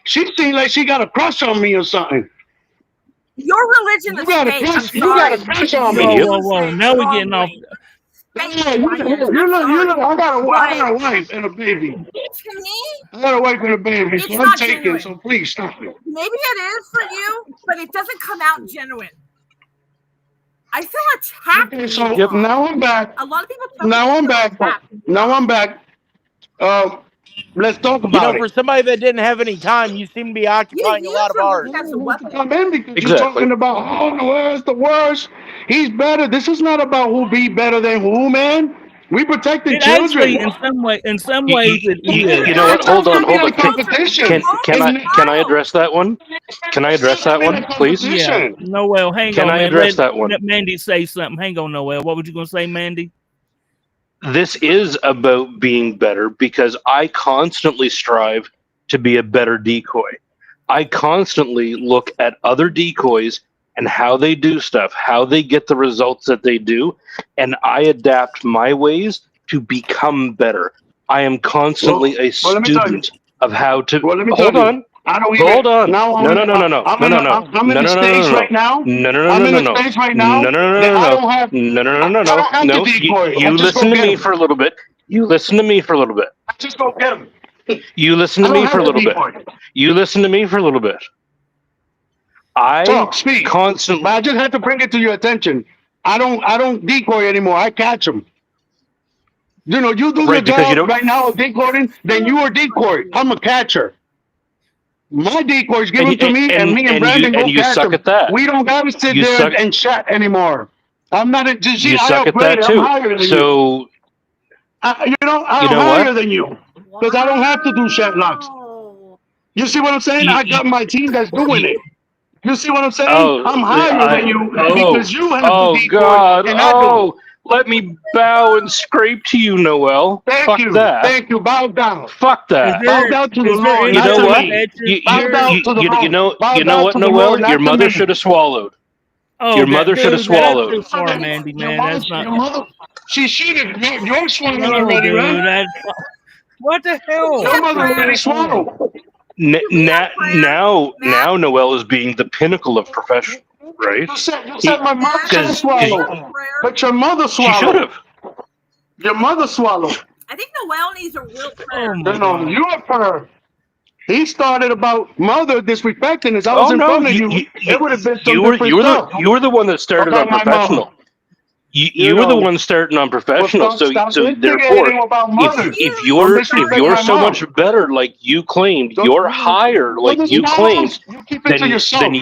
She seemed like she got a crush on me or something. Your religion You is got a fake. I'm crush. You got a sorry. crush on Whoa, me. You whoa, use whoa! it Now we're getting off. wrongly. Fake Yeah, liars. I'm you sorry. look. I But got a wife and a baby. to me, I got a wife and a baby, so it's I'm not taken. genuine. So please stop it. Maybe it is for you, but it doesn't come out genuine. I feel attacked Okay, when you so Yep. talk. now I'm back. A lot of people tell me Now they I'm feel back. attacked when you Now talk. I'm back. Let's talk You know, about it. for somebody that didn't have any time, you seem to be You occupying a use lot of ours. religion as a weapon. Come in because you're Exactly. talking about oh Noel's the worst. He's better. This is not about who be better than who, man. We protecting It children. actually, in some You, ways, you, it you, is. you know It what? doesn't Hold have on, to be hold a on. Your competition. Can own I It can I child. address that one? Can I address doesn't that mean one, a please? Yeah, competition. Noel, hang Can on, I man. address that one? Let Mandy say something. Hang on, Noel. What were you going to say, Mandy? This is about being better because I constantly strive to be a better decoy. I constantly look at other decoys and how they do stuff, how they get the results that they do, and I adapt my ways to become better. I am constantly Well, a well, let me tell you. student of how to Well, let me tell hold you. on. I don't even Hold on. now. No, no, no, no, no, I'm no, in no, a, no. I'm in No, the no, no, stage no, right now. no. No, no, I'm no, in no, the no. stage right No, no, now no, that no, I no. don't have. No, no, no, no, I no. don't have to No. You, decoy. I you just listen go to get me him. for a little bit. You listen to me for a little bit. I just go get him. You listen I to don't me for have a to little bit. decoy. You listen to me for a little bit. I Talk, speak. constantly But I just had to bring it to your attention. I don't decoy anymore. I catch them. You know, you do your right because you job don't right now of decoying, then you are decoy. I'm a catcher. My decoys give and them to me, and me and Brandon and go you catch suck them. at that. We don't gotta sit You there suck and chat anymore. I'm not a see, you I suck at that upgraded. I'm too. higher than you. So you I'm know higher what? than you because I don't have to do chat locks. Wow. You see what I'm saying? You, I you, got my team that's doing you, it. You see what I'm saying? oh I'm higher I than you oh because you have to oh decoy God and I don't. oh let me bow and scrape to you, Noel. Thank Fuck you. that. Thank you. Bow down. Fuck Is that. Bow there down to the is there Lord, You not know to anyone what? me. catches Bow here? down to the Lord. Bow You know down what, to the Lord, Noel? Your not to mother me. should have swallowed. Oh, Your mother should have dude, that's swallowed. too far, Mandy. Man, that's not. Your mother, she did. You're swallowing No, already, dude, right? that's what the Can we hell? Your have mother prayer? already swallowed. Can we have prayer? Matt, Now Noel is being the pinnacle of profession, right? You said He my mother Matt, should have because can we swallowed, have prayer? but your mother she should swallowed. have. Your mother swallowed. I think Noel needs a real Oh prayer. my You know, god. you up her. He started about mother disrespecting us. I was Oh in no, front of you. It would have been some you different were the stuff one that started on about my mother. professional. You, You you were the know, one starting on well, professional. stop So therefore, instigating about if mothers. if Don't you're if disrespect you're my so mom. much better, like you claimed, Don't, you're higher, well, like this is you not claimed, us. You keep it to then yourself.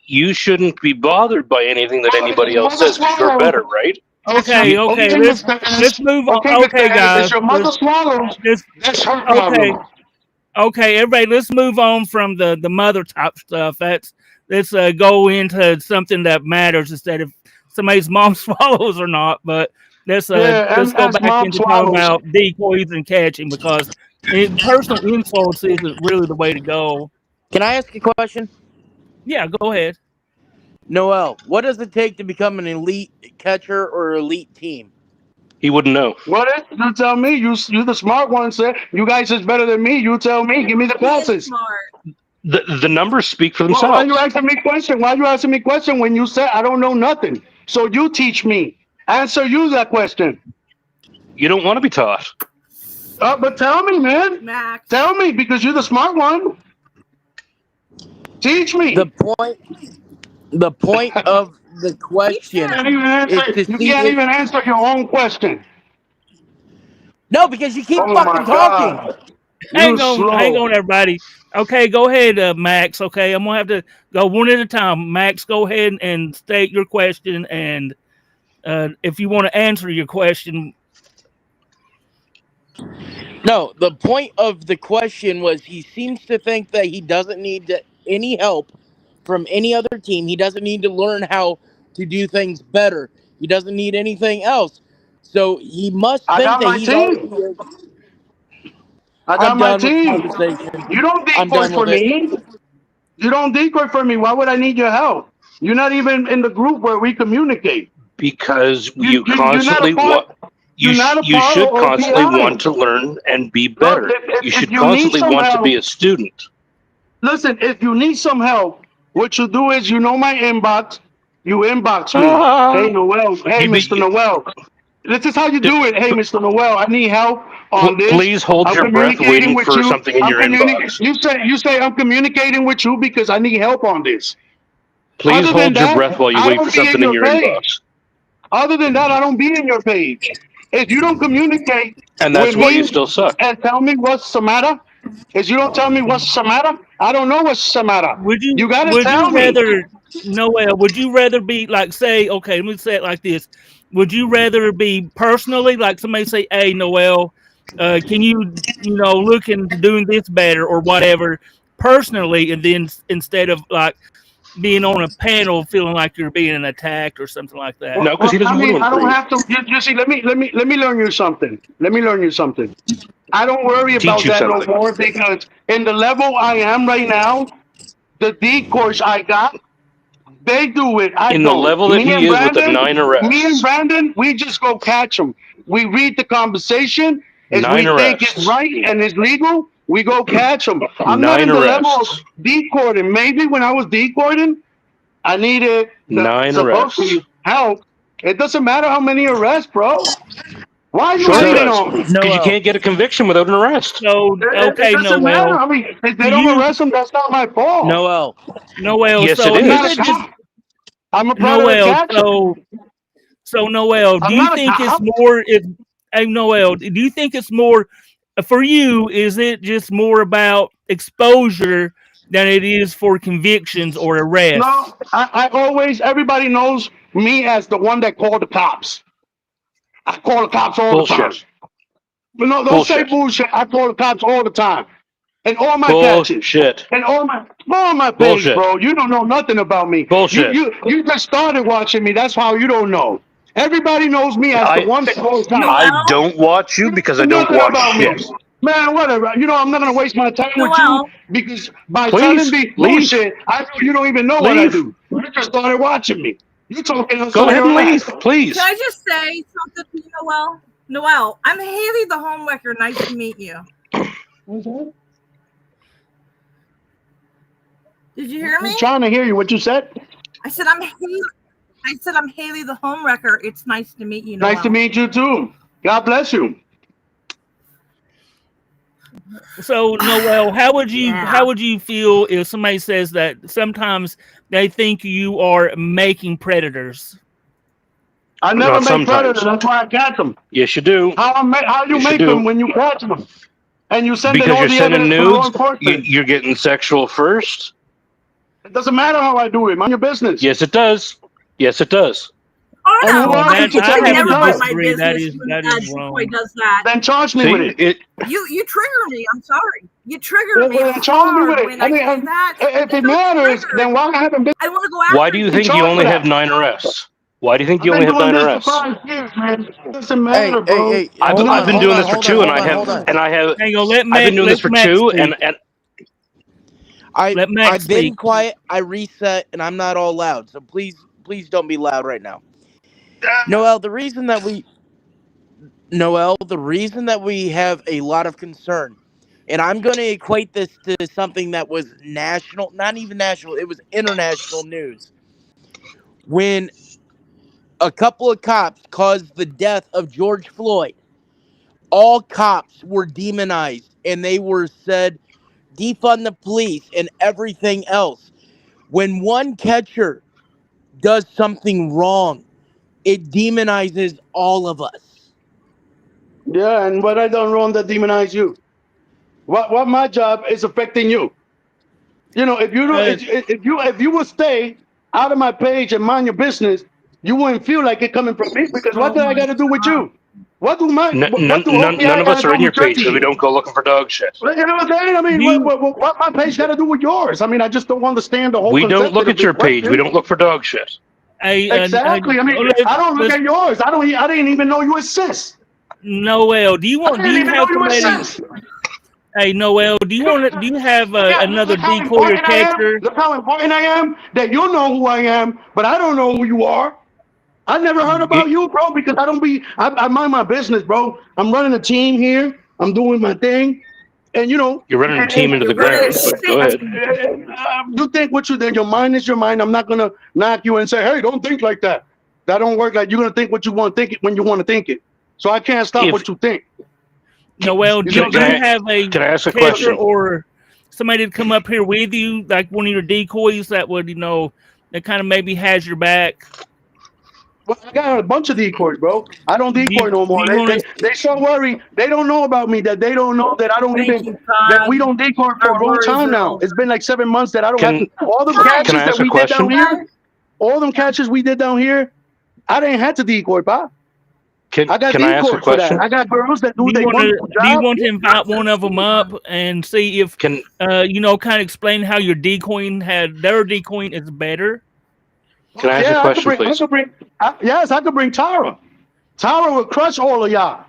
you shouldn't be bothered by anything that anybody else Mother says because you're swallow. better, right? Okay, okay, Okay, Mr. let's S. move on. Okay, Mr. Okay, S. If guys, your mother swallows, let's that's her okay, problem. okay, everybody, let's move on from the mother type stuff. Let's go into something that matters instead of somebody's mom swallows or not. But Yeah, let's and go as back mom into talking swallows. about decoys and catching because personal insults isn't really the way to go. Can I ask a question? Yeah, go ahead. Noel, what does it take to become an elite catcher or elite team? He wouldn't know. What is? You tell me. You the smart one. Said you guys is better than me. You tell me. Give me the He is classes. smart. The numbers speak for Well, why you themselves. asking me question? Why you asking me question when you said I don't know nothing? So you teach me answer you that question. You don't want to be taught. But tell me, man. Max. Tell me, because you're the smart one. Teach me. The point of the question Can't even is answer. to You see can't if even answer your own question. no, because you keep Oh fucking my talking. God. You Hang on, slow. everybody. Okay, go ahead, Max. Okay, I'm gonna have to go one at a time. Max, go ahead and state your question, and if you want to answer your question, No, the point of the question was he seems to think that he doesn't need any help from any other team. He doesn't need to learn how to do things better. He doesn't need anything else. So he must I think got that my he's already. team. I I'm got my done with the team. conversation. You don't I'm decoy done for with it. me. You don't decoy for me. Why would I need your help? You're not even in the group where we communicate. Because you You're not a constantly part. want You're not a you part of should constantly OPI. want to learn and be Look, better. You if should you need constantly some want to be help, a student. listen. If you need some help, what you do is, my inbox. You inbox me. Hey, Ah, Noel. Hey, you Mr. be, Noel. This is how you do it. Hey, Mr. Noel, I need help on this. please hold I'm your breath communicating waiting with for you. something in I'm your communicating. inbox. You say I'm communicating with you because I need help on this. Please Other than hold your that, breath while you I wait for don't be in something in your your page. inbox. Other than that, I don't be in your page. If you don't communicate And with that's why you me still suck. and tell me what's the matter, if you don't tell me what's the matter, I don't know what's the matter. You gotta would you tell me. rather, Noel? Would you rather be like, say, okay, let me say it like this: would you rather be personally, like somebody say, "Hey, Noel, can you look into doing this better or whatever," personally, and then instead of like being on a panel feeling like you're being attacked or something like that? No, because he I doesn't want mean, to I don't improve. have to. You see, let me learn you something. Let me learn you something. I don't worry Teach about you that no something. more because in the level I am right now, the decoys I got, they do it. I In the don't. level that he is with the 9 Me and arrests. Brandon, we just go catch them. We read the conversation. If 9 we think it's arrests. right and it's legal, we go catch them. I'm not 9 in the level of arrests. decoying. Maybe when I was decoying, I needed the 9 arrests. supposedly help. It doesn't matter how many arrests, bro. Why are you Sure it hating does. on me? Because you Noel, can't get a conviction without an arrest. So, It okay, doesn't matter. Noel, I mean, if do they don't you, arrest them, that's not my fault. Noel, Noel? Yes, it So, I'm is not a is. it just cop. I'm a part of the Noel? catch 'em. So Noel, do I'm you not a think it's cop. more? Hey, Noel, do you think it's more for you? Is it just more about exposure than it is for convictions or arrests? No, I always, everybody knows me as the one that called the cops. I call the cops all the time. Bullshit. But no, don't say Bullshit. bullshit. I call the cops all the time. And all my catches. Bullshit. And all my page, Bullshit. bro. You don't know nothing about me. You Bullshit. you you just started watching me. That's how you don't know. Everybody knows me as the I one that calls cops. I Noel, don't watch you You because know I don't nothing watch about me. shit. Man, whatever. I'm not gonna waste my time with you Noel, because by telling Please me leave. bullshit, I know you don't even know what I Leave. do. You just started watching me. You talking Go outside ahead your and ass. leave, can please. I just say something to you, Noel? Noel, I'm Haley the homewrecker. Nice to meet you. Did you hear me? I'm trying to hear you. What you said? I said I'm Haley the homewrecker. It's nice to meet you, Nice to Noel. meet you too. God bless you. So Noel, how Yeah. would you feel if somebody says that sometimes they think you are making predators? I never Not make predators. sometimes. That's why I catch them. Yes, you do. How you Yes, you make do. them when you catch them? And you sending Because all you're the sending evidence to law nudes. enforcement. You're getting sexual first. It doesn't matter how I do it. Mind your business. Yes, it does. Yes, it does. Oh And who no, Well, are you that to I tell I me have to to never tell mind it? my disagree. business when That is Decoy wrong. does that. Then charge me with See, it. You trigger me. I'm sorry. You trigger Well, me well, charge me with hard it. when I I mean, say that. if I it feel matters, then triggered. why haven't I want to go why do after you been think you. you charged for only have that? 9 arrests? Why do you think I've you been only have doing 9 this for arrests? 5 years, man. It doesn't hey, matter, hey, bro. hey, I've I'm hold I've not on, been hold doing on, this for hold on, 2, and hold I on, have hold on. and I have Hang on, I've been doing this let for Max 2, speak. and Let Max I've been speak. quiet. I reset, and I'm not all loud. So please don't be loud right now. Noel, the reason that we have a lot of concern, and I'm going to equate this to something that was national, not even national, it was international news. When a couple of cops caused the death of George Floyd. All cops were demonized and they were said, defund the police and everything else. When one catcher does something wrong, it demonizes all of us. Yeah, and what I done wrong that demonize you? What my job is affecting you? You know, if you don't, Uh, if you would stay out of my page and mind your business, you wouldn't feel like it coming from me because what Oh do I my got to do with God. you? What do None OPI of got us to are do in your with your page because we team? don't go looking for dog shit. You know what I'm saying? I mean, you what my page got to do with yours? I mean, I just don't understand the whole We don't concept look of at this your page. We question. don't look for dog shit. Exactly. I mean, I don't look let's, at yours. I didn't even know you exist. Noel, I do didn't you even know have you somebody? exist. Hey, Noel, do you have another Look how decoy or important I am. catcher? Look how important I am that you know who I am, but I don't know who you are. I never heard You, about you, bro, because I mind my business, bro. I'm running a team here. I'm doing my thing. And, you know, you're running a team into You're the running a ground, but go ahead. you think what you think. Your mind is your mind. I'm not going to knock you and say, hey, don't think like that. That don't work. Like, you're going to think what you want to think it when you want to think it. So I can't stop If what you think. Noel, You see what do can I'm you I saying? have a can I ask a catcher question? or somebody to come up here with you, like one of your decoys that would, that kind of maybe has your back? Well, I got a bunch of decoys, bro. I don't Do decoy no do more. you want to? They so worry. They don't know about me that they don't know that I don't Thank even you, that we God. don't decoy for Our a long worries time are now. over. It's been like 7 months that I don't have Can to. All them can I catches ask that a we did down question? here, all them catches we did down here, I didn't have to decoy, pop. I got Can I ask a decoys for that. question? I got girls that Do do you their want to? wonderful Do you job. want to invite one of them up and see if, Can kind of explain how your decoying their decoying is better? I ask a Yeah, question, I please? could bring. Yes, I could bring Tara. Tara will crush all of y'all.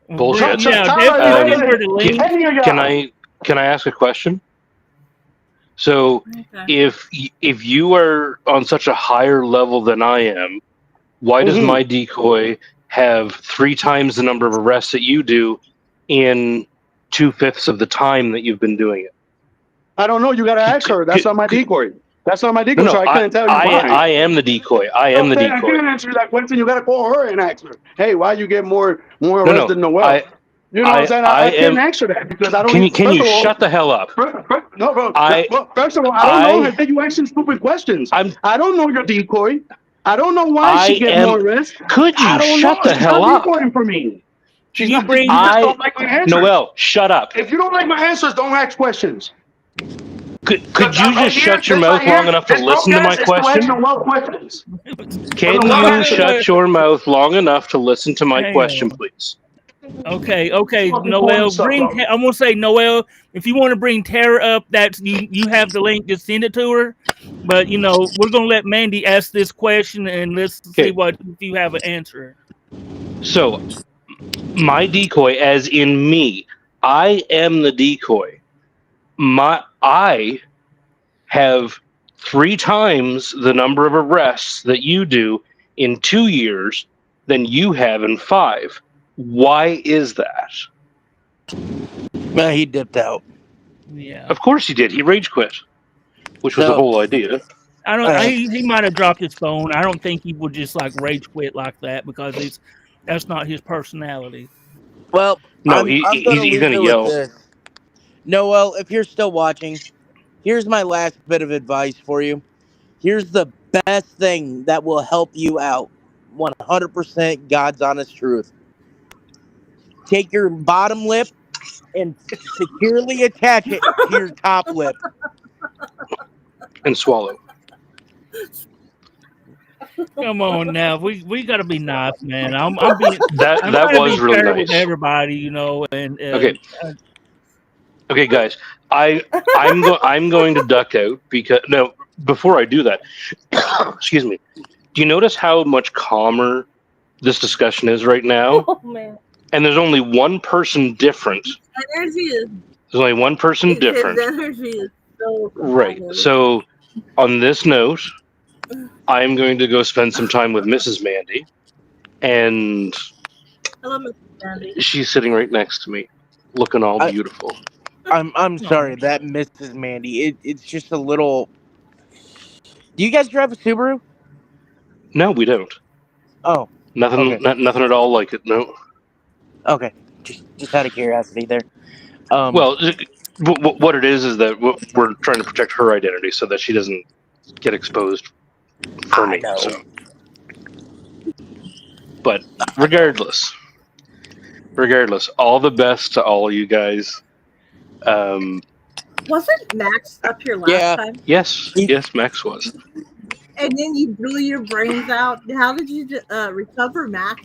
Bullshit. Yeah, Tara definitely is send better her than the Can, link. any of can y'all. I ask a question? So Okay. if you are on such a higher level than I am, why does Mm-hmm. my decoy have 3 times the number of arrests that you do in 2/5 of the time that you've been doing it? I don't know. You got to C- ask c- her. That's c- not my c- decoy. That's not my No, decoy, so no, I can't tell you why. I am the decoy. I am the Okay, I decoy. can't answer that question. You got to call her and ask her. Hey, why you get more No, arrests no, than Noel? I You know what I'm saying? I I can't am. answer that because I don't even. Can First you of all, shut the hell up? no, bro. I Well, first of all, I don't know her. I Then you asking stupid questions. I'm I don't know your decoy. I don't know why she I get am. more arrests. Could I you don't know. shut the She's not hell up? decoying for me. She's You not. bring You just I don't like my answers. Noel, shut up. If you don't like my answers, don't ask questions. Could you just shut your This right mouth long here, enough to this listen to my podcast is to ask question? Noel questions. So Can Noel you answers. shut your mouth long enough to listen to my hang question, on. please? Okay, Fucking boring Noel, stuff, bro. I'm gonna say Noel. If you want to bring Tara up, that's you have the link. Just send it to her. But we're gonna let Mandy ask this question and let's see Okay, what if you have an answer. so my decoy, as in me, I am the decoy. I have 3 times the number of arrests that you do in 2 years than you have in 5. Why is that? He dipped out. Yeah, Of course he did. He rage quit, which was the So, whole idea. I don't. uh, He might have dropped his phone. I don't think he would just like rage quit like that because that's not his personality. well, No, I'm gonna he's leave gonna it with yell. this. Noel, if you're still watching, here's my last bit of advice for you. Here's the best thing that will help you out. 100% God's honest truth. Take your bottom lip and securely attach it to your top lip. And swallow. Come on now, we gotta be nice, man. I'm being I'm That trying to be was really fair with nice. everybody, and Okay, okay, guys. I'm going to duck out because no. Before I do that, excuse me. Do you notice how much calmer this discussion is right now? Oh man. And there's only one person different. Energy is There's only one person his different. energy is so Right. high. So on this note, I'm going to go spend some time with Mrs. Mandy, and Hello, Mr. Sandy. she's sitting right next to me, looking all I, beautiful. I'm oh, sorry, that Mrs. Mandy. It's just a little. Do you guys drive a Subaru? No, we don't. Oh, Nothing, okay. nothing at all like it. No. Okay. Just out of curiosity there. Well, what it is that we're trying to protect her identity so that she doesn't get exposed for I me. So, know. but I know. regardless, all the best to all you guys. Um, Wasn't Max up here last Yeah. time? yes, He- yes, Max was. And then you blew your brains out. How did you recover, Max?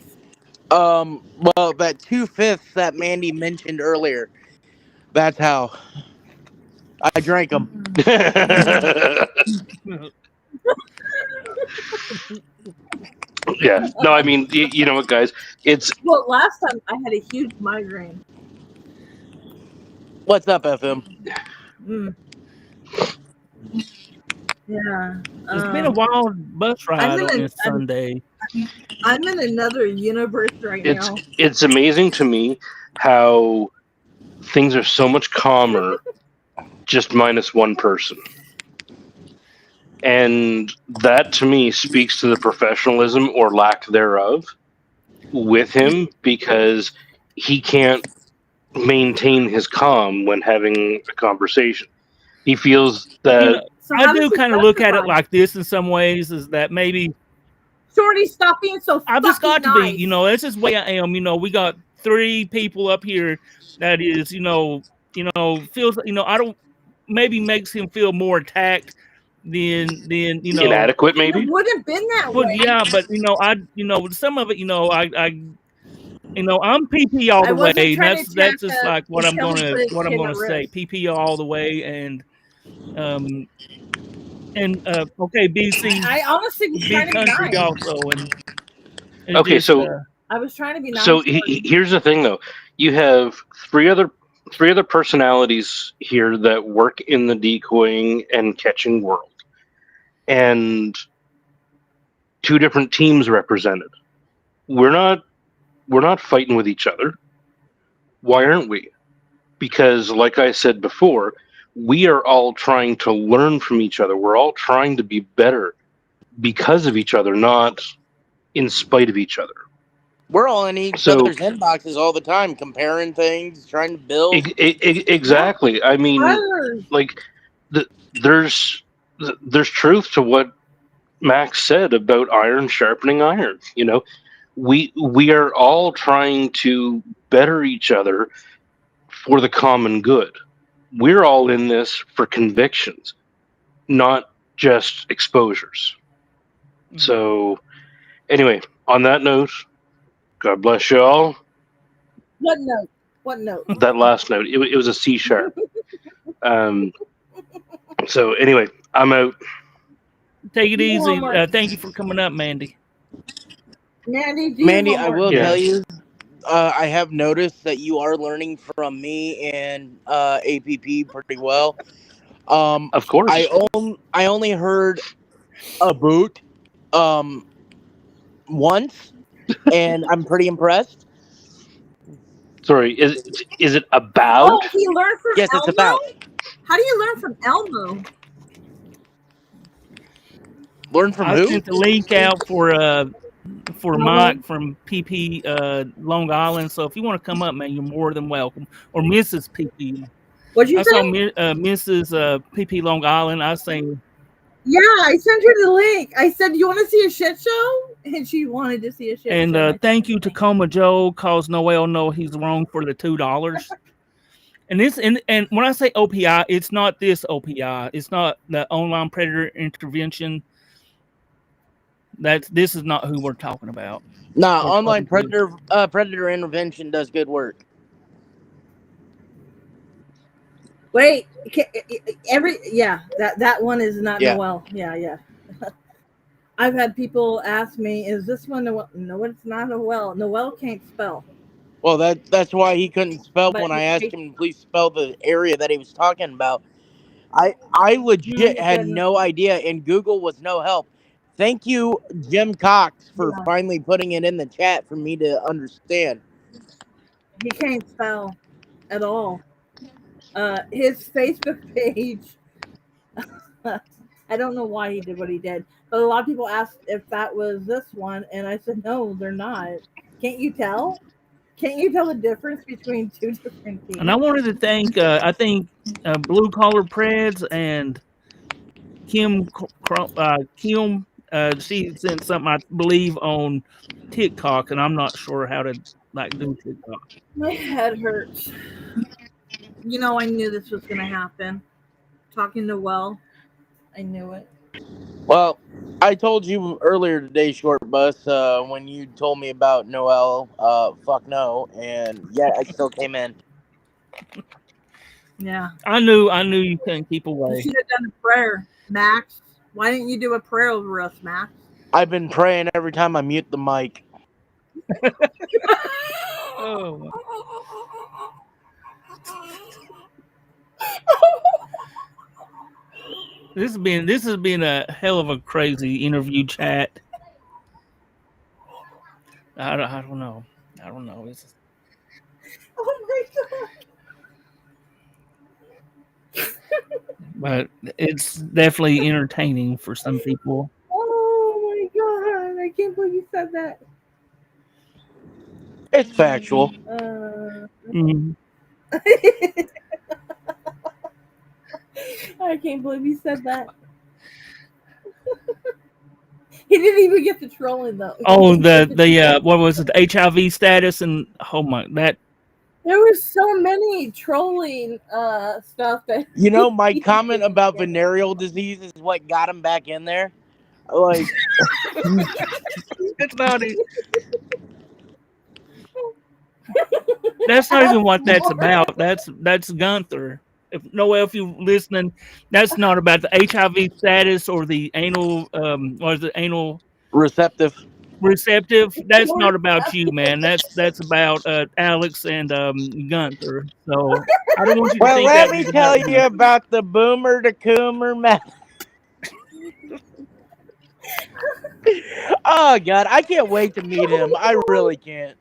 Well, that 2/5 that Mandy mentioned earlier. That's how I drank them. Yeah. No, I mean, you know what, guys? It's Well, last time I had a huge migraine. What's up, FM? Mm, yeah. It's been a wild bus I'm ride in on this Sunday. I'm in another universe right it's now. it's amazing to me how things are so much calmer, just minus one person. And that to me speaks to the professionalism or lack thereof with him because he can't maintain his calm when having a conversation. He feels You that know, So I how does do he kind of look at it justify? like this in some ways, is that maybe Shorty, stop being so I've just fucking got to be, nice. that's just the way I am. We got 3 people up here that is, feels, I don't, maybe makes him feel more attacked than. inadequate, And it maybe. would have been that Well, way. yeah, but some of it, I'm PP all I the way, wasn't and trying to that's attack just like what I'm until he gonna put his what I'm chin gonna at say, risk. PP all the way, um okay, BC I honestly was B trying to be country nice. also, and it's Okay, just I was trying to be so nice. Shorty. here's the thing though. You have three other personalities here that work in the decoying and catching world, and 2 different teams represented. We're not we're not fighting with each other. Why aren't we? Because like I said before, we are all trying to learn from each other. We're all trying to be better because of each other, not in spite of each other. We're all in each So other's inboxes all the time, comparing things, trying to build. Yeah, exactly. I I mean, learned. like the, there's there's truth to what Max said about iron sharpening iron. We are all trying to better each other for the common good. We're all in this for convictions, not just exposures. So anyway, on that note, God bless you all. What note? What note? That last note, it was a C sharp. Um, so anyway, I'm out. take it Do easy. homework. Thank you for coming up, Mandy. Mandy, do your Mandy, I homework. will tell Yeah, you, I have noticed that you are learning from me and APP pretty well. Um, of course. I only heard a boot um once, and I'm pretty impressed. Sorry, is it about? Oh, he learned from Yes, it's about Elmo? How do you learn from Elmo? learn from I who? sent the link out for Elmo? Mike from PP Long Island. So if you want to come up, man, you're more than welcome. Or Mrs. PP. What'd you I saw say? Mrs. PP Long Island. I was saying, Yeah, I sent her the link. I said, "Do you want to see a shit show?" And she wanted to see a shit and show. And I sent thank her you, the link. Tacoma Joe, cause Noel know he's wrong for the $2. And when I say OPI, it's not this OPI. It's not the online predator intervention. This is not who we're talking about. Nah, Or online talking to. predator intervention does good work. Wait, that one is not Yeah. Noel. Yeah. I've had people ask me, "Is this one Noel?" No, it's not Noel. Noel can't spell, Well, that's why he couldn't spell but when I asked him to please spell the area that he was talking about. I he legit had couldn't. no idea, and Google was no help. Thank you, Jim Cox, for Yeah, finally putting it in the chat for me to understand. he can't spell at all. His Facebook page. I don't know why he did what he did, but a lot of people asked if that was this one, and I said no, they're not. Can't you tell? Can't you tell the difference between two different And I teams? wanted to thank, I think, Blue Collar Preds and Kim. She sent something, I believe, on TikTok, and I'm not sure how to like do TikTok. My head hurts. You know, I knew this was gonna happen. Talking to Well, I knew it. Well, I told you earlier today, short bus, when you told me about Noel, fuck no, and yet I still came in. Yeah, I knew you couldn't keep you away. should have done a prayer, Max. Why didn't you do a prayer over us, Max? I've been praying every time I mute the mic. Oh, this has been a hell of a crazy interview chat. I don't know. I don't know. Oh my god! But it's definitely entertaining for some people. Oh my god! I can't believe you said that. It's factual. Mhm. I can't believe you said that. He didn't even get the trolling though. He Oh, didn't get the trolling. what was it? The HIV status and oh my that There was so many trolling stuff that You know, my he didn't comment even about get. venereal disease is what got him back in there. Like, that's not it. That's not even Ask what that's more. about. That's Gunther. If Noel, if you're listening, that's not about the HIV status or the anal or the anal receptive. receptive. That's More not about you, man. That's about Alex and Gunther. So I don't want you to Well, think let that me was about tell you Gunther. about the boomer to coomer method. Oh, God. I can't wait to meet him. I really can't.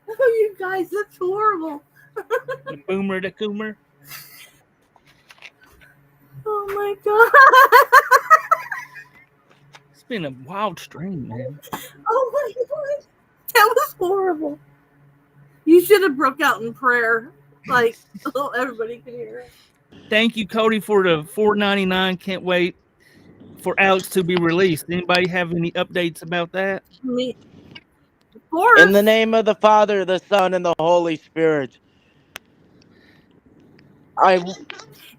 Oh, you guys, that's horrible. The boomer to coomer. Oh my god. It's been a wild stream, man. Oh my god. That was horrible. You should have broke out in prayer, like so everybody could hear it. Thank you, Cody, for the $4.99. Can't wait for Alex to be released. Anybody have any updates about that? Me, of In the course. name of the Father, the Son, and the Holy Spirit. I. And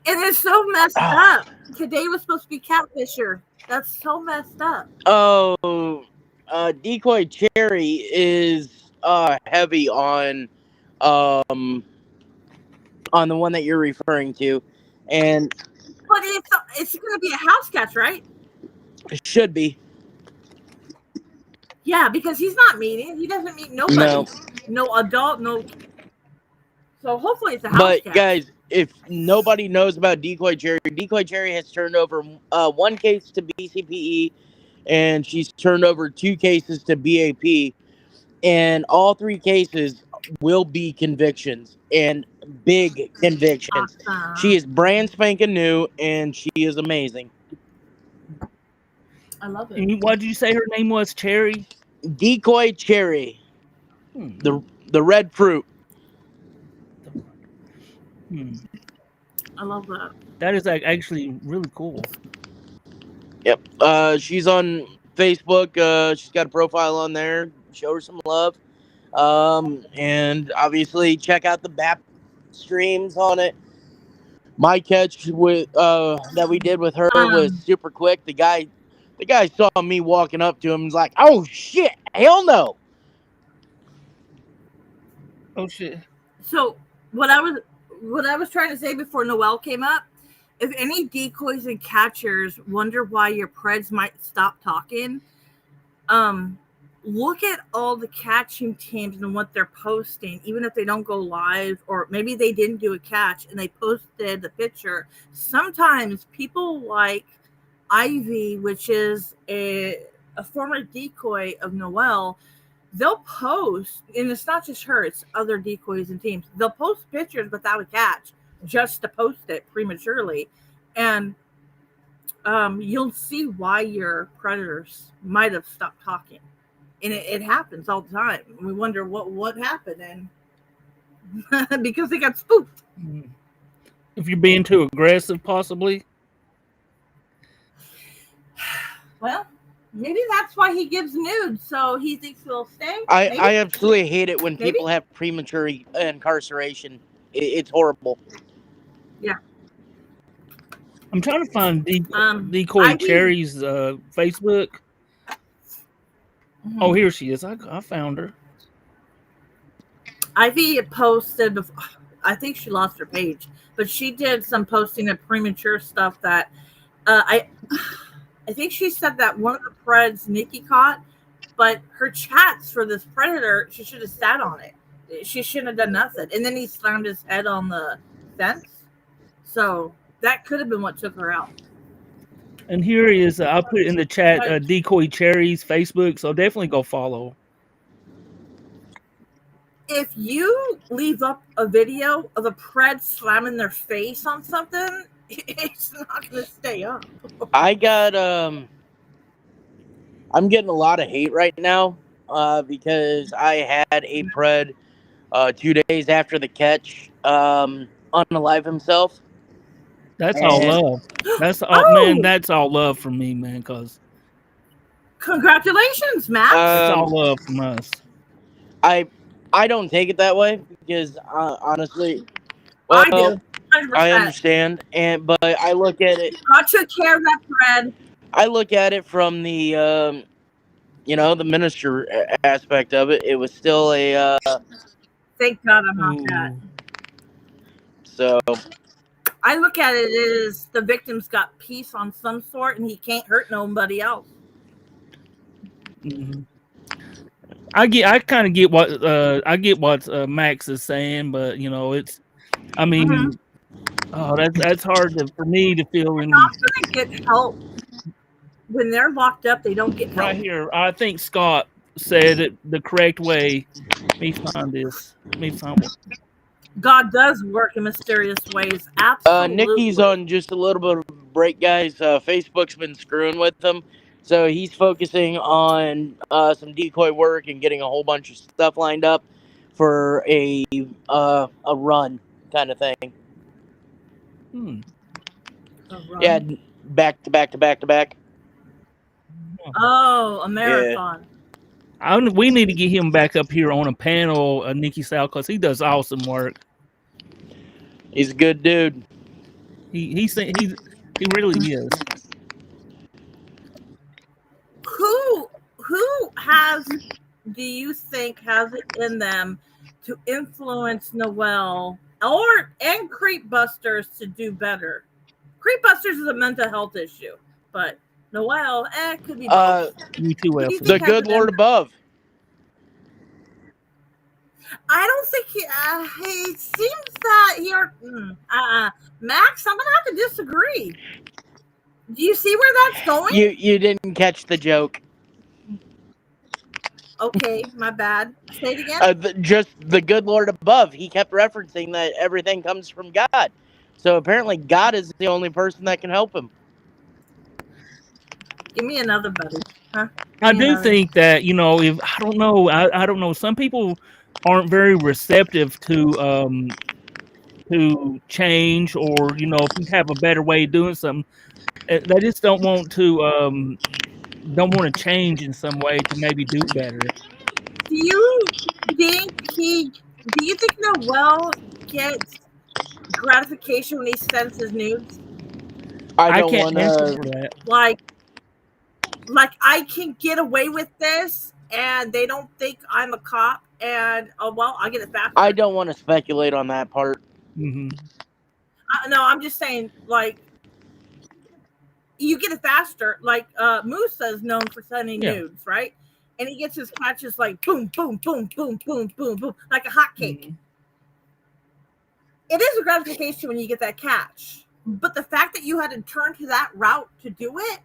it's so messed up. Today was supposed to be Catfisher. That's so messed up. Oh, Decoy Cherry is heavy um on the one that you're referring to, and But it's going to be a house catch, right? it should be. Yeah, because he's not meeting. He doesn't meet No. nobody. No adult, no. So hopefully it's a house But catch. guys, if nobody knows about Decoy Cherry has turned over one case to BCPE, and she's turned over two cases to BAP, and all three cases will be convictions and big convictions. She Awesome. is brand spanking new, and she is amazing. I love it. And what did you say her name was? Cherry? Decoy Cherry, Hmm. the red fruit. Hmm. I love that. That is actually really cool. Yep. She's on Facebook. She's got a profile on there. Show her some love. And obviously check out the BAP streams on it. My catch with that we did with her was Um, super quick. The guy saw me walking up to him and was like, "Oh shit, hell no!" Oh shit. so what I was trying to say before Noel came up, if any decoys and catchers wonder why your preds might stop talking, um, look at all the catching teams and what they're posting, even if they don't go live or maybe they didn't do a catch and they posted the picture. Sometimes people like Ivy, which is a former decoy of Noel, they'll post, and it's not just her, it's other decoys and teams. They'll post pictures without a catch just to post it prematurely. And you'll see why your predators might have stopped talking. And it happens all the time. We wonder what happened, and because they got spooked. If you're being too aggressive, possibly. Well, maybe that's why he gives nudes, so he thinks he'll stay. I absolutely hate it when Maybe. people have premature incarceration. It's horrible. Yeah. I'm trying to find Decoy Ivy- Cherry's Facebook. Mhm. Oh, here she is. I found her. Ivy posted, I think she lost her page, but she did some posting of premature stuff that I think she said that one of the Preds Nikki caught, but her chats for this predator, she should have sat on it. She shouldn't have done nothing. And then he slammed his head on the fence. So that could have been what took her out. And here is, I'll put it in the chat, Decoy Cherry's Facebook, so definitely go follow. If you leave up a video of a Pred slamming their face on something, it's not going to stay up. I got I'm getting a lot of hate right now because I had a Pred 2 days after the catch unalive himself. That's all love. That's all, man. That's all love from me, man. Cause congratulations, Max. That's all love from us. I don't take it that way because honestly, well, I do. 100%. I understand, but I look at it. God took care of that Pred. I look at it from the the minister aspect of it. It was still a. Thank God I'm not that. So I look at it as the victim's got peace on some sort, and he can't hurt nobody else. Mm-hmm. I kind of get what Max is saying, but it's. I mean, that's hard for me to feel. They're not going to get help when they're locked up. They don't get help. Right here, I think Scott said it the correct way. Let me find this. God does work in mysterious ways. Absolutely. Nikki's on just a little bit of a break, guys. Facebook's been screwing with him, so he's focusing on some decoy work and getting a whole bunch of stuff lined up for a run kind of thing. Yeah, back to back to back to back. Oh, a marathon. Yeah. We need to get him back up here on a panel, Nikki Sal, because he does awesome work. He's a good dude. He really is. Who do you think has it in them to influence Noel and Creepbusters to do better? Creepbusters is a mental health issue, but Noel, it could be both. You too, the good Lord above. I don't think he seems that Max, I'm gonna have to disagree. Do you see where that's going? You didn't catch the joke. Okay, my bad. Say it again. Just the good Lord above. He kept referencing that everything comes from God. So apparently God is the only person that can help him. Give me another buddy. Huh? I do think that, if I don't know, some people aren't very receptive to change, or if you have a better way of doing something, they just don't want to change in some way to maybe do better. Do you think Noel gets gratification when he sends his nudes? I can't answer for that. Like I can get away with this, and they don't think I'm a cop, and I get it faster. I don't want to speculate on that part. Mm-hmm. No, I'm just saying, like, you get it faster. Like Musa is known for sending nudes, right? And he gets his catches like boom, boom, boom, boom, boom, boom, boom, like a hot cake. Mm-hmm. It is a gratification when you get that catch, but the fact that you had to turn to that route to do it.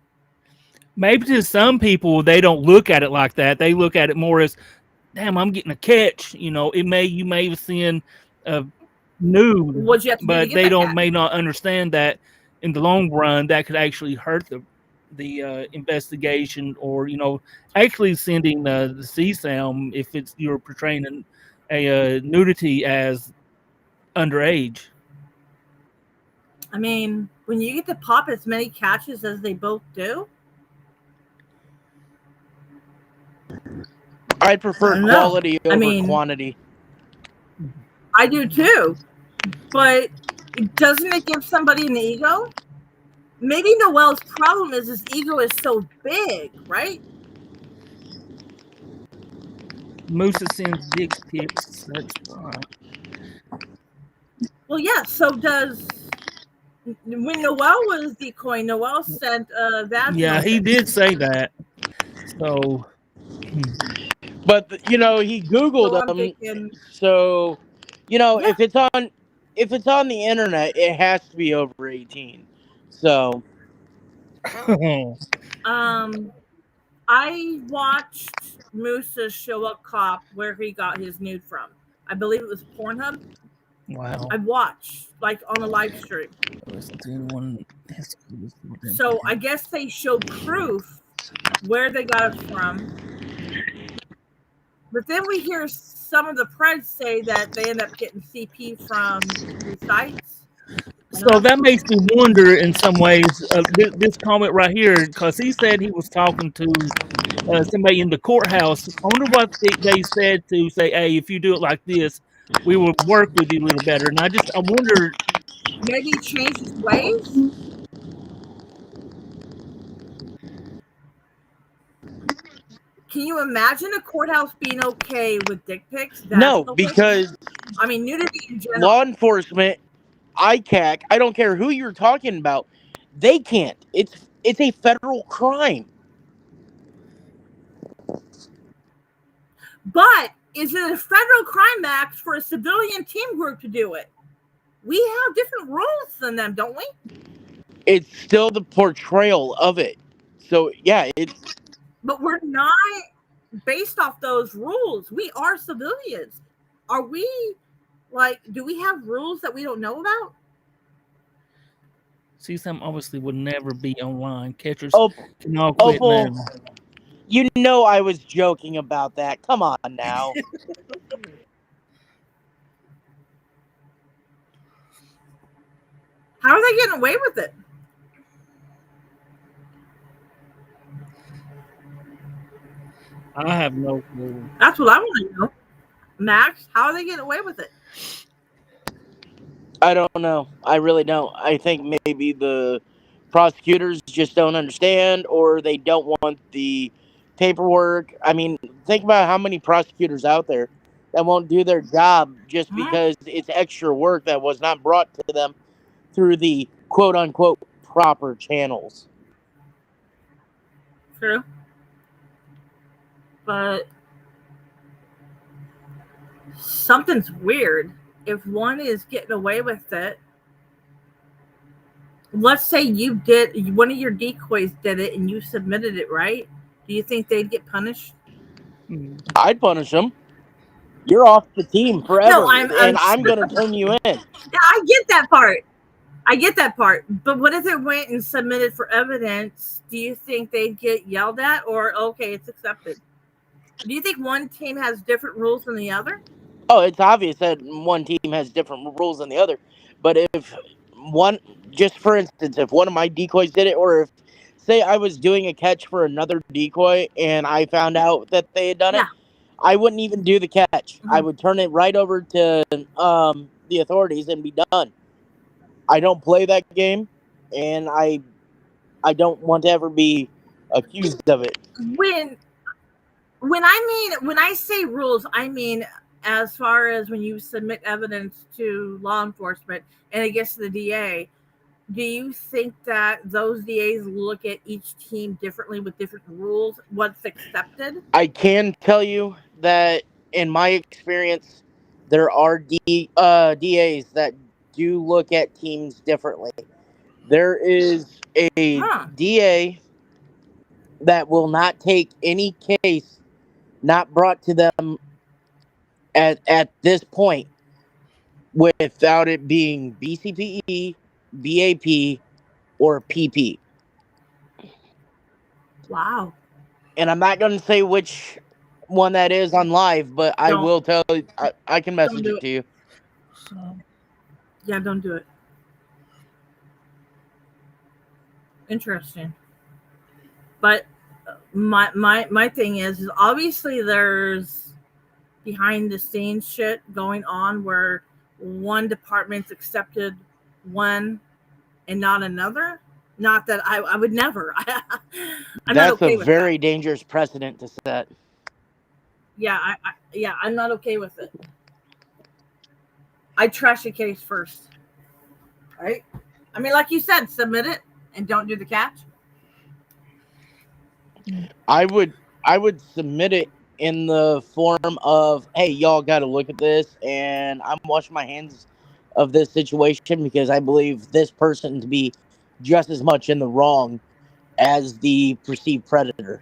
Maybe to some people, they don't look at it like that. They look at it more as, damn, I'm getting a catch. You may have seen a nude, What'd you have to do to but get they that don't cat? may not understand that in the long run that could actually hurt the investigation, or actually sending the CSAM if it's you're portraying a nudity as underage. I mean, when you get to pop as many catches as they both do, I'd I prefer don't know. quality I over mean, quantity. I do too. But doesn't it give somebody an ego? Maybe Noel's problem is his ego is so big, right? Musa sends dick pics. That's right. Well, yeah. So does when Noel was decoying, Noel sent vaginal Yeah, he did pics. say that. So, But he So Googled I'm them. thinking, So, yeah. if it's on the internet, it has to be over 18. So Um, I watched Musa show a cop where he got his nude from. I believe it was Pornhub. wow. I watched like on a live stream. Listen to anyone. So I guess they show proof where they got it from. But then we hear some of the press say that they end up getting CP from these sites. I don't So know. that makes me wonder in some ways. This comment right here, because he said he was talking to somebody in the courthouse. I wonder what they said to say, "Hey, if you do it like this, we will work with you a little better." And I wonder. Maybe he changed his ways. Can you imagine a courthouse being okay with dick pics, no, vaginal pics? because I mean, nudity in law general. enforcement, ICAC, I don't care who you're talking about, they can't. It's a federal crime. But is it a federal crime act for a civilian team group to do it? We have different rules than them, don't we? It's still the portrayal of it. So yeah, it's But we're not based off those rules. We are civilians. Are we like, do we have rules that we don't know about? CSAM obviously would never be online. Catchers Op- can all quit Opal. now. You know I was joking about that. Come on now. How are they getting away with it? I have no clue. That's what I want to know. Max, how are they getting away with it? I don't know. I really don't. I think maybe the prosecutors just don't understand or they don't want the paperwork. I mean, think about how many prosecutors out there that won't do their job just Hmm? because it's extra work that was not brought to them through the quote unquote proper channels. True. But something's weird. If one is getting away with it, let's say you did, one of your decoys did it and you submitted it, right? Do you think they'd get punished? Hmm. I'd punish them. You're off the team No, forever, I'm and I'm going to turn you in. yeah, I get that part. I get that part. But what if it went and submitted for evidence? Do you think they'd get yelled at or okay, it's accepted? Do you think one team has different rules than the other? Oh, it's obvious that one team has different rules than the other. But if one, just for instance, if one of my decoys did it, or if, say, I was doing a catch for another decoy and I found out that they had done it, Yeah. I wouldn't even do the catch. I Mhm. would turn it right over to the authorities and be done. I don't play that game, and I don't want to ever be accused of it. When when I say rules, I mean as far as when you submit evidence to law enforcement and it gets to the DA, do you think that those DAs look at each team differently with different rules? What's accepted? I can tell you that in my experience, there are DAs that do look at teams differently. There is a Huh. DA that will not take any case not brought to them at this point without it being BCPE, BAP, or PP. Wow. And I'm not going to say which one that is on live, but I Don't will tell you. I can don't message do it it. to you. So, Yeah, don't do it. Interesting. But my thing is obviously there's behind the scenes shit going on where one department's accepted one and not another. Not that I would never. I'm not That's a okay with that. very dangerous precedent to set. Yeah, yeah, I'm not okay with it. I trash a case first, right? I mean, like you said, submit it and don't do the catch. I would I would submit it in the form of, hey, y'all got to look at this, and I'm washing my hands of this situation because I believe this person to be just as much in the wrong as the perceived predator.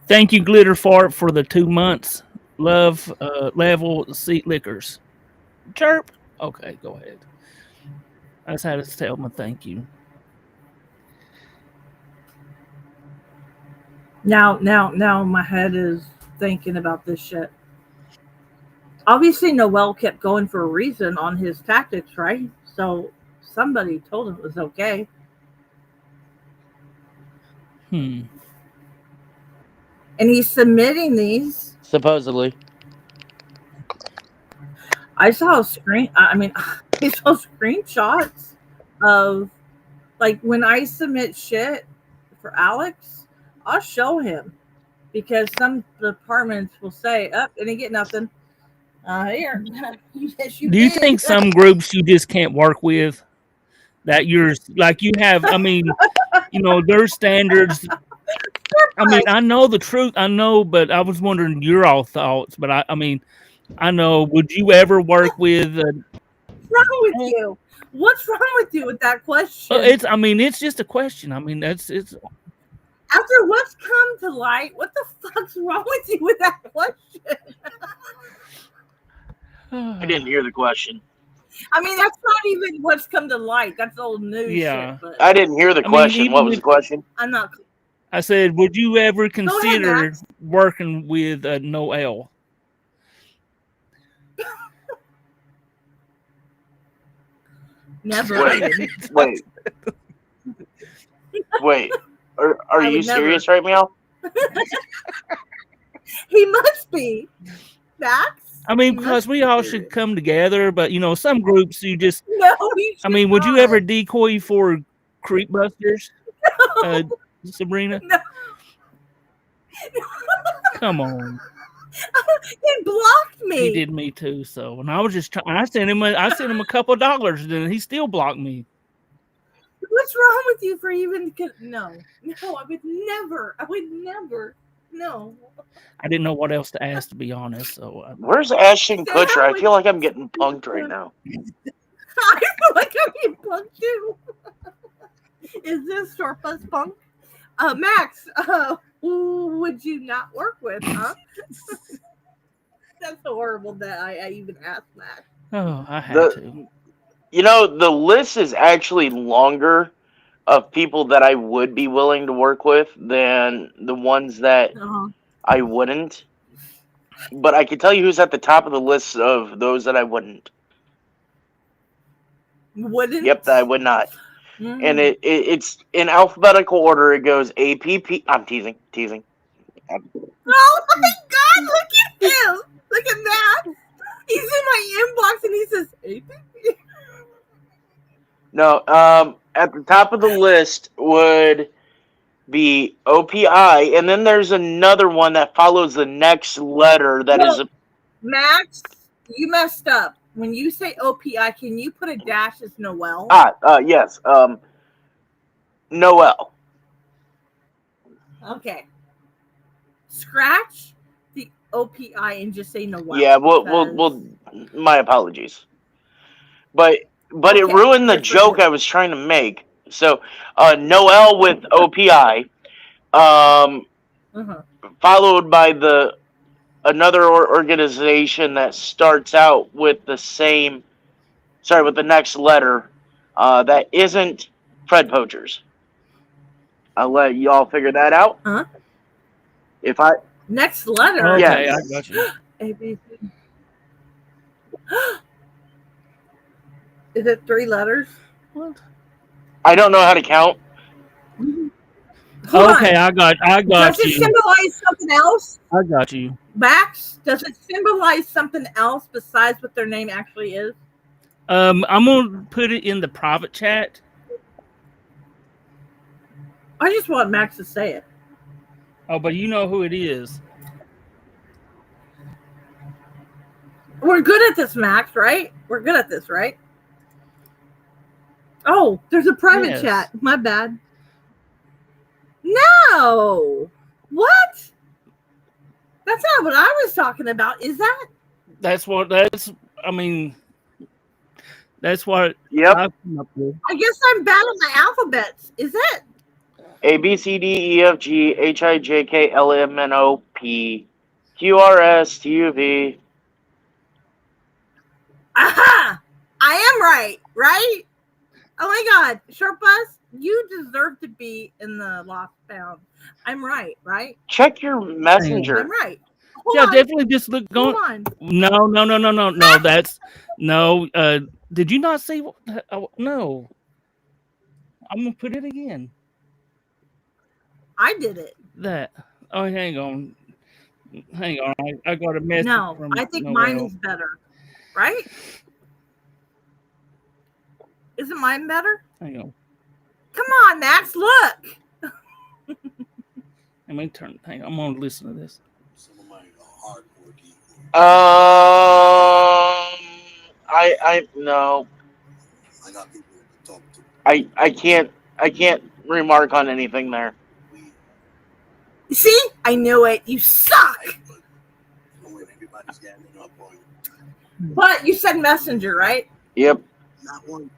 thank you, Glitter Fart, for the 2 months. Love level seat lickers. Chirp. Okay, go ahead. I just had to tell my thank you. Now, my head is thinking about this shit. Obviously, Noel kept going for a reason on his tactics, right? So somebody told him it was okay. Hmm. And he's submitting these. Supposedly. I saw a screen. I mean, I saw screenshots of like when I submit shit for Alex, I'll show him because some departments will say, "Up, didn't get nothing." Here, yes, you Do you did. think some groups you just can't work with? That you're like you have. I mean, their standards. I mean, Like, I know the truth. I know, but I was wondering your all thoughts. But I mean, I know. Would you ever work with? what's wrong with you? What's wrong with you with that question? It's. I mean, it's just a question. I mean, that's it's. After what's come to light, what the fuck's wrong with you with that question? I didn't hear the question. I mean, that's not even what's come to light. That's old news shit. Yeah. But I didn't hear the I mean, question. What even was if the question? I'm not. I said, would you ever Go ahead, consider Max. working with Noel? Never. I Wait, wouldn't. wait, wait. Are I you would never. serious right now? He must be. Max. I mean, He because must we be all should serious. come together, but some groups you just. No, he I should mean, would you not. ever decoy for creep busters, uh, Sabrina? No. Come on, He blocked he me. did me too. So, and I was just trying. I sent him a couple of dollars, and he still blocked me. What's wrong with you for even? No, no, I would never. I would never. No. I didn't know what else to ask, to be honest. So, Where's Ashton Sam Kutcher? I would. feel like I'm getting punked right now. I feel like I'm being punked too. Is this Shortbus punk? Max, who would you not work with, huh? That's horrible that I even asked Max. I had to. The the list is actually longer of people that I would be willing to work with than the ones that Uh-huh. I wouldn't. But I can tell you who's at the top of the list of those that I wouldn't. Yep, that I Wouldn't? would not. And Mm. it's in alphabetical order. It goes APP. I'm teasing, teasing. Oh my god, look at him! Look at that! He's in my inbox and he says, APP. No, at the top of the list would be OPI, and then there's another one that follows the next letter that No, is Max, you messed up. When you say OPI, can you put a dash as Noel? yes, Noel. Okay. Scratch the OPI and just say Noel. Yeah, Because my apologies, but it okay, ruined the good for joke you. I was trying to make. So, Noel with OPI, Uh-huh. followed by the another organization that starts out with the same, sorry, with the next letter, that isn't Fred Poachers. I'll let y'all figure that out. Huh? If I Next letter. Okay, I yes, got you. A, B, C. Is it 3 letters? What? I don't know how to count. Hold Okay, on. I Does got it you. symbolize something else? I got you. Max, does it symbolize something else besides what their name actually is? I'm gonna put it in the private chat. I just want Max to say it. Oh, but you know who it is. We're good at this, Max, right? We're good at this, right? Oh, there's a private Yes. chat. My bad. No. What? That's not what I was talking about. Is that? That's I mean, that's what Yep. I've come up with. I guess I'm bad at my alphabets. Is it? A B C D E F G H I J K L M N O P Q R S T U V. Aha! I am right, right? Oh my God, Short Bus, you deserve to be in the Lost Bound. I'm right, right? Check your I'm messenger. right. Hold Yeah, on. definitely just look Hold going. on. No. That's no. Did you not see? Oh, no. I'm gonna put it again. I did it. That. Oh, hang on. I got a message No, from I think mine Noel. is better, right? Isn't mine better? Hang on. Come on, Max, look. Let me turn. Hang on. I'm gonna listen to this. Some of my hardcore people. I no. I got people to talk to. I can't remark on anything there. See? I knew it. You suck. But you know when everybody's gathering up on you. But you said messenger, right? Yep. Not one.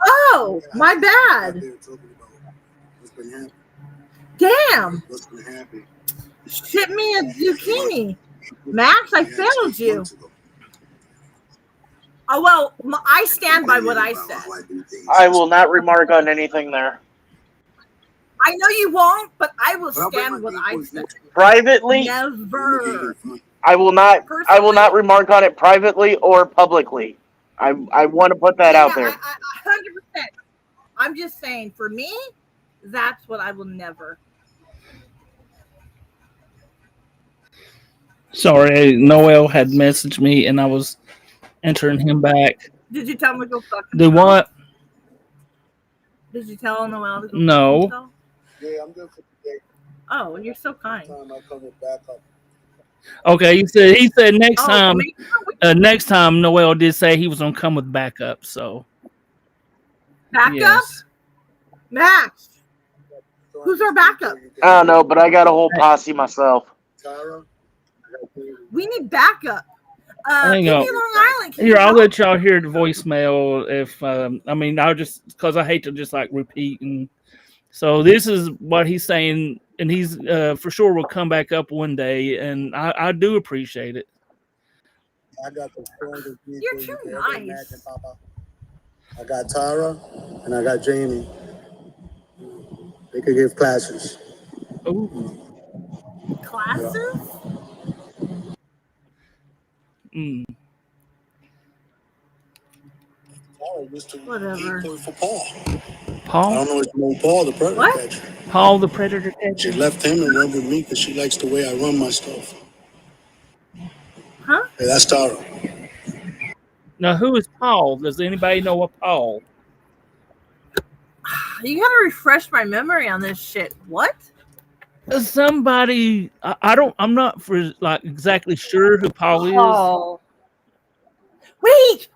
Oh, my Out bad. there talking about what's been happening. Damn. What's been happening. Ship me a zucchini. Max, I failed you. Oh, well, I stand by what I said. I will not remark on anything there. I know you won't, but I will stand what I said. Privately, Never. I will not remark on it privately or publicly. I want to put that out there. 100%. I'm just saying, for me, that's what I will never. Sorry, Noel had messaged me, and I was entering him back. Did you tell him to go fuck himself? Do what? Did you tell Noel to go No. fuck himself? Yeah, I'm good for today. Oh, you're so kind. Time I come with backup. Okay, he said next Oh, time. make sure Next time, Noel did say he was gonna come with backup. So backup? yes. Max. Who's our backup? I don't know, but I got a whole posse myself. Tara, We need backup. Hang Give on. me Long Island. Can Here, you I'll help? let y'all hear the voicemail. If I mean, I'll just because I hate to just like repeat. And so this is what he's saying, and he's for sure will come back up one day, and I do appreciate it. I got the strongest people You're you too can ever nice. imagine, Papa. I got Tara and I got Jamie. They could give classes. Ooh. Classes? Mm. Tara used to Whatever. play for Paul. I Paul, don't know if you know Paul, the predator What? catcher. Paul the Predator She Catcher. left him and went with me because she likes the way I run my stuff. Huh? Hey, that's Tara. Now, who is Paul? Does anybody know a Paul? You gotta refresh my memory on this shit. What? Somebody I don't. I'm not for like exactly sure who Paul is. Oh. Wait.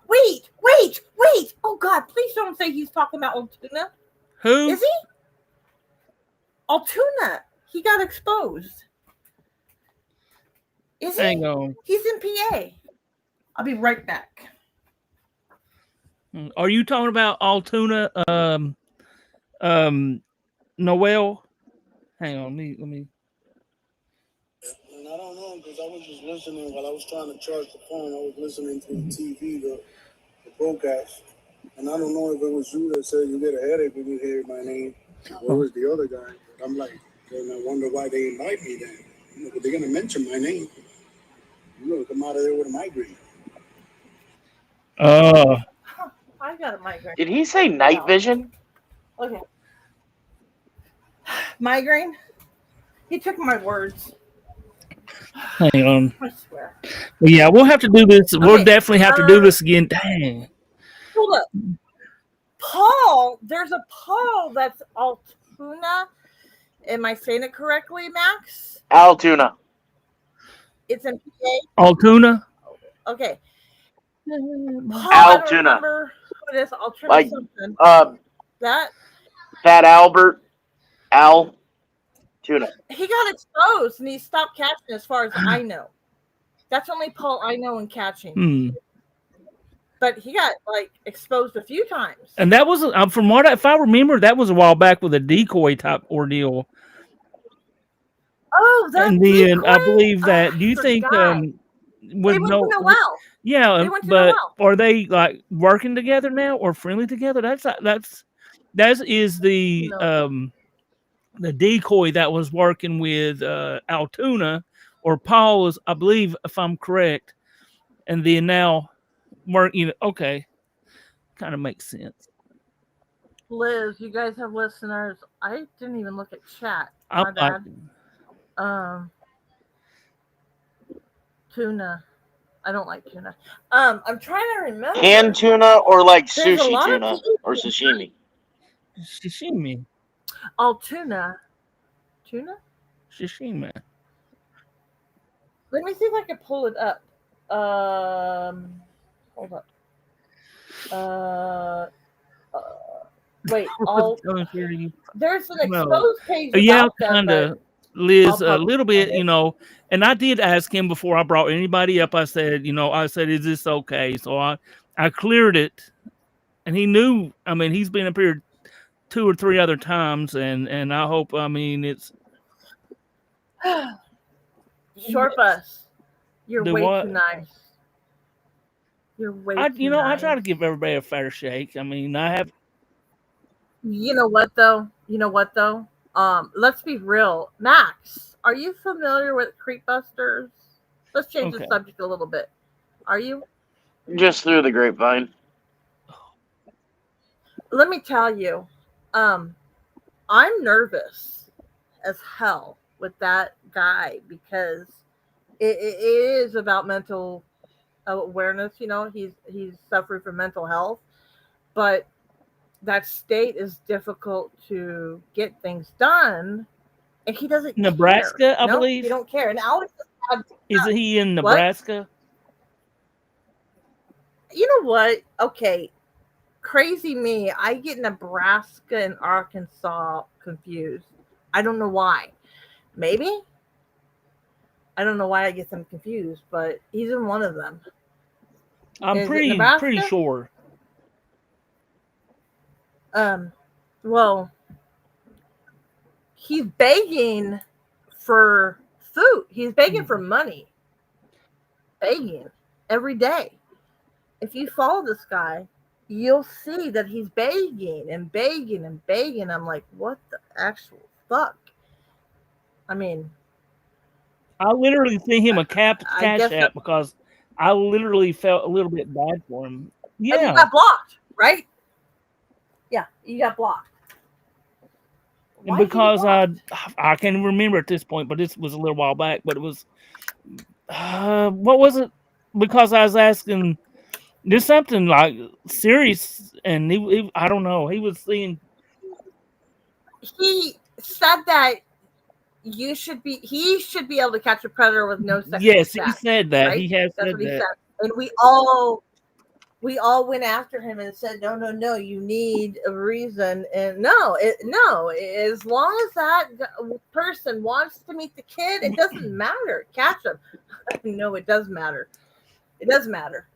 Oh God, please don't say he's talking about Altuna. Who? Is he? Altuna. He got exposed. Is he? Hang on. He's in PA. I'll be right back. Are you talking about Altoona? Noel. Hang on. Let me. And I don't know because I was just listening while I was trying to charge the phone. I was listening through the TV, the broadcast. And I don't know if it was you that said you get a headache when you hear my name, or it was the other guy. But I'm like, then I wonder why they invite me then. You know, but they're going to mention my name. I'm going to come out of there with a migraine. I got a migraine. Did he say night vision? Okay. Migraine? He took my words. Hang on. I swear. Yeah, we'll have to do this. We'll Okay, definitely have to do this again. Dang. Hold up. Paul, there's a Paul that's Altoona. Am I saying it correctly, Max? Altoona. It's in PA. Altoona? Okay. Paul, I don't Altoona. remember what it is. Altoona Like, something. That Fat Albert. Altoona. He got exposed and he stopped catching, as far as I know. That's the only Paul I know in catching. But he got like exposed a few times. And that was from what if I remember, that was a while back with a decoy type ordeal. Oh, that and then decoy? I believe that. Do you think They went to Noel. Yeah, They went to but Noel. are they like working together now or friendly together? That is the decoy that was working with Altoona, or Paul is, I believe, if I'm correct, and then now working. Okay, kind of makes sense. Liz, you guys have listeners. I didn't even look at chat. My bad. Tuna. I don't like tuna. I'm trying to remember. Canned tuna or like sushi tuna or sashimi? Sashimi. Oh, tuna. Tuna? Sashimi. Let me see if I can pull it up. Hold up. Wait. There's an exposed page. Yeah, kind of. Liz, a little bit, and I did ask him before I brought anybody up. I said, is this okay? So I cleared it, and he knew. I mean, he's been up here 2 or 3 other times, and I hope. I mean, it's short bus. You're way too nice. You're way too nice. I try to give everybody a fair shake. I mean, I have. You know what though? Let's be real. Max, are you familiar with Creepbusters? Let's change the subject a little bit. Are you? Just through the grapevine. Let me tell you, I'm nervous as hell with that guy because it is about mental awareness. He's suffering from mental health, but that state is difficult to get things done, and he doesn't Nebraska, care. I believe. He don't care. And Alex, is he in Nebraska? What? You know what? Okay, crazy me. I get Nebraska and Arkansas confused. I don't know why. Maybe. I don't know why I get them confused, but he's in one of them. I'm pretty sure. Well, he's begging for food. He's begging for money. Begging every day. If you follow this guy, you'll see that he's begging and begging and begging. I'm like, what the actual fuck? I mean, I literally sent him a cash app because I literally felt a little bit bad for him. Yeah. And you got blocked, right? Yeah, you got blocked. And because I can't remember at this point, but this was a little while back. But it was what was it? Because I was asking, there's something like serious, and he I don't know. He was saying he said that he should be able to catch a predator with no sexual Yes, act, he said that. right? He has That's said what he that. said. And we all went after him and said, no, you need a reason. And no, as long as that person wants to meet the kid, it doesn't matter. Catch him. No, it does matter. It does matter.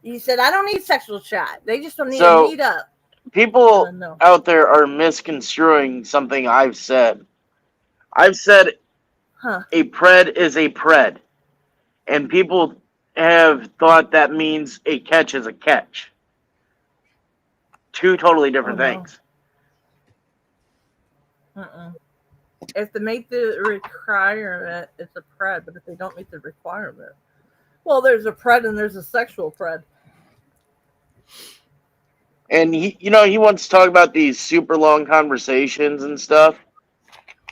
He said, I don't need sexual chat. They just don't need to meet up. People out there are misconstruing something I've said. I've said Huh. A pred is a pred, and people have thought that means a catch is a catch. Two totally Oh different no. things. If they meet the requirement, it's a pred. But if they don't meet the requirement, well, there's a pred and there's a sexual pred. And he wants to talk about these super long conversations and stuff.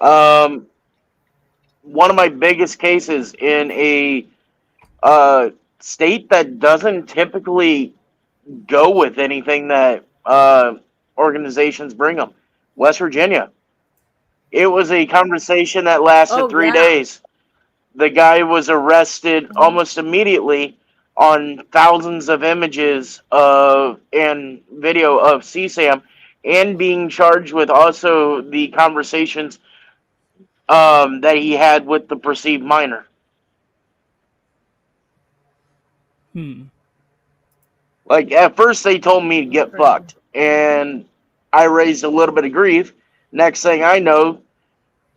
Um, One of my biggest cases in a state that doesn't typically go with anything that organizations bring them, West Virginia. It was a conversation that lasted Oh three yeah. days. The guy was arrested Mhm. almost immediately on thousands of images of and video of CSAM, and being charged with also the conversations that he had with the perceived minor. Hmm. Like, at first they told me to That's get crazy. fucked, and I raised a little bit of grief. Next thing I know,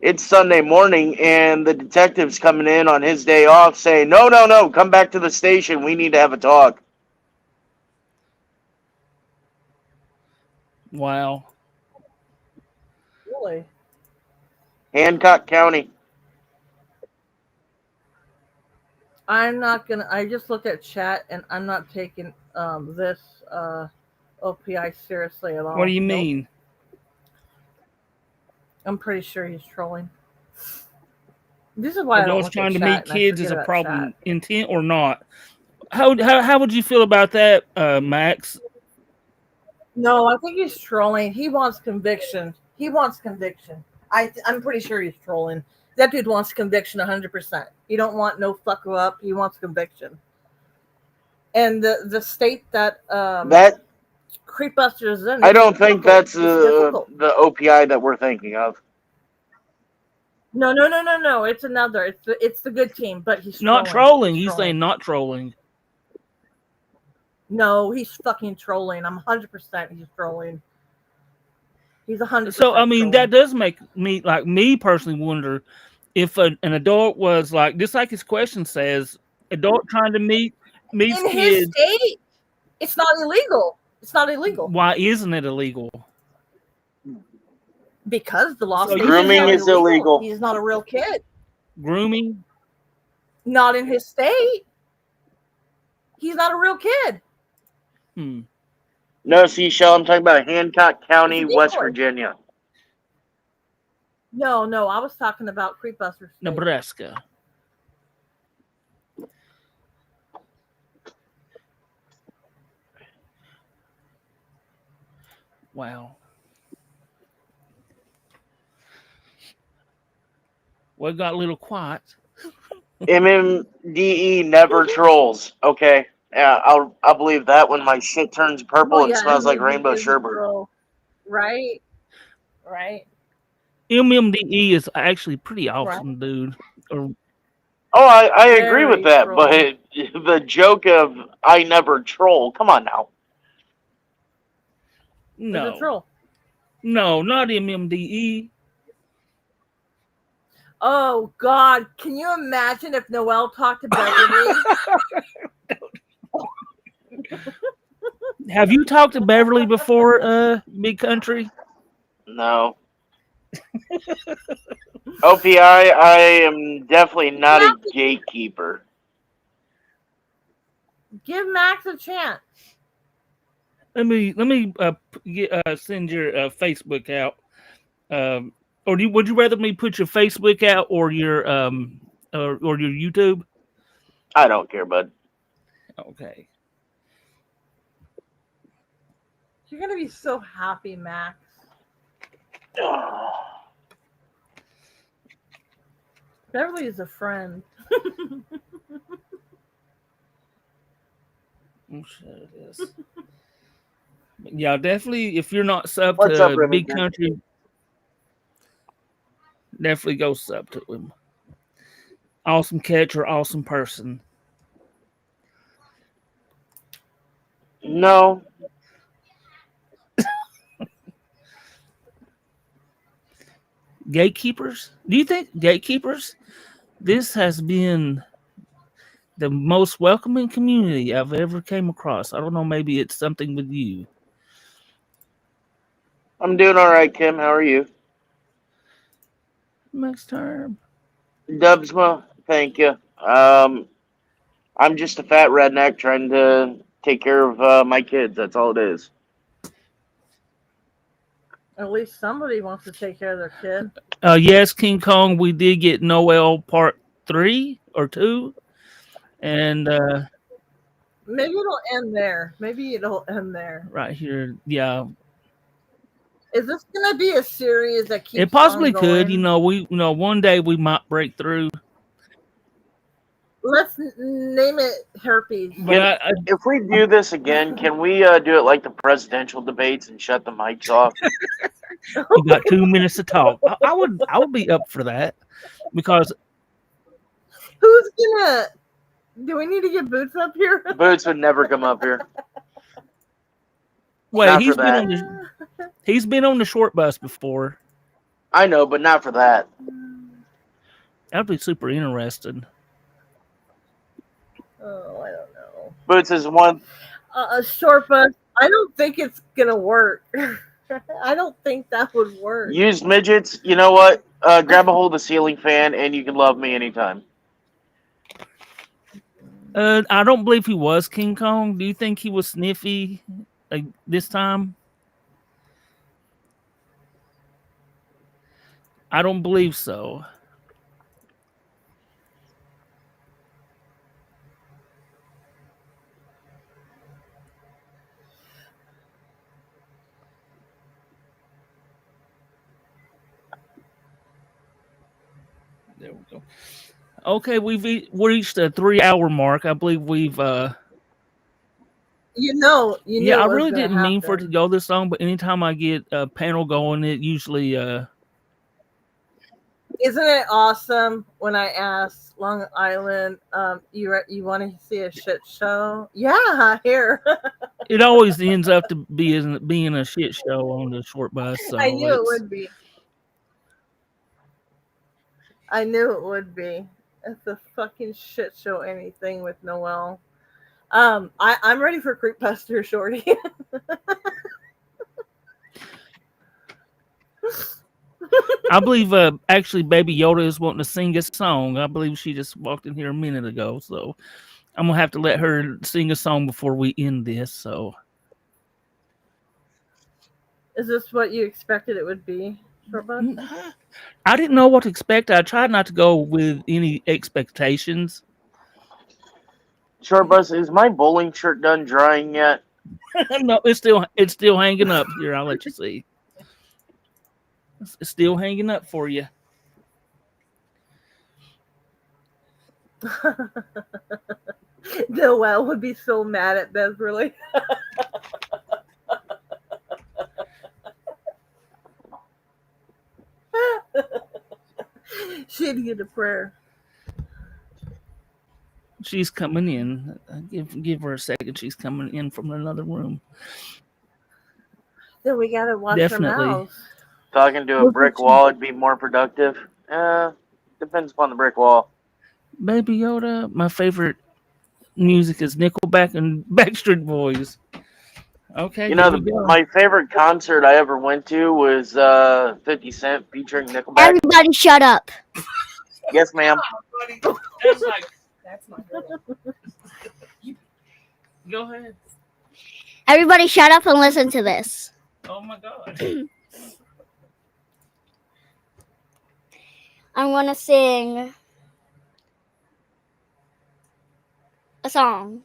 it's Sunday morning, and the detective's coming in on his day off saying, "No, no, no, come back to the station. We need to have a talk." Wow. Really? Hancock County. I'm not gonna. I just looked at chat, and I'm not taking this OPI seriously at What do all. you Nope. mean? I'm pretty sure he's trolling. This is why I don't Adults look at trying to chat, meet and I kids forget is a about chat. problem, intent or not. How would you feel about that, Max? No, I think he's trolling. He wants conviction. He wants conviction. I'm pretty sure he's trolling. That dude wants conviction 100%. He don't want no fuck up. He wants conviction. And the state that That Creepbuster is in, I it's don't think difficult. that's It's difficult. the OPI that we're thinking of. No, no, no, no, no. It's another. It's the good team, but he's Not trolling. trolling. He's He's trolling. saying not trolling. No, he's fucking trolling. I'm 100% he's trolling. He's So I 100% mean, that trolling. does make me personally wonder if an adult was like, just like his question says, adult trying to meets In his kids. state, it's not illegal. It's not illegal Why isn't it illegal? because the law So states you it's can Grooming not have is illegal. illegal. He's not a real kid. grooming. Not in his state. He's not a real kid. Hmm. No, Seashell, I'm talking about Hancock It's a County, West decoy. Virginia. No, no, I was talking about Creepbuster State. Nebraska. Wow. Well, it got a little quiet. MMDE never trolls. Okay, yeah, I'll believe that when my shit turns Well, purple and yeah, smells like MMD rainbow is a sherbet. troll. Right? Right? MMDE is actually pretty Right? awesome, dude. Or Oh, I agree with Very that, but trolling. the joke of I never troll. Come on now. Is a no, troll. no, not MMDE. Oh, God. Can you imagine if Noel talked to Beverly? Have you talked to Beverly before, Big Country? No. OPI, I am definitely not a gatekeeper. Give Max a chance. Let me send your Facebook out. Or would you rather me put your Facebook out or your or your YouTube? I don't care, bud. Okay. You're going to be so happy, Max. Beverly is a friend. I'm sure it is. Yeah, definitely. If you're not sub What's up, to Big Remington? Country, definitely go sub to him. Awesome catcher, awesome person. No. gatekeepers. Do you think gatekeepers? This has been the most welcoming community I've ever came across. I don't know, maybe it's something with you. I'm doing all right, Kim. How are you? Next term. Dubsma, thank you. I'm just a fat redneck trying to take care of my kids. That's all it is. At least somebody wants to take care of their kid. Yes, King Kong, we did get Noel part 3 or 2. And Maybe it'll end there. Maybe it'll end there. right here, yeah. Is this gonna be a series that keeps It possibly on could, going? one day we might break through. Let's name it herpes. But If we do this again, can we do it like the presidential debates and shut the mics off? you got 2 minutes to talk. I would be up for that because Who's gonna? Do we need to get Boots up here? Boots would never come up here. wait, Not he's for been that. he's been on the short bus before. I know, but not for that. That'd be super interesting. Oh, I don't know. Boots is one. A short bus. I don't think it's gonna work. I don't think that would work. Used midgets. You know what? Grab a hold of the ceiling fan, and you can love me anytime. I don't believe he was King Kong. Do you think he was sniffy like this time? I don't believe so. There we go. Okay, we've reached a 3-hour mark. I believe we've You know yeah, I it was really gonna didn't mean for it to happen. go this long, but anytime I get a panel going, it usually Isn't it awesome when I ask Long Island, you want to see a shit show? Yeah, here. it always ends up to being a shit show on the short bus. So I knew it would be. I knew it would be. It's a fucking shit show. Anything with Noel. I'm ready for Creepbuster, Shorty. I believe actually Baby Yoda is wanting to sing a song. I believe she just walked in here a minute ago, so I'm gonna have to let her sing a song before we end this. So Is this what you expected it would be? I didn't know what to expect. I tried not to go with any expectations. Short bus, is my bowling shirt done drying yet? No, it's still hanging up here. I'll let you see. It's still hanging up for you. Noel would be so mad at Beverly. She'd get a prayer. She's coming in. Give her a second. She's coming in from another room. Then we gotta watch Definitely. her mouth. Talking to a brick wall would be more productive. Depends upon the brick wall. Baby Yoda, my favorite music is Nickelback and Backstreet Boys. Okay, You know, my favorite concert I ever went to was 50 Cent featuring Nickelback. Everybody shut up. Yes, ma'am. That's my girl. Go ahead. Everybody shut up and listen to this. Oh my god. I'm gonna sing a song.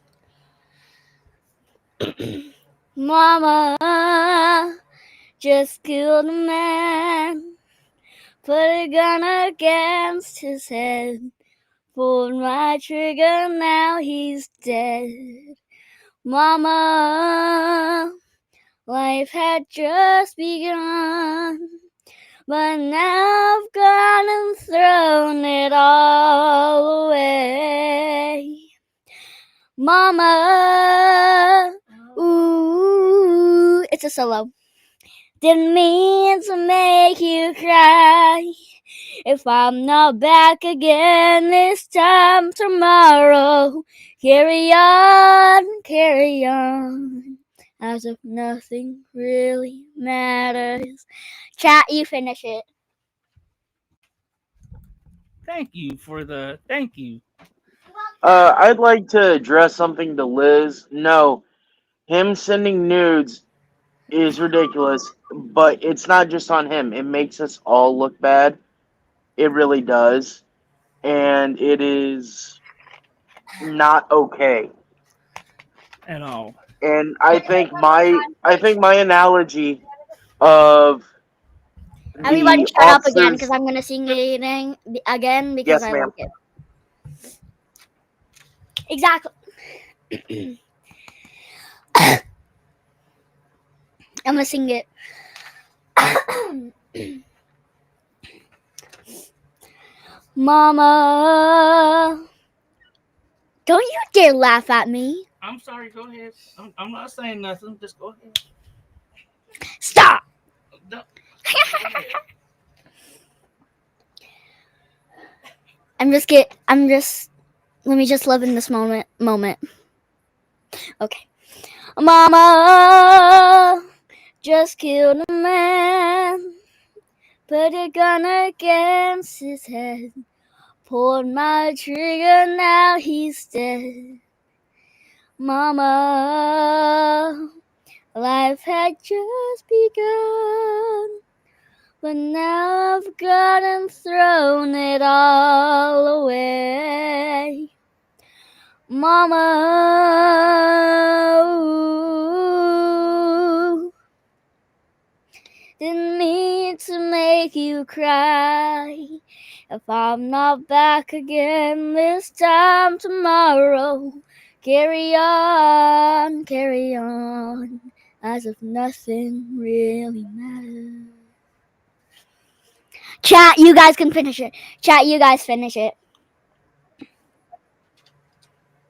Mama just killed a man, put a gun against his head, pulled my trigger, now he's dead. Mama, life had just begun, but now I've gone and thrown it all away. Mama, ooh, it's a solo. Didn't mean to make you cry. If I'm not back again this time tomorrow, carry on, as if nothing really matters. Chat, you finish it. Thank you for the thank you. I'd like to address something to Liz. No, him sending nudes is ridiculous, but it's not just on him. It makes us all look bad. It really does. And it is not okay. At all. And I think my analogy of Everybody the shut up again because officers. I'm gonna sing it again because Yes, I ma'am. like it. Exactly. I'm gonna sing it. Mama, don't you dare laugh at me. I'm sorry. Go ahead. I'm not saying nothing. Just go ahead. Stop. No. Let me just live in this moment. Okay. Mama just killed a man, put a gun against his head, pulled my trigger, now he's dead. Mama, life had just begun, but now I've gone and thrown it all away. Mama, ooh, didn't mean to make you cry. If I'm not back again this time tomorrow, carry on, as if nothing really matters. Chat, you guys can finish it. Chat, you guys finish it.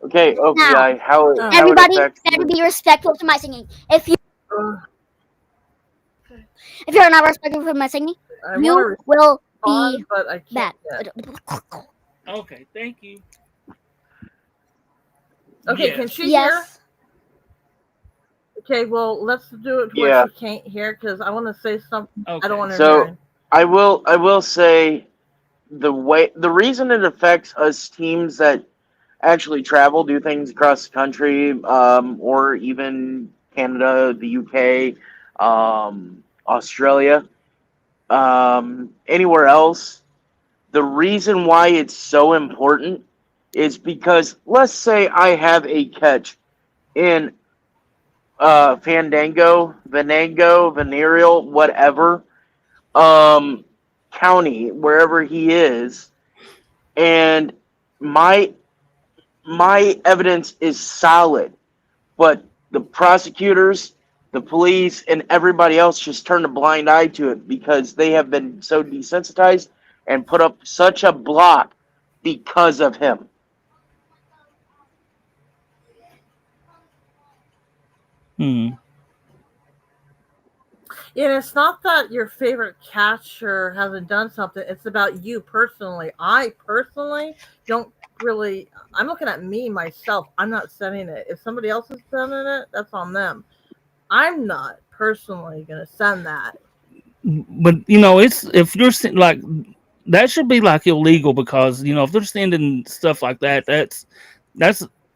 Okay, OPI, how it Everybody affects better you. be respectful to my singing. If Uh, you're not respectful to my singing, I you want to will respond, be but I bad. can't yet. Okay. Thank you. Okay, Yes. can she hear? Yes. Okay, well, let's do it where Yeah. she can't hear because I want to say something. I Okay. don't want her So hearing. I will say the reason it affects us teams that actually travel, do things across the country, or even Canada, the UK, Australia, anywhere else. The reason why it's so important is because let's say I have a catch in Fandango, Venango, Venereal, whatever um, county, wherever he is, and my my evidence is solid, but the prosecutors, the police, and everybody else just turn a blind eye to it because they have been so desensitized and put up such a block because of him. Hmm. And it's not that your favorite catcher hasn't done something. It's about you personally. I personally don't really. I'm looking at me myself. I'm not sending it. If somebody else is sending it, that's on them. I'm not personally going to send that. But it's if you're like that should be like illegal because if they're sending stuff like that, that's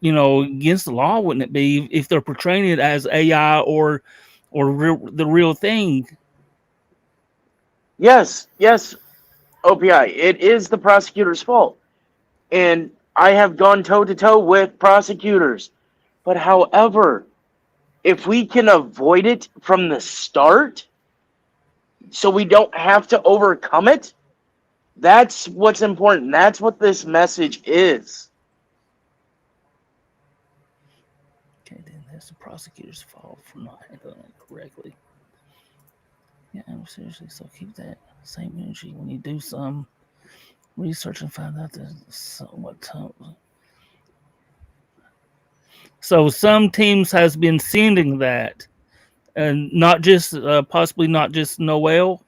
against the law, wouldn't it be? If they're portraying it as AI or the real thing. Yes, yes, OPI. It is the prosecutor's fault. And I have gone toe to toe with prosecutors. But however, if we can avoid it from the start so we don't have to overcome it, that's what's important. That's what this message is. Okay, then that's the prosecutor's fault for not handling it correctly. Yeah, seriously. So keep that same energy when you do some research and find out what time. So some teams has been sending that and not just possibly not just Noel.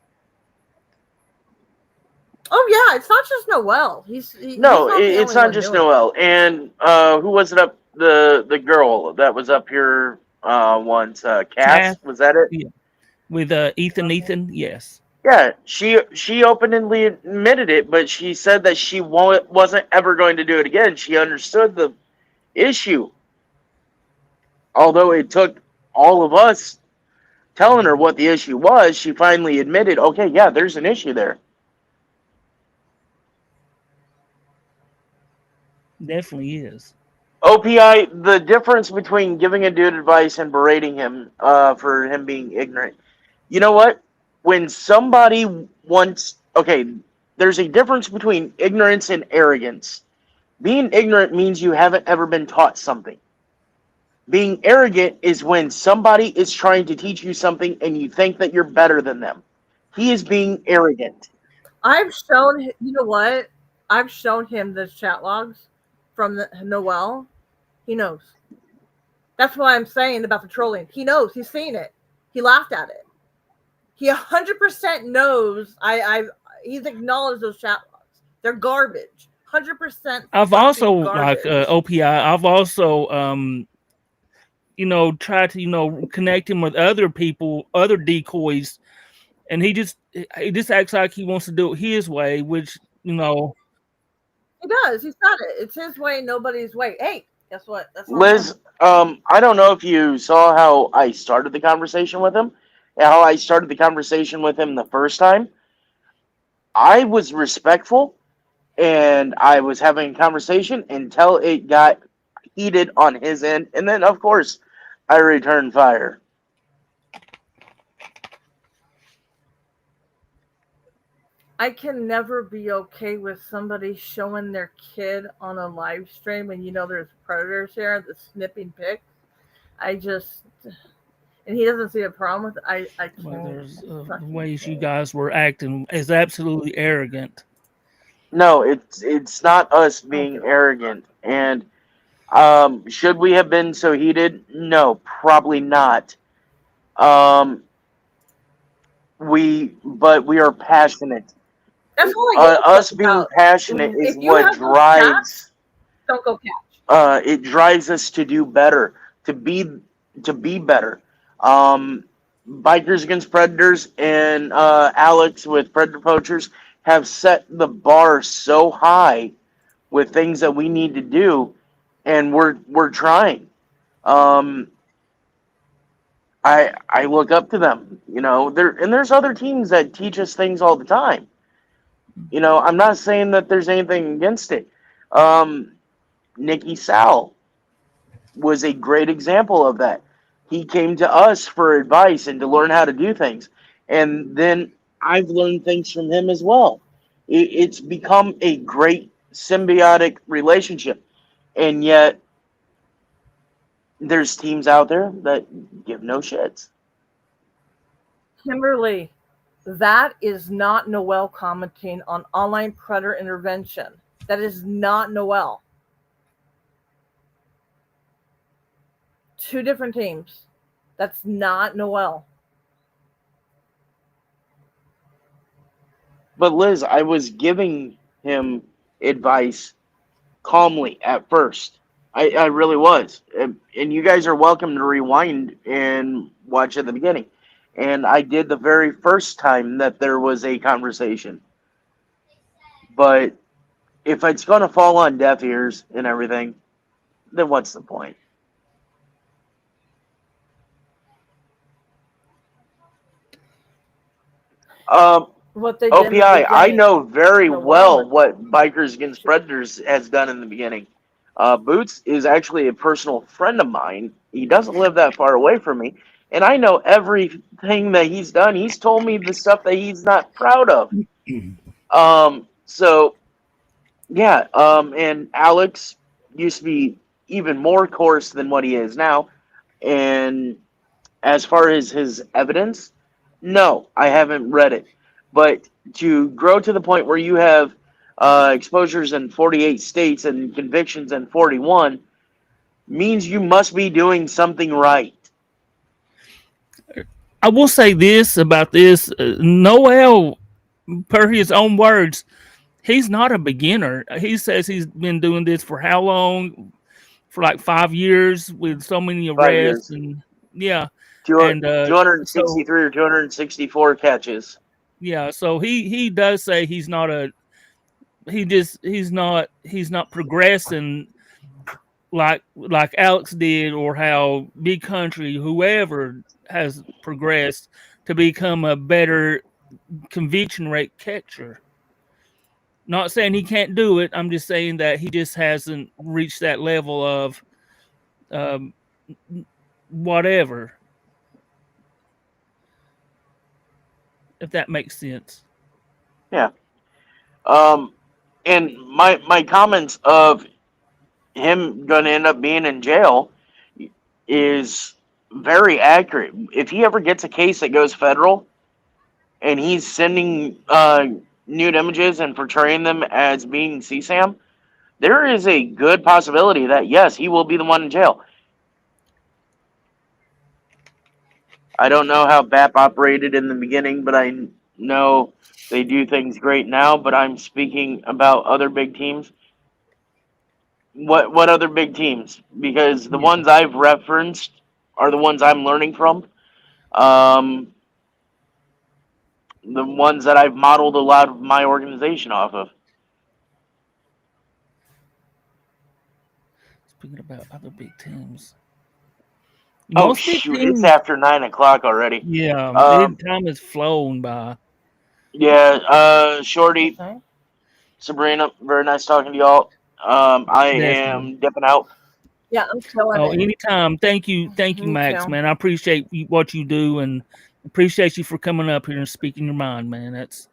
Oh yeah, it's not just Noel. He's No, not the it's only not one just doing it. Noel. And who was it up? The girl that was up here once. Cass, Cass, was that it? yeah, with Ethan. Yes, Yeah, she openly admitted it, but she said that she wasn't ever going to do it again. She understood the issue, although it took all of us telling her what the issue was. She finally admitted, okay, yeah, there's an issue there. definitely is. OPI, the difference between giving a dude advice and berating him for him being ignorant. You know what? When somebody wants, okay, there's a difference between ignorance and arrogance. Being ignorant means you haven't ever been taught something. Being arrogant is when somebody is trying to teach you something and you think that you're better than them. He is being arrogant. I've shown you know what? I've shown him the chat logs from Noel. He knows. That's what I'm saying about the trolling. He knows. He's seen it. He laughed at it. He 100% knows. He's acknowledged those chat logs. They're garbage. 100% I've also fucking like garbage. OPI. I've also try to connect him with other people, other decoys, and he just acts like he wants to do it his way, which He does. He's got it. It's his way, nobody's way. Hey, guess what? That's not Liz, normal. I don't know if you saw how I started the conversation with him, how I started the conversation with him the first time. I was respectful and I was having a conversation until it got heated on his end, and then of course I returned fire. I can never be okay with somebody showing their kid on a live stream and there's predators here, the snipping pics. I just and he doesn't see a problem with it. I well, can't. there's I fucking ways you can't. guys were acting is absolutely arrogant. No, it's not us I don't being give a fuck. arrogant. And should we have been so heated? No, probably not. Um, but we are passionate. That's all I give a fuck Us being about. passionate is If you what have those chats, drives don't go catch. it drives us to do better, to be better. Um, Bikers Against Predators and Alex with Predator Poachers have set the bar so high with things that we need to do, and we're trying. Um, I look up to them. There's other teams that teach us things all the time. I'm not saying that there's anything against it. Um, Nikki Sal was a great example of that. He came to us for advice and to learn how to do things. And then I've learned things from him as well. It's become a great symbiotic relationship. And yet, there's teams out there that give no shits. Kimberly, that is not Noel commenting on online predator intervention. That is not Noel. Two different teams. That's not Noel. But Liz, I was giving him advice calmly at first. I really was. And you guys are welcome to rewind and watch at the beginning. And I did the very first time that there was a conversation. But if it's going to fall on deaf ears and everything, then what's the point? Um, What they did in the OPI, I beginning, know very Noel well and what Bikers Against Predators has done in the beginning. Boots is actually a personal friend of mine. He doesn't live that far away from me, and I know everything that he's done. He's told me the stuff that he's not proud of. So yeah, and Alex used to be even more coarse than what he is now. And as far as his evidence, no, I haven't read it. But to grow to the point where you have exposures in 48 states and convictions in 41 means you must be doing something right. I will say this about this: Noel, per his own words, he's not a beginner. He says he's been doing this for how long? For like 5 years with so many 5 years. arrests and yeah, Two, and so 263 or 264 catches. yeah, so he does say he's not a he's not progressing like Alex did, or how Big Country, whoever has progressed to become a better conviction rate catcher. Not saying he can't do it. I'm just saying that he just hasn't reached that level of um, whatever, if that makes sense. Yeah. Um, and my comments of him going to end up being in jail is very accurate. If he ever gets a case that goes federal and he's sending nude images and portraying them as being CSAM, there is a good possibility that yes, he will be the one in jail. I don't know how BAP operated in the beginning, but I know they do things great now. But I'm speaking about other big teams. What other big teams? Because the Yeah. ones I've referenced are the ones I'm learning from. Um, the ones that I've modeled a lot of my organization off of. Speaking about other big teams, Oh most big shoot! It's teams, after 9 o'clock already. yeah, Um, time has flown by. yeah. Shorty, Okay. Sabrina, very nice talking to y'all. I Definitely. am dipping out. Yeah, I'm killing Oh, it. anytime. Thank you, Me Max, too. man. I appreciate what you do, and appreciate you for coming up here and speaking your mind, man. That's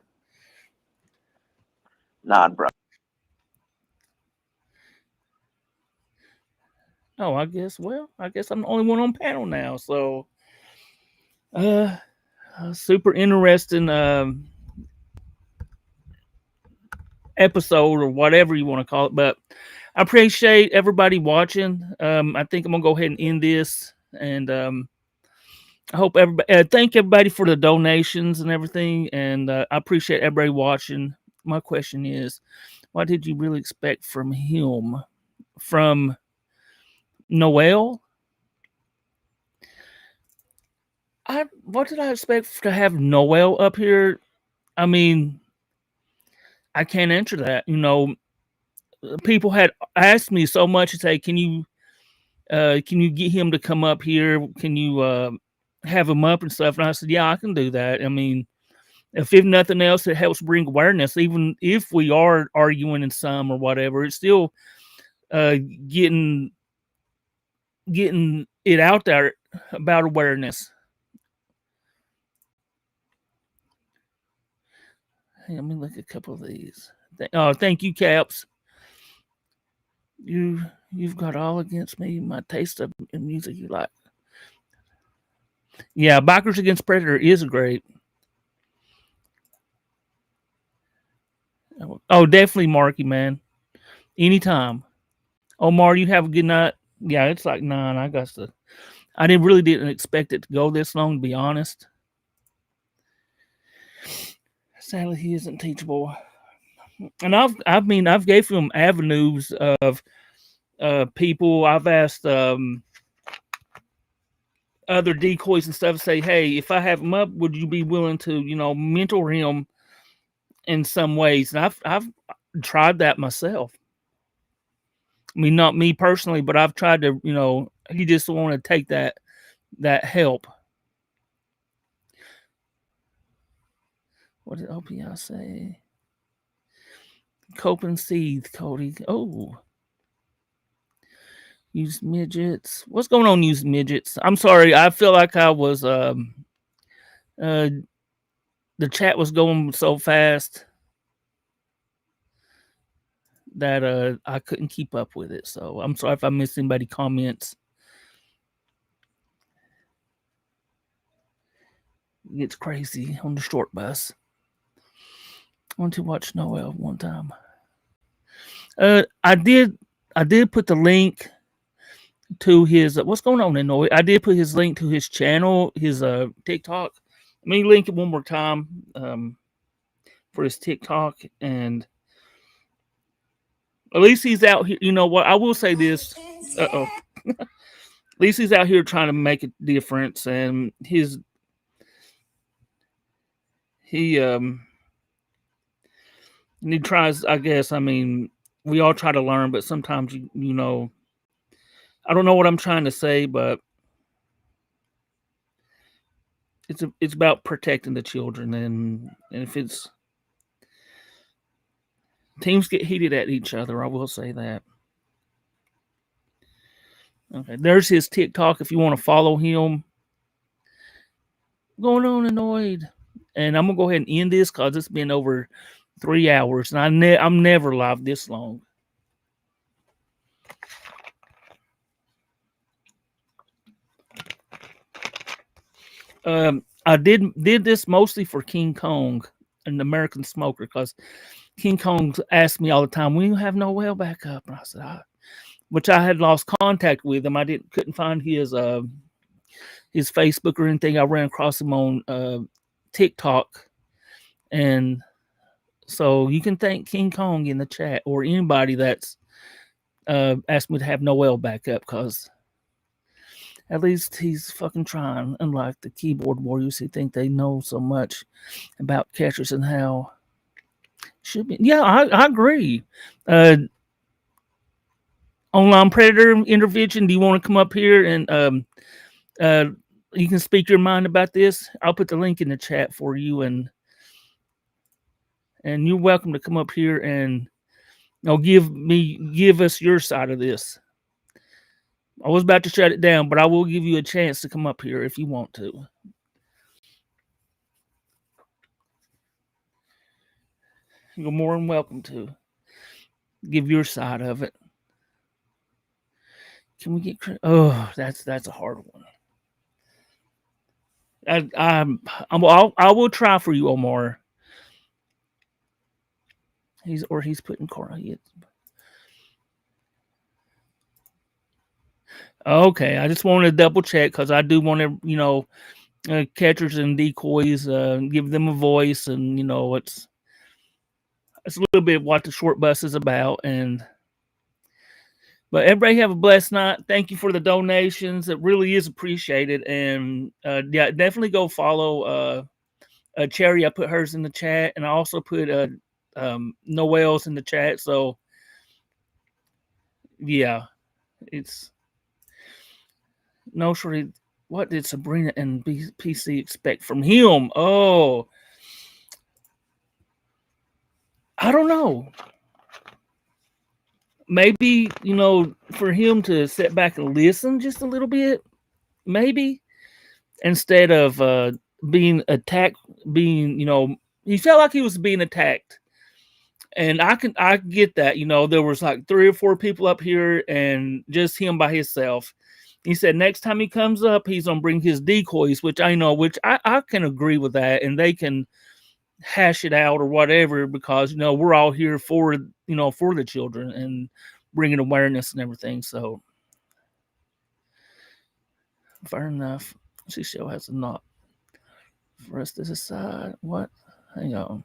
Nah, bro. oh, I guess. Well, I guess I'm the only one on panel now, so uh, super interesting episode or whatever you want to call it. But I appreciate everybody watching. I think I'm gonna go ahead and end this, and I hope everybody. Thank everybody for the donations and everything, and I appreciate everybody watching. My question is, what did you really expect from him? From Noel? What did I expect to have Noel up here? I mean, I can't answer that. People had asked me so much to say, can you get him to come up here? Can you have him up and stuff? And I said, yeah, I can do that. I mean, if nothing else, it helps bring awareness. Even if we are arguing in some or whatever, it's still uh, getting getting it out there about awareness. Hey, let me look at a couple of these. Oh, thank you, Caps. You've got all against me. My taste of music you like. Yeah, Bikers Against Predator is great. Oh, definitely, Marky, man. Anytime. Omar, you have a good night. Yeah, it's like 9. I got to. I didn't expect it to go this long, to be honest. Sadly, he isn't teachable. And I've gave him avenues of people. I've asked other decoys and stuff, say, hey, if I have him up, would you be willing to, mentor him in some ways? And I've tried that myself. I mean, not me personally, but I've tried to, he just want to take that help. What did OPI say? Cope and seethe, Cody. Oh, use midgets. What's going on, use midgets? I'm sorry. I feel like I was uh the chat was going so fast that I couldn't keep up with it. So I'm sorry if I missed anybody comments. It gets crazy on the short bus. I want to watch Noel one time. I did put the link to his what's going on in Noel? I did put his link to his channel, his TikTok. Let me link it one more time for his TikTok, and at least he's out here. You know what? I will say this. Uh-oh. At least he's out here trying to make a difference, and he tries. I guess. I mean, we all try to learn, but sometimes you know, I don't know what I'm trying to say, but it's about protecting the children, and if it's teams get heated at each other, I will say that. Okay, there's his TikTok if you want to follow him. Going on annoyed, and I'm gonna go ahead and end this because it's been over 3 hours, and I'm never live this long. I did this mostly for King Kong, an American smoker, because King Kong asked me all the time, "When you have Noel back up?" And I said, which I had lost contact with him. I couldn't find his Facebook or anything. I ran across him on TikTok, and so you can thank King Kong in the chat or anybody that's asked me to have Noel back up, because at least he's fucking trying. Unlike the keyboard warriors who think they know so much about catchers and how should be. Yeah, I agree. Online predator intervention. Do you want to come up here and you can speak your mind about this? I'll put the link in the chat for you, and you're welcome to come up here and give us your side of this. I was about to shut it down, but I will give you a chance to come up here if you want to. You're more than welcome to give your side of it. Can we get? Oh, that's a hard one. I will try for you, Omar. He's putting Cora. Okay, I just wanted to double check because I do want to, catchers and decoys, give them a voice, and it's a little bit what the short bus is about. But everybody have a blessed night. Thank you for the donations. It really is appreciated, and yeah, definitely go follow Cherry. I put hers in the chat, and I also put Noel's in the chat. So yeah, it's no shorty. What did Sabrina and PC expect from him? Oh, I don't know. Maybe, for him to sit back and listen just a little bit, maybe, instead of being attacked, he felt like he was being attacked. And I get that, there was like 3 or 4 people up here and just him by himself. He said next time he comes up, he's gonna bring his decoys, which I can agree with that, and they can hash it out or whatever, because we're all here for the children and bringing awareness and everything. So fair enough. She still has a knot for us to decide. What? Hang on.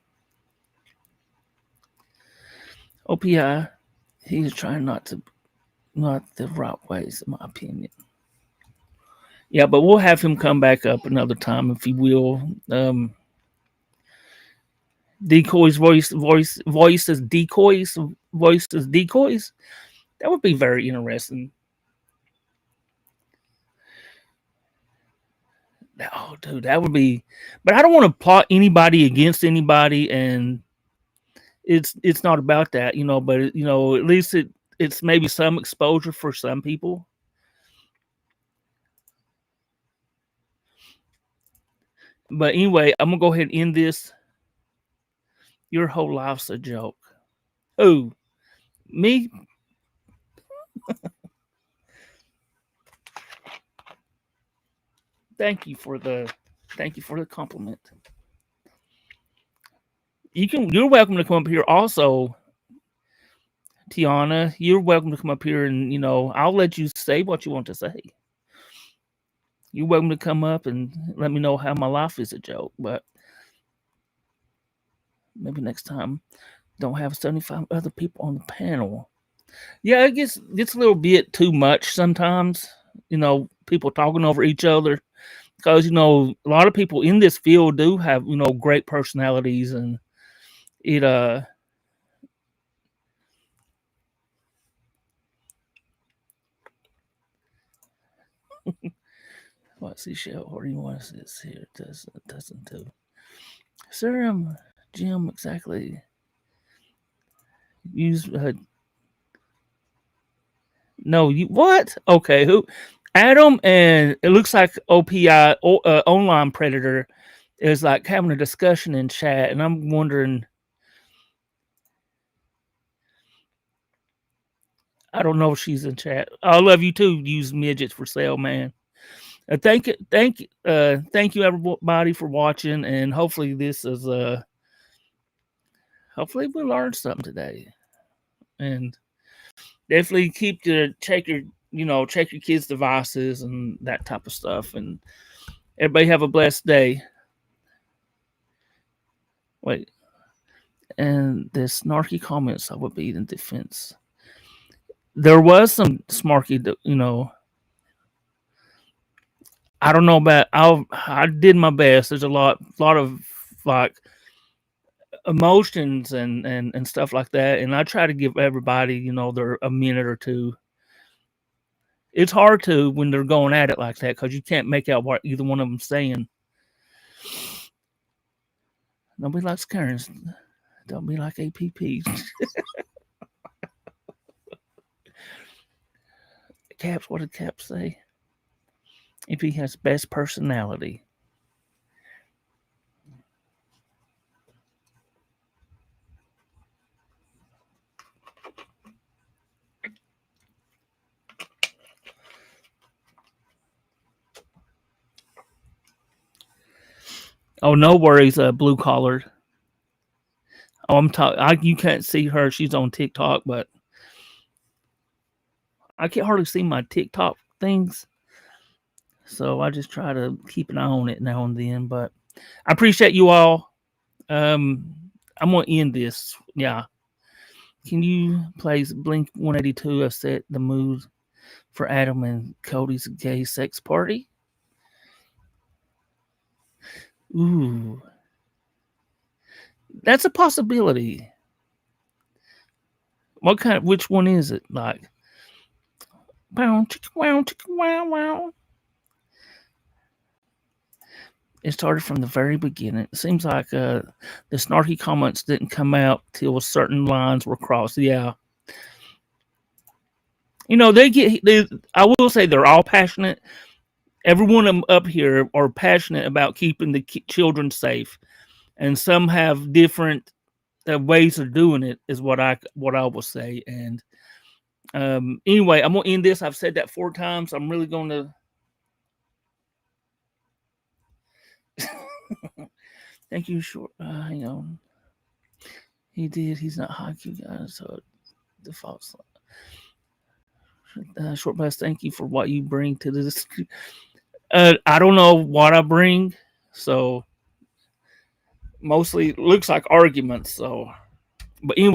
OPI, he's trying not the right ways, in my opinion. Yeah, but we'll have him come back up another time if he will. Decoys voice as decoys, voice as decoys. That would be very interesting. Oh, dude, that would be. But I don't want to plot anybody against anybody, and it's not about that, But at least it's maybe some exposure for some people. But anyway, I'm gonna go ahead and end this. Your whole life's a joke. Oh, me? Thank you for the compliment. You're welcome to come up here also, Tiana, you're welcome to come up here and I'll let you say what you want to say. You're welcome to come up and let me know how my life is a joke, but maybe next time don't have 75 other people on the panel. Yeah, it gets a little bit too much sometimes. People talking over each other because a lot of people in this field do have great personalities, and it what's this show? What do you want to this here? Doesn't do. Serum, Jim, exactly. Use no, you what? Okay, who? Adam, and it looks like OPI, online predator, is like having a discussion in chat, and I'm wondering. I don't know if she's in chat. I love you too. Use midgets for sale, man. Thank you everybody for watching, and hopefully this is hopefully we learned something today, and definitely check your kids' devices and that type of stuff, and everybody have a blessed day. Wait, and the snarky comments I would be in defense. There was some smarky, I don't know about. I did my best. There's a lot of like emotions and stuff like that, and I try to give everybody their a minute or two. It's hard to when they're going at it like that because you can't make out what either one of them saying. Nobody likes Karens. Don't be like APP. Caps, what did Caps say? If he has best personality. Oh, no worries, blue collared. Oh, I'm talking. You can't see her. She's on TikTok, but I can't hardly see my TikTok things. So I just try to keep an eye on it now and then. But I appreciate you all. I'm gonna end this. Yeah. Can you please Blink 182 set the mood for Adam and Cody's gay sex party? Ooh. That's a possibility. Which one is it? Like wow, wow, wow, wow. It started from the very beginning. It seems like the snarky comments didn't come out till certain lines were crossed. Yeah. I will say they're all passionate. Every one of them up here are passionate about keeping the children safe. And some have different ways of doing it is what I will say. And anyway, I'm going to end this. I've said that 4 times. I'm really going to thank you, short. Hang on. He did. He's not hockey guys, so it defaults. Short bus. Thank you for what you bring to this. I don't know what I bring, so mostly it looks like arguments. So, but anyway.